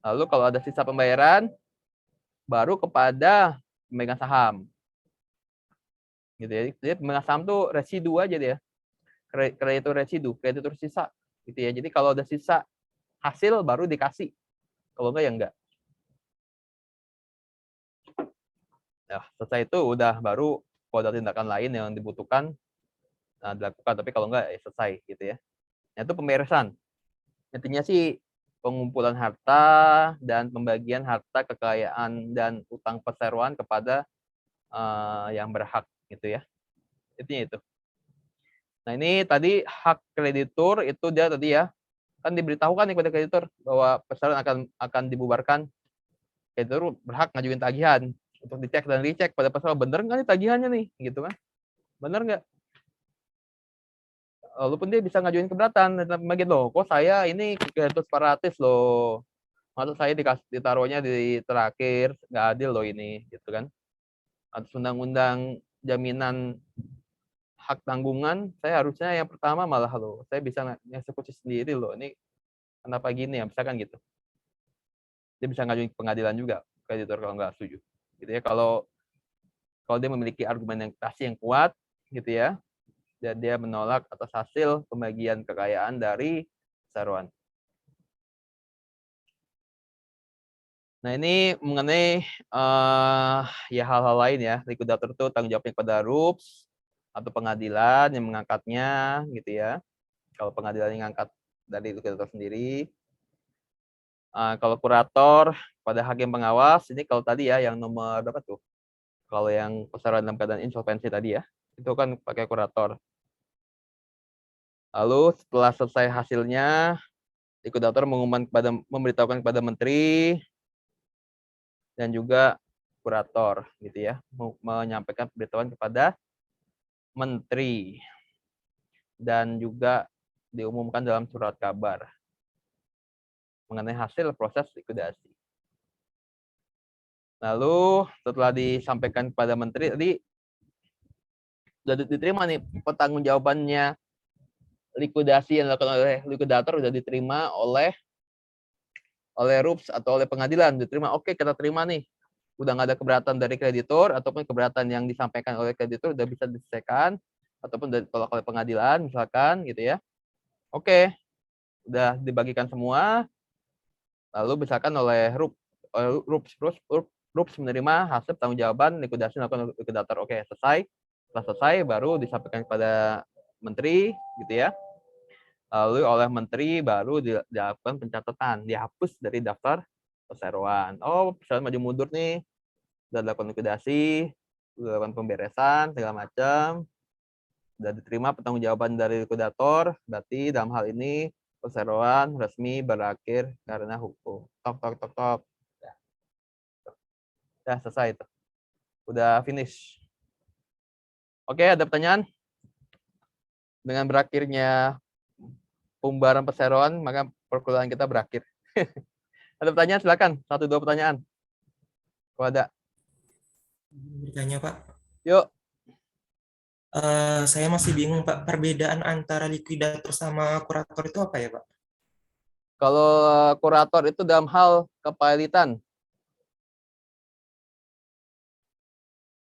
lalu kalau ada sisa pembayaran baru kepada pemegang saham. Gitu ya. Jadi pemegang saham tuh residu aja dia. Kreditur residu, kreditur sisa gitu ya. Jadi kalau ada sisa hasil baru dikasih. Kalau enggak ya enggak. Nah, selesai itu udah baru kalau ada tindakan lain yang dibutuhkan dilakukan, tapi kalau enggak ya selesai gitu ya. Nah, itu pemberesan. Intinya sih pengumpulan harta dan pembagian harta kekayaan dan utang perseroan kepada yang berhak gitu ya. Intinya itu. Nah, ini tadi hak kreditur itu dia tadi ya. Kan diberitahukan nih kepada kreditur bahwa perseroan akan dibubarkan. Kreditur berhak ngajuin tagihan untuk dicek dan dicek pada perseroan bener nggak nih tagihannya nih gitu kan. Bener nggak? Walaupun dia bisa ngajuin keberatan tentang pembagian loh. Kok saya ini kreditur separatis loh. Maksud saya ditaruhnya di terakhir, nggak adil loh ini gitu kan. Atas undang-undang jaminan hak tanggungan, saya harusnya yang pertama malah loh. Saya bisa eksekusi sendiri loh. Ini kenapa gini ya, misalkan gitu. Dia bisa ngajuin ke pengadilan juga kreditur kalau nggak setuju. Gitu ya. Kalau dia memiliki argumentasi yang kuat gitu ya, dan dia menolak atas hasil pembagian kekayaan dari perseroan. Nah, ini mengenai ya hal-hal lain ya. Likuidator itu tanggung jawabnya kepada RUPS atau pengadilan yang mengangkatnya gitu ya. Kalau pengadilan yang mengangkat dari likuidator sendiri. Kalau kurator pada hakim pengawas, ini kalau tadi ya yang nomor berapa tuh? Kalau yang perseroan dalam keadaan insolvensi tadi ya, itu kan pakai kurator. Lalu setelah selesai hasilnya, likuidator memberitahukan kepada menteri dan juga kurator gitu ya, menyampaikan pemberitahuan kepada menteri dan juga diumumkan dalam surat kabar mengenai hasil proses likuidasi. Lalu setelah disampaikan kepada menteri tadi sudah diterima nih pertanggungjawabannya likuidasi yang dilakukan oleh likuidator sudah diterima oleh RUPS atau oleh pengadilan, diterima. Oke, kita terima nih. Udah nggak ada keberatan dari kreditur ataupun keberatan yang disampaikan oleh kreditur udah bisa diselesaikan ataupun ditolak oleh pengadilan misalkan gitu ya. Oke, udah dibagikan semua. Lalu misalkan oleh RUPS menerima hasil pertanggungjawaban likuidasi dilakukan oleh likuidator. Oke, selesai. Setelah selesai baru disampaikan kepada menteri gitu ya. Lalu oleh menteri baru dilakukan pencatatan, dihapus dari daftar perseroan. Oh, perseroan maju mundur nih, sudah dilakukan likuidasi, sudah dilakukan pemberesan segala macam, sudah diterima pertanggungjawaban dari likuidator. Berarti dalam hal ini perseroan resmi berakhir karena hukum. Tok. Ya, selesai itu. Udah finish. Oke, ada pertanyaan? Dengan berakhirnya pembubaran perseroan, maka perkuliahan kita berakhir. Ada pertanyaan? Silakan. 1-2 pertanyaan. Kalau ada. Bertanya, Pak. Yuk. Saya masih bingung, Pak. Perbedaan antara likuidator sama kurator itu apa ya, Pak? Kalau kurator itu dalam hal kepahilitan.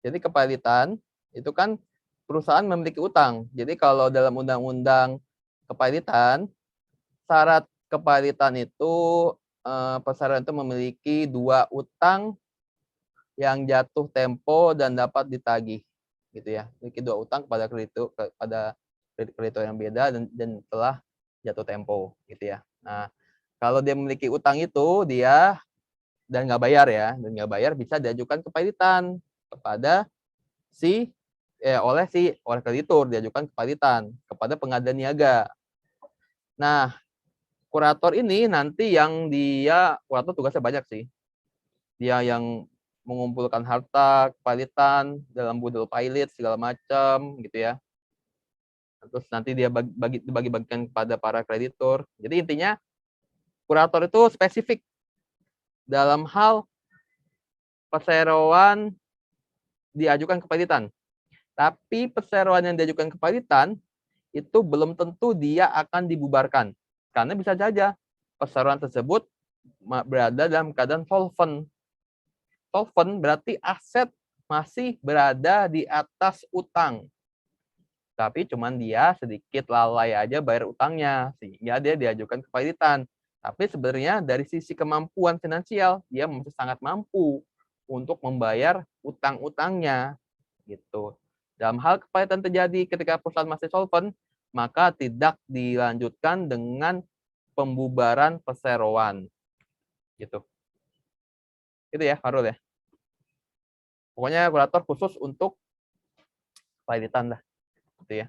Jadi kepahilitan itu kan perusahaan memiliki utang. Jadi kalau dalam undang-undang kepahititan, syarat kepahititan itu perusahaan itu memiliki 2 utang yang jatuh tempo dan dapat ditagih, gitu ya. Memiliki 2 utang kepada kreditor yang beda dan telah jatuh tempo, gitu ya. Nah, kalau dia memiliki utang itu dia dan nggak bayar ya, dan nggak bayar bisa diajukan kepahititan kepada oleh kreditur, diajukan kepahititan kepada pengadilan niaga. Nah, kurator ini nanti kurator tugasnya banyak sih. Dia yang mengumpulkan harta kepahititan dalam budel pilot segala macam gitu ya. Terus nanti dia bagi-bagikan kepada para kreditur. Jadi intinya kurator itu spesifik dalam hal perseroan diajukan kepahititan. Tapi perseroan yang diajukan kepahititan itu belum tentu dia akan dibubarkan. Karena bisa saja perseroan tersebut berada dalam keadaan solvent. Solvent berarti aset masih berada di atas utang. Tapi cuman dia sedikit lalai aja bayar utangnya, sehingga dia diajukan kepahititan. Tapi sebenarnya dari sisi kemampuan finansial, dia masih sangat mampu untuk membayar utang-utangnya. Gitu. Dalam hal kepahititan terjadi ketika perusahaan masih solvent, maka tidak dilanjutkan dengan pembubaran perseroan. Gitu. Itu ya, Farul ya. Pokoknya kurator khusus untuk kepahititan lah. Gitu ya.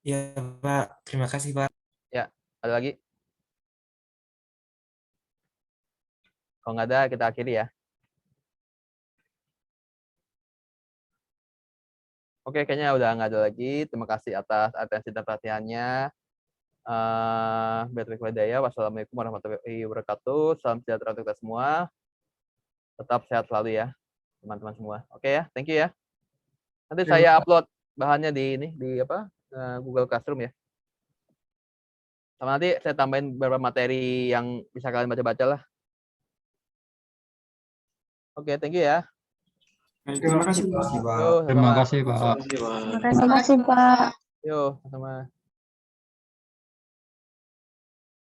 Ya, Pak. Terima kasih, Pak. Ya, ada lagi? Kalau nggak ada, kita akhiri ya. Oke, kayaknya udah nggak ada lagi. Terima kasih atas atensi dan perhatiannya. Wassalamualaikum warahmatullahi wabarakatuh. Salam sejahtera untuk kita semua. Tetap sehat selalu ya, teman-teman semua. Oke ya, thank you ya. Nanti saya upload bahannya di Google Classroom ya. Sama nanti saya tambahin beberapa materi yang bisa kalian baca-baca lah. Oke, thank you ya. Terima kasih, Pak. Terima kasih, Pak. Terima kasih, Pak. Yo, sama.